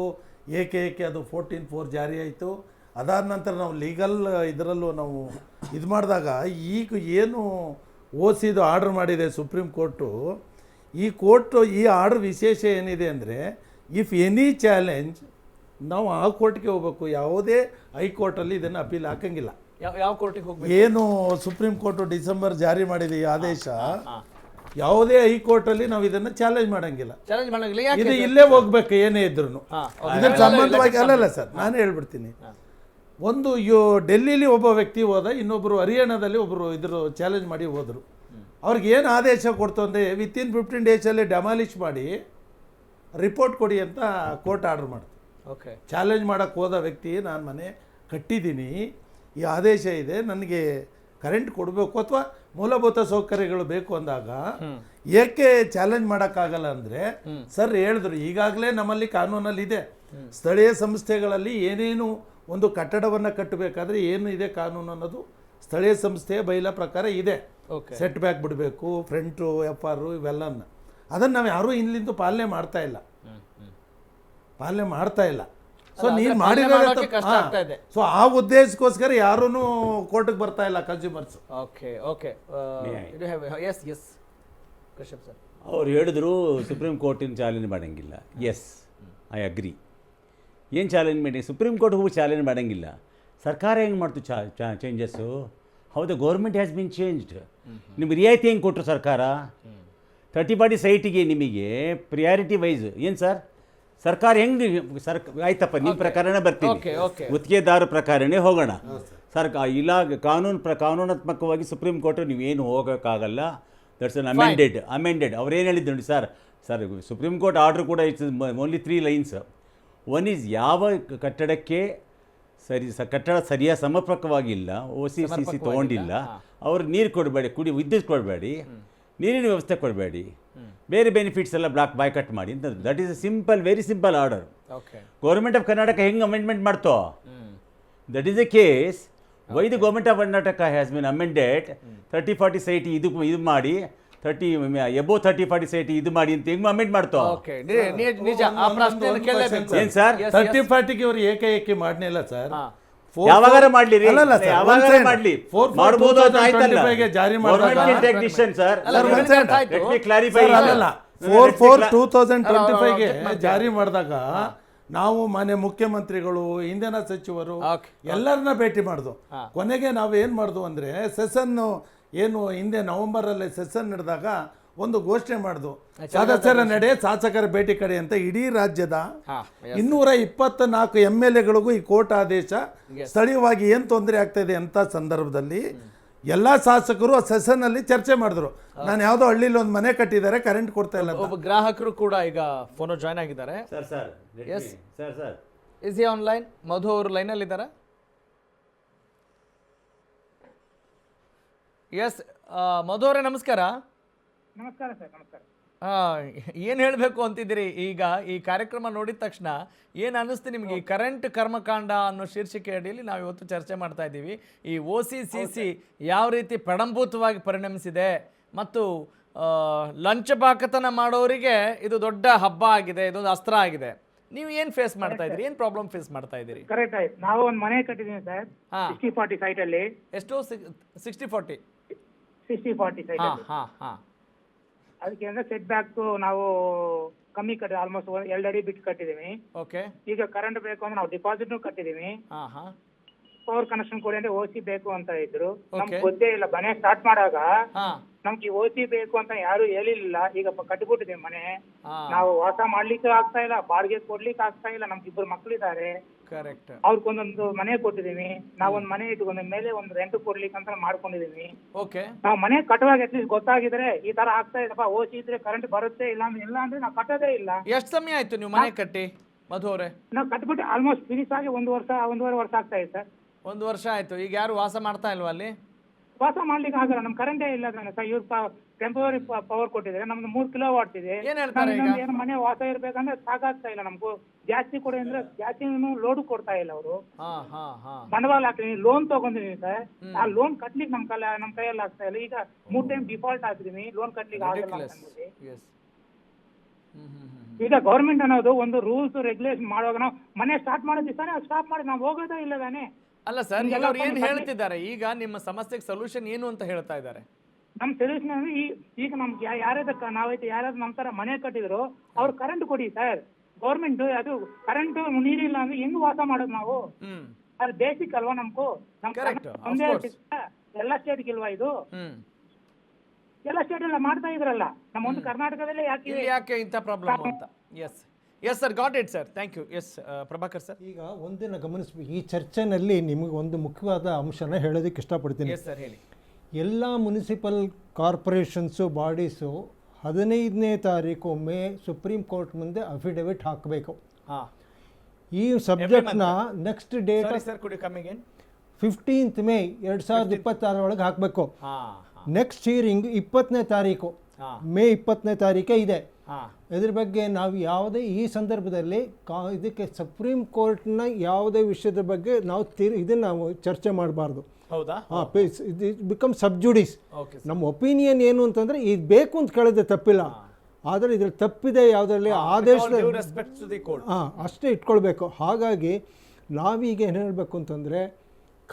ಏಕೆ ಅದು 14/4 ಜಾರಿ ಆಯಿತು. ಅದಾದ ನಂತರ ನಾವು ಲೀಗಲ್ ಇದರಲ್ಲೂ ನಾವು ಇದು ಮಾಡಿದಾಗ ಈಗ ಏನು ಓಸಿದು ಆರ್ಡರ್ ಮಾಡಿದೆ ಸುಪ್ರೀಂ ಕೋರ್ಟು, ಈ ಆರ್ಡರ್ ವಿಶೇಷ ಏನಿದೆ ಅಂದರೆ, ಇಫ್ ಎನಿ ಚಾಲೆಂಜ್ ನಾವು ಆ ಕೋರ್ಟ್ಗೆ ಹೋಗ್ಬೇಕು. ಯಾವುದೇ ಹೈಕೋರ್ಟಲ್ಲಿ ಇದನ್ನು ಅಪೀಲ್ ಹಾಕಂಗಿಲ್ಲ. ಯಾವ ಕೋರ್ಟಿಗೆ ಹೋಗ್ಬೇಕು? ಏನು ಸುಪ್ರೀಂ ಕೋರ್ಟು ಡಿಸೆಂಬರ್ ಜಾರಿ ಮಾಡಿದೆ ಈ ಆದೇಶ, ಯಾವುದೇ ಹೈಕೋರ್ಟಲ್ಲಿ ನಾವು ಇದನ್ನು ಚಾಲೆಂಜ್ ಮಾಡಂಗಿಲ್ಲ. ಇದು ಇಲ್ಲೇ ಹೋಗ್ಬೇಕು ಏನೇ ಇದ್ರು. ಇದರ ಸಂಬಂಧವಾಗಿ ಅಲ್ಲಲ್ಲ ಸರ್, ನಾನು ಹೇಳ್ಬಿಡ್ತೀನಿ. ಒಂದು ಡೆಲ್ಲಿಲಿ ಒಬ್ಬ ವ್ಯಕ್ತಿ ಹೋದ, ಇನ್ನೊಬ್ಬರು ಹರಿಯಾಣದಲ್ಲಿ ಒಬ್ಬರು ಇದ್ರ ಚಾಲೆಂಜ್ ಮಾಡಿ ಹೋದರು. ಅವ್ರಿಗೆ ಏನು ಆದೇಶ ಕೊಡ್ತು ಅಂದರೆ, ವಿತಿನ್ 15 ಡೇಸಲ್ಲಿ ಡೆಮಾಲಿಷ್ ಮಾಡಿ ರಿಪೋರ್ಟ್ ಕೊಡಿ ಅಂತ ಕೋರ್ಟ್ ಆರ್ಡರ್ ಮಾಡ್ತು. ಚಾಲೆಂಜ್ ಮಾಡೋಕ್ಕೆ ಹೋದ ವ್ಯಕ್ತಿ, ನಾನು ಮನೆ ಕಟ್ಟಿದ್ದೀನಿ, ಈ ಆದೇಶ ಇದೆ, ನನಗೆ ಕರೆಂಟ್ ಕೊಡಬೇಕು ಅಥವಾ ಮೂಲಭೂತ ಸೌಕರ್ಯಗಳು ಬೇಕು ಅಂದಾಗ ಏಕೆ ಚಾಲೆಂಜ್ ಮಾಡೋಕ್ಕಾಗಲ್ಲ ಅಂದರೆ, ಸರ್ ಹೇಳಿದ್ರು, ಈಗಾಗಲೇ ನಮ್ಮಲ್ಲಿ ಕಾನೂನಲ್ಲಿ ಇದೆ, ಸ್ಥಳೀಯ ಸಂಸ್ಥೆಗಳಲ್ಲಿ ಏನೇನು ಒಂದು ಕಟ್ಟಡವನ್ನು ಕಟ್ಟಬೇಕಾದ್ರೆ ಏನು ಇದೆ ಕಾನೂನು ಅನ್ನೋದು ಸ್ಥಳೀಯ ಸಂಸ್ಥೆಯ ಬೈಲ ಪ್ರಕಾರ ಇದೆ. ಸೆಟ್ ಬ್ಯಾಕ್ ಬಿಡಬೇಕು, ಫ್ರಂಟು FR ಇವೆಲ್ಲನ್ನ. ಅದನ್ನು ನಾವು ಯಾರೂ ಇಲ್ಲಿಂದ ಪಾಲನೆ ಮಾಡ್ತಾ ಇಲ್ಲ. ಸೊ ನೀನು ಮಾಡಿರೋದು ಸೊ ಆ ಉದ್ದೇಶಕ್ಕೋಸ್ಕರ ಯಾರೂ ಕೋರ್ಟ್ಗೆ ಬರ್ತಾ ಇಲ್ಲ ಕನ್ಸ್ಯೂಮರ್ಸ್. ಅವ್ರು ಹೇಳಿದ್ರು ಸುಪ್ರೀಂ ಕೋರ್ಟಿನ ಚಾಲೆಂಜ್ ಮಾಡೋಂಗಿಲ್ಲ. Yes, I agree. ಏನು ಚಾಲೆಂಜ್ ಮಾಡಿ? ಸುಪ್ರೀಂ ಕೋರ್ಟ್ ಹೋಗಿ ಚಾಲೆಂಜ್ ಮಾಡೋಂಗಿಲ್ಲ. ಸರ್ಕಾರ ಹೆಂಗೆ ಮಾಡ್ತು ಚೇಂಜಸ್ಸು? ಹೌದು, ಗೌರ್ಮೆಂಟ್ ಹ್ಯಾಸ್ ಬಿನ್ ಚೇಂಜ್ಡ್. ನಿಮ್ಗೆ ರಿಯಾಯಿತಿ ಹೆಂಗೆ ಕೊಟ್ಟರು ಸರ್ಕಾರ? 30-40 ಸೈಟಿಗೆ ನಿಮಗೆ ಪ್ರಿಯಾರಿಟಿ ವೈಸ್ ಏನು ಸರ್? ಸರ್ಕಾರ ಹೆಂಗೆ ಆಯ್ತಪ್ಪ, ನಿಮ್ಮ ಪ್ರಕಾರನೇ ಬರ್ತೀನಿ, ಗುತ್ತಿಗೆದಾರ ಪ್ರಕಾರನೇ ಹೋಗೋಣ. ಕಾನೂನಾತ್ಮಕವಾಗಿ ಸುಪ್ರೀಂ ಕೋರ್ಟ್ ನೀವೇನು ಹೋಗೋಕ್ಕಾಗಲ್ಲ. That's an amended. ಅವ್ರೇನು ಹೇಳಿದ್ರು ನೋಡಿ ಸರ್, ಸುಪ್ರೀಂ ಕೋರ್ಟ್ ಆರ್ಡರ್ ಕೂಡ it's only 3 lines. One is ಯಾವ ಕಟ್ಟಡಕ್ಕೆ ಕಟ್ಟಡ ಸರಿಯಾದ ಸಮರ್ಪಕವಾಗಿಲ್ಲ, OC/CC ತೊಗೊಂಡಿಲ್ಲ, ಅವ್ರು ನೀರು ಕೊಡಬೇಡಿ, ವಿದ್ಯುತ್ ಕೊಡಬೇಡಿ, ನೀರಿನ ವ್ಯವಸ್ಥೆ ಕೊಡಬೇಡಿ, ಬೇರೆ ಬೆನಿಫಿಟ್ಸ್ ಎಲ್ಲ ಬಾಯ್ಕಟ್ ಮಾಡಿ ಅಂತ. That is very simple order. Government of Karnataka ಹೆಂಗೆ ಅಮೆಂಡ್ಮೆಂಟ್ ಮಾಡ್ತೋ, that is a case. Why the government of Karnataka has been amended 30-40 site ಇದು ಮಾಡಿ, 30-40 ಸೈಟ್ ಇದು ಮಾಡಿ ಅಂತ ಹೆಂಗ್ ಅಮೆಂಡ್ ಮಾಡ್ತೋ? ಏನ್ ಸರ್ 30-40ಗೆ ಅವ್ರು ಏಕೆ ಮಾಡಲಿಲ್ಲ ಸರ್? ಯಾವಾಗಾರ ಮಾಡ್ಲಿರಿ, ಮಾಡ್ಲಿ ಮಾಡಬಹುದು. ಜಾರಿ 2025ಗೆ ಜಾರಿ ಮಾಡಿದಾಗ ನಾವು ಮನೆ ಮುಖ್ಯಮಂತ್ರಿಗಳು, ಇಂಧನ ಸಚಿವರು ಎಲ್ಲರನ್ನ ಭೇಟಿ ಮಾಡ್ದು. ಕೊನೆಗೆ ನಾವು ಏನು ಮಾಡ್ದು ಅಂದರೆ, ಸೆಷನ್ ಏನು ಹಿಂದೆ ನವೆಂಬರಲ್ಲಿ ಸೆಷನ್ ನಡೆದಾಗ ಒಂದು ಘೋಷಣೆ ಮಾಡ್ದು, ಸದಸ್ಯರ ನಡೆ ಶಾಸಕರ ಭೇಟಿ ಕಡೆ ಅಂತ. ಇಡೀ ರಾಜ್ಯದ 224 MLAಗಳಿಗೂ ಈ ಕೋರ್ಟ್ ಆದೇಶ ಸ್ಥಳೀಯವಾಗಿ ಏನು ತೊಂದರೆ ಆಗ್ತಾಯಿದೆ ಅಂತ ಸಂದರ್ಭದಲ್ಲಿ ಎಲ್ಲ ಶಾಸಕರು ಆ ಸೆಷನ್ನಲ್ಲಿ ಚರ್ಚೆ ಮಾಡಿದ್ರು. ನಾನು ಯಾವುದೋ ಹಳ್ಳಿಲಿ ಒಂದು ಮನೆ ಕಟ್ಟಿದ್ದಾರೆ, ಕರೆಂಟ್ ಕೊಡ್ತಾ ಇಲ್ಲ. ಒಬ್ಬ ಗ್ರಾಹಕರು ಕೂಡ ಈಗ ಫೋನ್ ಜಾಯ್ನ್ ಆಗಿದ್ದಾರೆ. Is he online? ಮಧು ಅವರು ಲೈನಲ್ಲಿ ಇದ್ದಾರೆ. ಎಸ್, ಮಧು ಅವರೇ ನಮಸ್ಕಾರ. ನಮಸ್ಕಾರ ಸರ್. ನಮಸ್ಕಾರ. ಏನು ಹೇಳಬೇಕು ಅಂತಿದ್ದೀರಿ ಈಗ ಈ ಕಾರ್ಯಕ್ರಮ ನೋಡಿದ ತಕ್ಷಣ ಏನು ಅನ್ನಿಸ್ತು ನಿಮಗೆ? ಈ ಕರೆಂಟ್ ಕರ್ಮಕಾಂಡ ಅನ್ನೋ ಶೀರ್ಷಿಕೆ ಅಡಿಯಲ್ಲಿ ನಾವು ಇವತ್ತು ಚರ್ಚೆ ಮಾಡ್ತಾ ಇದ್ದೀವಿ. ಈ OCCC ಯಾವ ರೀತಿ ಪ್ರಡಂಭೂತವಾಗಿ ಪರಿಣಮಿಸಿದೆ ಮತ್ತು ಲಂಚಬಾಕತನ ಮಾಡೋರಿಗೆ ಇದು ದೊಡ್ಡ ಹಬ್ಬ ಆಗಿದೆ, ಇದೊಂದು ಅಸ್ತ್ರ ಆಗಿದೆ. ನೀವು ಏನು ಫೇಸ್ ಮಾಡ್ತಾ ಇದ್ದೀರಿ? ಏನು ಪ್ರಾಬ್ಲಮ್ ಫೇಸ್ ಮಾಡ್ತಾ ಇದ್ದೀರಿ? ಕರೆಕ್ಟ್ ಆಯ್ತು. ನಾವು ಒಂದು ಮನೆ ಕಟ್ಟಿದ್ದೀವಿ ಸರ್, 60-40 ಸೈಟ್ ಅಲ್ಲಿ. ಎಷ್ಟು? 60-40 ಸೈಟ್. ಅದಕ್ಕೆ ಅಂದ್ರೆ ಸೆಟ್ ಬ್ಯಾಕ್ ನಾವು ಕಮ್ಮಿ ಕಟ್ಟಿ ಆಲ್ಮೋಸ್ಟ್ 2 ಅಡಿ ಬಿಟ್ಟು ಕಟ್ಟಿದೀವಿ. ಓಕೆ. ಈಗ ಕರೆಂಟ್ ಬೇಕು ಅಂದ್ರೆ ನಾವು ಡಿಪಾಸಿಟ್ ಕಟ್ಟಿದೀವಿ. ಪವರ್ ಕನೆಕ್ಷನ್ ಕೊಡಿ ಅಂದ್ರೆ OC ಬೇಕು ಅಂತ ಇದ್ರು. ನಮ್ಗೆ ಗೊತ್ತೇ ಇಲ್ಲ, ಮನೆ ಸ್ಟಾರ್ಟ್ ಮಾಡುವಾಗ ನಮ್ಗೆ OC ಬೇಕು ಅಂತ ಯಾರು ಹೇಳಿಲ್ಲ. ಈಗ ಕಟ್ಟಿಬಿಟ್ಟಿದೀವಿ ಮನೆ. ನಾವು ವಾಸ ಮಾಡ್ಲಿಕ್ಕೆ ಆಗ್ತಾ ಇಲ್ಲ, ಬಾಡಿಗೆ ಕೊಡ್ಲಿಕ್ಕೆ ಆಗ್ತಾ ಇಲ್ಲ. ನಮ್ಗೆ 2 ಮಕ್ಳಿದ್ದಾರೆ. ಕರೆಕ್ಟ್. ಅವ್ರಿಗೊಂದೊಂದು ಮನೆ ಕೊಟ್ಟಿದೀವಿ. ನಾವೊಂದು ಮನೆ ಇಟ್ಕೊಂಡ ಮೇಲೆ ಒಂದು ರೆಂಟ್ ಕೊಡ್ಲಿಕ್ಕೆ ಅಂತ ಮಾಡ್ಕೊಂಡಿದೀವಿ. ಓಕೆ. ನಾವು ಮನೆ ಕಟ್ಟುವಾಗ ಅಟ್ಲೀಸ್ಟ್ ಗೊತ್ತಾಗಿದ್ರೆ ಈ ತರ ಆಗ್ತಾ ಇದಪ್ಪ, OC ಇದ್ರೆ ಕರೆಂಟ್ ಬರುತ್ತೆ, ಇಲ್ಲ ಅಂದ್ರೆ ನಾವು ಕಟ್ಟೋದೇ ಇಲ್ಲ. ಎಷ್ಟು ಸಮಯ ಆಯ್ತು ನೀವು ಮನೆ ಕಟ್ಟಿ ಮಧು ಅವರೇ? ನಾವು ಕಟ್ಬಿಟ್ಟು ಆಲ್ಮೋಸ್ಟ್ ಫಿನಿಶ್ ಆಗಿ 1.5 ವರ್ಷ ಆಗ್ತಾ ಇದೆ ಸರ್. 1 ವರ್ಷ ಆಯ್ತು. ಈಗ ಯಾರು ವಾಸ ಮಾಡ್ತಾ ಇಲ್ವಾ ಅಲ್ಲಿ? ವಾಸ ಮಾಡ್ಲಿಕ್ಕೆ ಆಗಲ್ಲ, ನಮ್ ಕರೆಂಟೇ ಇಲ್ಲ ಸರ್. ಇವ್ರು ಟೆಂಪರರಿ ಪವರ್ ಕೊಟ್ಟಿದ್ದಾರೆ. ನಮ್ದು 3 ಕಿಲೋವಾಟ್ ಇದೆ. ಏನ್ ಹೇಳ್ತಾರೆ ಈಗ? ಏನು ಮನೆ ವಾಸ ಇರ್ಬೇಕಂದ್ರೆ ಸಾಕಾಗ್ತಾ ಇಲ್ಲ. ನಮ್ಗೂ ಜಾಸ್ತಿ ಕೊಡಿ ಅಂದ್ರೆ ಜಾಸ್ತಿ ಲೋಡ್ ಕೊಡ್ತಾ ಇಲ್ಲ ಅವರು. ಬಂಡವಾಳ ಹಾಕ್ತೀನಿ, ಲೋನ್ ತಗೊಂಡಿದೀನಿ ಸರ್. ಆ ಲೋನ್ ಕಟ್ಲಿಕ್ಕೆ ನಮ್ ಕೈಯಲ್ಲಿ ಆಗ್ತಾ ಇಲ್ಲ. ಈಗ 3 ಟೈಮ್ ಡಿಫಾಲ್ಟ್ ಹಾಕಿದೀನಿ, ಲೋನ್ ಕಟ್ಲಿಕ್ಕೆ ಆಗಲ್ಲ ಅಂತ ಅಂದ್ಬಿಟ್ಟು. ಈಗ ಗೌರ್ಮೆಂಟ್ ಅನ್ನೋದು ಒಂದು ರೂಲ್ಸ್ ರೆಗ್ಯುಲೇಷನ್ ಮಾಡುವಾಗ ನಾವು ಮನೆ ಸ್ಟಾರ್ಟ್ ಮಾಡಿದ್ವಿ ತಾನೆ, ಅದು ಸ್ಟಾಪ್ ಮಾಡಿ ನಾವು ಹೋಗೋದೇ ಇಲ್ಲ ತಾನೆ. ಅಲ್ಲ ಸರ್, ಅವ್ರು ಏನ್ ಹೇಳ್ತಿದ್ದಾರೆ ಈಗ? ನಿಮ್ಮ ಸಮಸ್ಯೆಗೆ ಸೊಲ್ಯೂಷನ್ ಏನು ಅಂತ ಹೇಳ್ತಾ ಇದ್ದಾರೆ? ನಮ್ ಸೊಲ್ಯೂಷನ್ ಅಂದ್ರೆ ಈಗ ನಮ್ಗೆ ನಾವೈತೆ ಯಾರಾದ್ರೂ ನಮ್ ತರ ಮನೆ ಕಟ್ಟಿದ್ರು ಅವ್ರು ಕರೆಂಟ್ ಕೊಡಿ ಸರ್. ಗೌರ್ಮೆಂಟ್ ಅದು ಕರೆಂಟ್ ನೀರಿಲ್ಲ ಅಂದ್ರೆ ಹೆಂಗ್ ವಾಸ ಮಾಡೋದು ನಾವು? ಅದು ಬೇಸಿಕ್ ಅಲ್ವಾ ನಮ್ಗೂ? ಒಂದೇ ಎಲ್ಲ ಸ್ಟೇಟ್ಗೆ ಇಲ್ವಾ ಇದು? ಎಲ್ಲ ಸ್ಟೇಟ್ ಎಲ್ಲ ಮಾಡ್ತಾ ಇದ್ರಲ್ಲ, ನಮ್ಮ ಒಂದು ಕರ್ನಾಟಕದಲ್ಲೇ ಯಾಕೆ ಇಂಥ ಪ್ರಾಬ್ಲಮ್ ಅಂತ? Yes sir, got it sir, thank you. Yes Prabhakar sir. ಈಗ ಒಂದಿನ ಗಮನಿಸ್ಬೇಕು, ಈ ಚರ್ಚೆನಲ್ಲಿ ನಿಮಗೆ ಒಂದು ಮುಖ್ಯವಾದ ಅಂಶನ ಹೇಳೋದಕ್ಕೆ ಇಷ್ಟಪಡ್ತೀನಿ. ಎಸ್ ಸರ್, ಹೇಳಿ. ಎಲ್ಲ ಮುನ್ಸಿಪಲ್ ಕಾರ್ಪೊರೇಷನ್ಸು ಬಾಡೀಸು 15ನೇ ತಾರೀಕು ಒಮ್ಮೆ ಸುಪ್ರೀಂ ಕೋರ್ಟ್ ಮುಂದೆ ಅಫಿಡವಿಟ್ ಹಾಕಬೇಕು. ಈ ಸಬ್ಜೆಕ್ಟ್ನ ನೆಕ್ಸ್ಟ್ ಡೇಟ್ 15th ಮೇ 2026 ಒಳಗೆ ಹಾಕಬೇಕು. ನೆಕ್ಸ್ಟ್ ಹಿಯರಿಂಗ್ 20ನೇ ತಾರೀಕು, ಮೇ 20ನೇ ತಾರೀಕೆ ಇದೆ. ಇದ್ರ ಬಗ್ಗೆ ನಾವು ಯಾವುದೇ ಈ ಸಂದರ್ಭದಲ್ಲಿ ಇದಕ್ಕೆ ಸುಪ್ರೀಂ ಕೋರ್ಟ್ನ ಯಾವುದೇ ವಿಷಯದ ಬಗ್ಗೆ ನಾವು ಇದನ್ನು ನಾವು ಚರ್ಚೆ ಮಾಡಬಾರ್ದು. ಹೌದಾ? ಬಿಕಮ್ ಸಬ್ಜುಡಿಸ್. ನಮ್ಮ ಒಪಿನಿಯನ್ ಏನು ಅಂತಂದರೆ ಇದು ಬೇಕು ಅಂತ ಕೇಳಿದ್ರೆ ತಪ್ಪಿಲ್ಲ, ಆದರೆ ಇದ್ರಲ್ಲಿ ತಪ್ಪಿದೆ ಯಾವುದರಲ್ಲಿ ಆದೇಶದ ಅಷ್ಟೇ ಇಟ್ಕೊಳ್ಬೇಕು. ಹಾಗಾಗಿ ನಾವೀಗ ಏನು ಹೇಳಬೇಕು ಅಂತಂದರೆ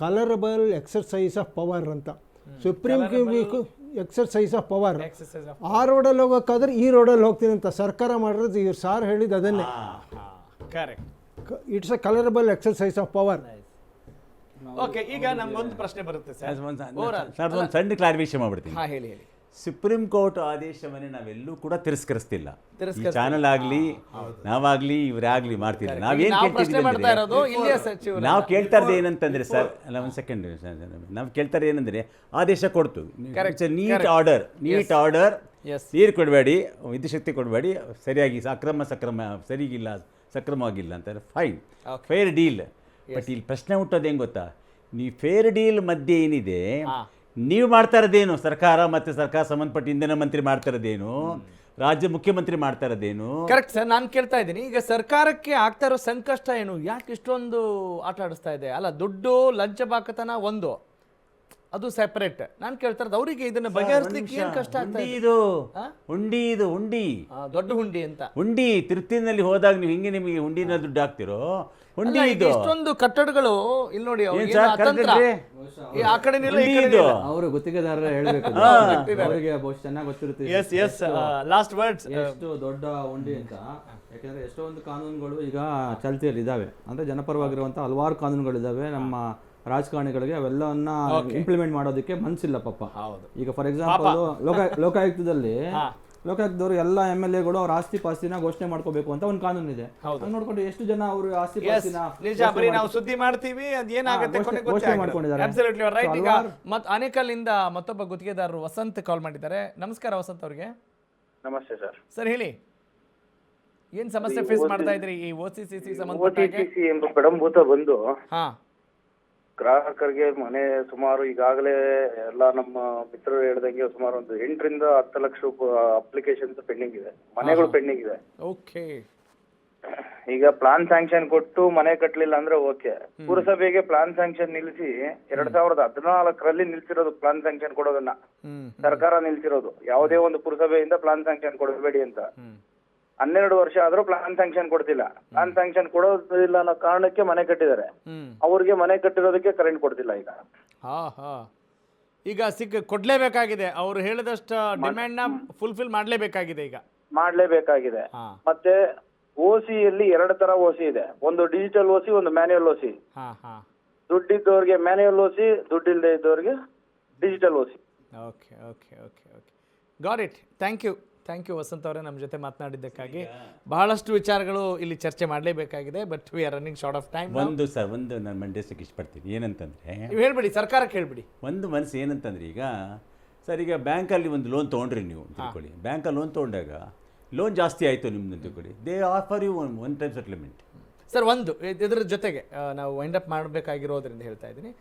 ಕಲರಬಲ್ ಎಕ್ಸರ್ಸೈಸ್ ಆಫ್ ಪವರ್ ಅಂತ. Supreme exercise of power. ಆ ರೋಡಲ್ಲಿ ಹೋಗೋಕ್ಕಾದ್ರೆ ಈ ರೋಡಲ್ಲಿ ಹೋಗ್ತೀನಿ ಅಂತ ಸರ್ಕಾರ ಮಾಡಿರೋದು ಇವ್ರು ಸಾರ್ ಹೇಳಿದ್ದು ಅದನ್ನೇ. It's a colourable exercise of power. Okay, ಈಗ ನಮ್ಗೊಂದು ಪ್ರಶ್ನೆ ಬರುತ್ತೆ ಸರ್. ಒಂದು ಸಣ್ಣ ಕ್ಲಾರಿಫಿಕೇಶನ್ ಮಾಡ್ಬಿಡ್ತೀನಿ. ಹೇಳಿ. ಸುಪ್ರೀಂ ಕೋರ್ಟ್ ಆದೇಶವನ್ನೇ ನಾವೆಲ್ಲೂ ಕೂಡ ತಿರಸ್ಕರಿಸ್ತಿಲ್ಲ. ಚಾನಲ್ ಆಗಲಿ ನಾವಾಗ್ಲಿ ಇವರಾಗ್ಲಿ ಮಾಡ್ತಿಲ್ಲ. ನಾವೇನು ನಾವು ಕೇಳ್ತಾ ಇರೋದು ಏನಂತಂದ್ರೆ ಸರ್, ಅಲ್ಲ ಒಂದು ಸೆಕೆಂಡ್, ನಾವು ಕೇಳ್ತಾ ಇರೋದು ಏನಂದ್ರೆ ಆದೇಶ ಕೊಡ್ತು, ನೀಟ್ ಆರ್ಡರ್ ನೀರು ಕೊಡಬೇಡಿ, ವಿದ್ಯುತ್ ಶಕ್ತಿ ಕೊಡಬೇಡಿ, ಸರಿಯಾಗಿ ಸಕ್ರಮವಾಗಿಲ್ಲ ಅಂತಾರೆ. Fine, fair deal. ಬಟ್ ಇಲ್ಲಿ ಪ್ರಶ್ನೆ ಹುಟ್ಟೋದು ಹೆಂಗೆ ಗೊತ್ತಾ? ನೀವು ಫೇರ್ ಡೀಲ್ ಮಧ್ಯೆ ಏನಿದೆ, ನೀವು ಮಾಡ್ತಾ ಇರೋದೇನು? ಸರ್ಕಾರ ಮತ್ತು ಸರ್ಕಾರ ಸಂಬಂಧಪಟ್ಟ ಇಂಧನ ಮಂತ್ರಿ ಮಾಡ್ತಾ ಇರೋದೇನು? ರಾಜ್ಯ ಮುಖ್ಯಮಂತ್ರಿ ಮಾಡ್ತಾ ಇರೋದೇನು? ಕರೆಕ್ಟ್ ಸರ್, ನಾನು ಕೇಳ್ತಾ ಇದ್ದೀನಿ ಈಗ ಸರ್ಕಾರಕ್ಕೆ ಆಗ್ತಾ ಇರೋ ಸಂಕಷ್ಟ ಏನು? ಯಾಕೆ ಇಷ್ಟೊಂದು ಆಟ ಆಡಿಸ್ತಾ ಇದೆ? ಅಲ್ಲ, ದುಡ್ಡು ಲಂಚಬಾಕತನ ಒಂದು, ಅದು ಸೆಪರೇಟ್. ನಾನು ಕೇಳ್ತಾ ಇರೋದು ಅವರಿಗೆ ಇದನ್ನ ಬಗೆಹರಿಸಲಿಕ್ಕೆ ಏನು ಕಷ್ಟ ಆಗ್ತಾ ಇದೆ? ಹುಂಡಿ ದೊಡ್ಡ ಹುಂಡಿ ಅಂತ. ಹುಂಡಿ ತಿರುಪ್ತಿನಲ್ಲಿ ಹೋದಾಗ ನೀವು ಹಿಂಗೆ ನಿಮಗೆ ಹುಂಡಿನ ದುಡ್ಡು ಹಾಕ್ತಿರೋ? ಹುಂಡಿ ಇದು. ಇಷ್ಟೊಂದು ಕಟ್ಟಡಗಳು ಇಲ್ಲಿ ನೋಡಿ, ಆ ಕಡೆ ಅವರು ಗುತ್ತಿಗೆದಾರರ ಹೇಳ್ಬೇಕು, ಅವರಿಗೆ ಬಹುಶಃ ಚೆನ್ನಾಗಿ ಗೊತ್ತಿರುತ್ತೆ ಲಾಸ್ಟ್ ವರ್ಡ್ಸ್ ಎಷ್ಟು ದೊಡ್ಡ ಹುಂಡಿ ಅಂತ. ಯಾಕೆಂದ್ರೆ ಎಷ್ಟೊಂದು ಕಾನೂನುಗಳು ಈಗ ಚಾಲ್ತಿಯಲ್ಲಿ ಇದಾವೆ, ಅಂದ್ರೆ ಜನಪರವಾಗಿರುವಂತ ಹಲವಾರು ಕಾನೂನುಗಳಿದಾವೆ. ನಮ್ಮ ರಾಜಕಾರಣಿಗಳಿಗೆ ಅವೆಲ್ಲವನ್ನ ಇಂಪ್ಲಿಮೆಂಟ್ ಮಾಡೋದಕ್ಕೆ ಮನಸ್ಸಿಲ್ಲ ಪಾಪ. ಈಗ ಫಾರ್ ಎಕ್ಸಾಂಪಲ್ ಲೋಕಾಯುಕ್ತದಲ್ಲಿ ಲೋಕಾಯುಕ್ತದವರು ಎಲ್ಲ MLAಗಳು ಅವ್ರ ಆಸ್ತಿ ಪಾಸ್ತಿನ ಘೋಷಣೆ ಮಾಡ್ಕೋಬೇಕು ಅಂತ ಒಂದು ಕಾನೂನು ಇದೆ. ನೋಡ್ಕೊಂಡು ಎಷ್ಟು ಜನ ಅವರು ಆಸ್ತಿ ಪಾಸ್ತಿನ ಸುದ್ದಿ ಮಾಡ್ತೀವಿ, ಘೋಷಣೆ ಮಾಡ್ಕೊಂಡಿದ್ದಾರೆ. ಆನೇಕಲ್ ಇಂದ ಮತ್ತೊಬ್ಬ ಗುತ್ತಿಗೆದಾರರು ವಸಂತ್ ಕಾಲ್ ಮಾಡಿದ್ದಾರೆ. ನಮಸ್ಕಾರ ವಸಂತ್ ಅವ್ರಿಗೆ. ನಮಸ್ತೆ ಸರ್. ಸರ್ ಹೇಳಿ, ಏನ್ ಸಮಸ್ಯೆ ಫೇಸ್ ಮಾಡ್ತಾ ಇದ್ರಿ ಈ OCCC ಸಂಬಂಧಪಟ್ಟ ಎಂಬ ಪ್ರಡಂಭೂತ ಬಂದು ಗ್ರಾಹಕರಿಗೆ ಮನೆ ಸುಮಾರು ಈಗಾಗಲೇ ಎಲ್ಲ ನಮ್ಮ ಮಿತ್ರರು ಹೇಳ್ದಂಗೆ ಸುಮಾರು ಒಂದು 8 ರಿಂದ 10 ಲಕ್ಷ ಅಪ್ಲಿಕೇಶನ್ಸ್ ಪೆಂಡಿಂಗ್ ಇದೆ, ಮನೆಗಳು ಪೆಂಡಿಂಗ್ ಇದೆ. ಓಕೆ. ಈಗ ಪ್ಲಾನ್ ಸ್ಯಾಂಕ್ಷನ್ ಕೊಟ್ಟು ಮನೆ ಕಟ್ಟಲಿಲ್ಲ ಅಂದ್ರೆ ಓಕೆ, ಪುರಸಭೆಗೆ ಪ್ಲಾನ್ ಸ್ಯಾಂಕ್ಷನ್ ನಿಲ್ಲಿಸಿ 2014ರಲ್ಲಿ ನಿಲ್ಸಿರೋದು ಪ್ಲಾನ್ ಸ್ಯಾಂಕ್ಷನ್ ಕೊಡೋದನ್ನ, ಸರ್ಕಾರ ನಿಲ್ಸಿರೋದು. ಯಾವುದೇ ಒಂದು ಪುರಸಭೆಯಿಂದ ಪ್ಲಾನ್ ಸ್ಯಾಂಕ್ಷನ್ ಕೊಡಬೇಡಿ ಅಂತ. 12 ವರ್ಷ ಆದ್ರೂ ಪ್ಲಾನ್ ಸ್ಯಾಂಕ್ಷನ್ ಕೊಡ್ತಿಲ್ಲ. ಪ್ಲಾನ್ ಸ್ಯಾಂಕ್ಷನ್ ಕೊಡೋದಿಲ್ಲ ಅನ್ನೋ ಕಾರಣಕ್ಕೆ ಮನೆ ಕಟ್ಟಿದ್ದಾರೆ. ಅವ್ರಿಗೆ ಮನೆ ಕಟ್ಟಿರೋದಕ್ಕೆ ಕರೆಂಟ್ ಕೊಡ್ತಿಲ್ಲ ಈಗ. ಈಗ ಕೊಡ್ಲೇಬೇಕಾಗಿದೆ, ಅವ್ರು ಹೇಳಿದಷ್ಟು ಡಿಮ್ಯಾಂಡ್ ನ ಫುಲ್ಫಿಲ್ ಮಾಡ್ಲೇಬೇಕಾಗಿದೆ ಈಗ. ಮಾಡ್ಲೇಬೇಕಾಗಿದೆ. ಮತ್ತೆ ಓಸಿಯಲ್ಲಿ 2 ತರ ಓಸಿ ಇದೆ, ಒಂದು ಡಿಜಿಟಲ್ ಓಸಿ, ಒಂದು ಮ್ಯಾನ್ಯುಯಲ್ ಓಸಿ. ದುಡ್ಡಿದ್ದವ್ರಿಗೆ ಮ್ಯಾನ್ಯುಯಲ್ ಓಸಿ, ದುಡ್ಡಿಲ್ಲದೆ ಇದ್ದವ್ರಿಗೆ digital OC. Okay okay okay okay, got it. Thank you Vasanth ಅವರೇ, ನಮ್ಮ ಜೊತೆ ಮಾತನಾಡಿದ್ದಕ್ಕಾಗಿ. ಬಹಳಷ್ಟು ವಿಚಾರಗಳು ಇಲ್ಲಿ ಚರ್ಚೆ ಮಾಡಲೇಬೇಕಾಗಿದೆ, but we are running short of time. ಒಂದು ನಾನು ಮಂಡಿಸೋಕ್ಕೆ ಇಷ್ಟಪಡ್ತೀನಿ. ಏನಂತಂದರೆ, ನೀವು ಹೇಳ್ಬಿಡಿ, ಸರ್ಕಾರಕ್ಕೆ ಹೇಳ್ಬಿಡಿ. ಒಂದು ಮನಸ್ಸು ಏನಂತಂದ್ರೆ, ಈಗ ಸರ್ ಈಗ ಬ್ಯಾಂಕಲ್ಲಿ ಒಂದು ಲೋನ್ ತೊಗೊಂಡ್ರಿ ನೀವು ತಿಳ್ಕೊಳ್ಳಿ. ಬ್ಯಾಂಕಲ್ಲಿ ಲೋನ್ ತೊಗೊಂಡಾಗ ಲೋನ್ ಜಾಸ್ತಿ ಆಯಿತು ನಿಮ್ಮದು ತಿಳ್ಕೊಳ್ಳಿ, they offer you one time settlement. Sir, ಇದ್ರ ಜೊತೆಗೆ ನಾವು ವೈಂಡ್ ಅಪ್ ಮಾಡಬೇಕಾಗಿರೋದ್ರಿಂದ ಹೇಳ್ತಾ ಇದ್ದೀನಿ,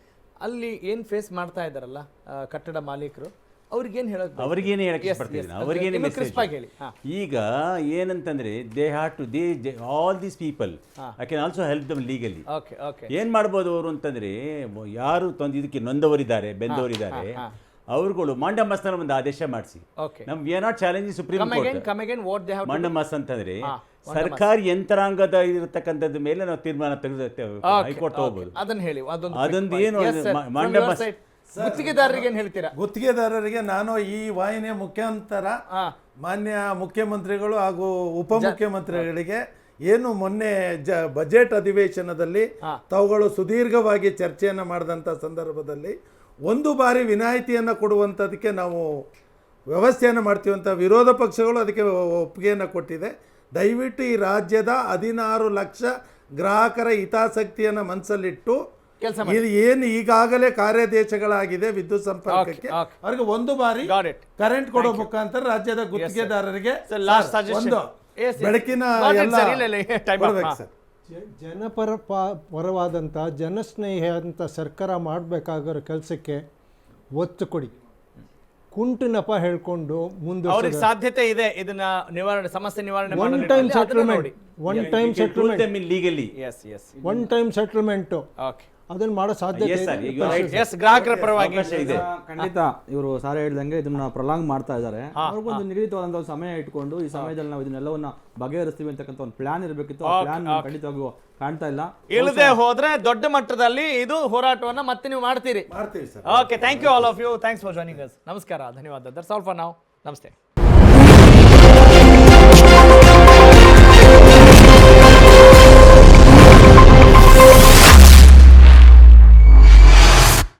ಅಲ್ಲಿ ಏನು ಫೇಸ್ ಮಾಡ್ತಾ ಇದ್ದಾರಲ್ಲ ಕಟ್ಟಡ ಮಾಲೀಕರು, ಅವ್ರಿಗೇನು ಹೇಳೋದು, ಅವ್ರಿಗೇನು ಹೇಳಕ್ಕೆ ಇಷ್ಟಪಡ್ತೀನಿ, ಅವ್ರಿಗೇನು ಮೆಸೇಜ್ ಹೇಳಿ. ಈಗ ಏನಂತಂದ್ರೆ, they have to all these people I can also help them legally. ಏನು ಮಾಡ್ಬೋದು ಅವರು ಅಂತಂದ್ರೆ, ಯಾರು ಇದಕ್ಕೆ ನೊಂದವರಿದ್ದಾರೆ, ಬೆಂದವರಿದ್ದಾರೆ, ಅವ್ರುಗಳು ಮಾಂಡಮಾಸನ ಒಂದು ಆದೇಶ ಮಾಡಿಸಿ. ನಮ್ we are not challenging supreme court. Mandamus ಅಂತಂದ್ರೆ ಸರ್ಕಾರಿ ಯಂತ್ರಾಂಗದ ಇರತಕ್ಕಂಥದ್ದು ಮೇಲೆ ನಾವು ತೀರ್ಮಾನ ತೆಗೆದು ಹೈಕೋರ್ಟ್ ತಗೋಬಹುದು. ಅದೊಂದು ಏನು ಮಾಂಡಮಾಸ ಗುತ್ತಿಗೆದಾರರಿಗೆ ಏನು ಹೇಳ್ತೀರಾ? ಗುತ್ತಿಗೆದಾರರಿಗೆ ನಾನು ಈ ವಾಹಿನಿಯ ಮುಖ್ಯಾಂತರ ಮಾನ್ಯ ಮುಖ್ಯಮಂತ್ರಿಗಳು ಹಾಗೂ ಉಪಮುಖ್ಯಮಂತ್ರಿಗಳಿಗೆ ಏನು ಮೊನ್ನೆ ಬಜೆಟ್ ಅಧಿವೇಶನದಲ್ಲಿ ತಾವುಗಳು ಸುದೀರ್ಘವಾಗಿ ಚರ್ಚೆಯನ್ನು ಮಾಡಿದಂಥ ಸಂದರ್ಭದಲ್ಲಿ ಒಂದು ಬಾರಿ ವಿನಾಯಿತಿಯನ್ನು ಕೊಡುವಂಥದಕ್ಕೆ ನಾವು ವ್ಯವಸ್ಥೆಯನ್ನು ಮಾಡ್ತೀವಂತ ವಿರೋಧ ಪಕ್ಷಗಳು ಅದಕ್ಕೆ ಒಪ್ಪಿಗೆಯನ್ನು ಕೊಟ್ಟಿದೆ. ದಯವಿಟ್ಟು ಈ ರಾಜ್ಯದ 16 ಲಕ್ಷ ಗ್ರಾಹಕರ ಹಿತಾಸಕ್ತಿಯನ್ನು ಮನಸ್ಸಲ್ಲಿಟ್ಟು ಇದು ಏನು ಈಗಾಗಲೇ ಕಾರ್ಯಾದೇಶಗಳಾಗಿದೆ ವಿದ್ಯುತ್ ಸಂಪರ್ಕಕ್ಕೆ, ಅವರಿಗೆ ಒಂದು ಬಾರಿ ಕರೆಂಟ್ ಕೊಡೋ ಮುಖಾಂತರ ರಾಜ್ಯದ ಗುತ್ತಿಗೆದಾರರಿಗೆ ಒಂದು ಬೆಳಕಿನ ಕೊಡಬೇಕು ಸರ್. ಪರವಾದಂಥ ಜನಸ್ನೇಹಿ ಅಂತ ಸರ್ಕಾರ ಮಾಡಬೇಕಾಗಿರೋ ಕೆಲಸಕ್ಕೆ ಒತ್ತು ಕೊಡಿ. ಕುಂಟು ನೆಪ ಹೇಳ್ಕೊಂಡು ಮುಂದೆ ಅವ್ರಿಗೆ ಸಾಧ್ಯತೆ ಇದೆ ಇದನ್ನ ನಿವಾರಣೆ, ಸಮಸ್ಯೆ ನಿವಾರಣೆ ಒನ್ ಟೈಮ್ ಸೆಟಲ್ಮೆಂಟ್ ಅದನ್ನ ಮಾಡೋ ಸಾಧ್ಯತೆ ಗ್ರಾಹಕರ ಪರವಾಗಿ ಇದೆ. ಖಂಡಿತ ಇವರು ಸಾರಿ ಹೇಳ್ದಂಗೆ ಇದನ್ನ ಪ್ರೊಲಾಂಗ್ ಮಾಡ್ತಾ ಇದ್ದಾರೆ. ಅವ್ರಿಗೊಂದು ನಿಗದಿತವಾದಂತ ಒಂದು ಸಮಯ ಇಟ್ಕೊಂಡು ಈ ಸಮಯದಲ್ಲಿ ನಾವು ಇದನ್ನೆಲ್ಲವನ್ನ ಬಗೆಹರಿಸ್ತೀವಿ ಅಂತಕ್ಕಂಥ ಒಂದು ಪ್ಲಾನ್ ಇರಬೇಕಿತ್ತು. ಆ ಪ್ಲಾನ್ ಖಂಡಿತವಾಗಿಯೂ ಕಾಣ್ತಾ ಇಲ್ಲ. ಇಲ್ಲದೆ ಹೋದ್ರೆ ದೊಡ್ಡ ಮಟ್ಟದಲ್ಲಿ ಇದು ಹೋರಾಟವನ್ನ ಮತ್ತೆ ನೀವು ಮಾಡ್ತೀರಿ. Okay, thank you all of you. Thanks for joining us. ನಮಸ್ಕಾರ, ಧನ್ಯವಾದ. That's all for now. ನಮಸ್ತೆ.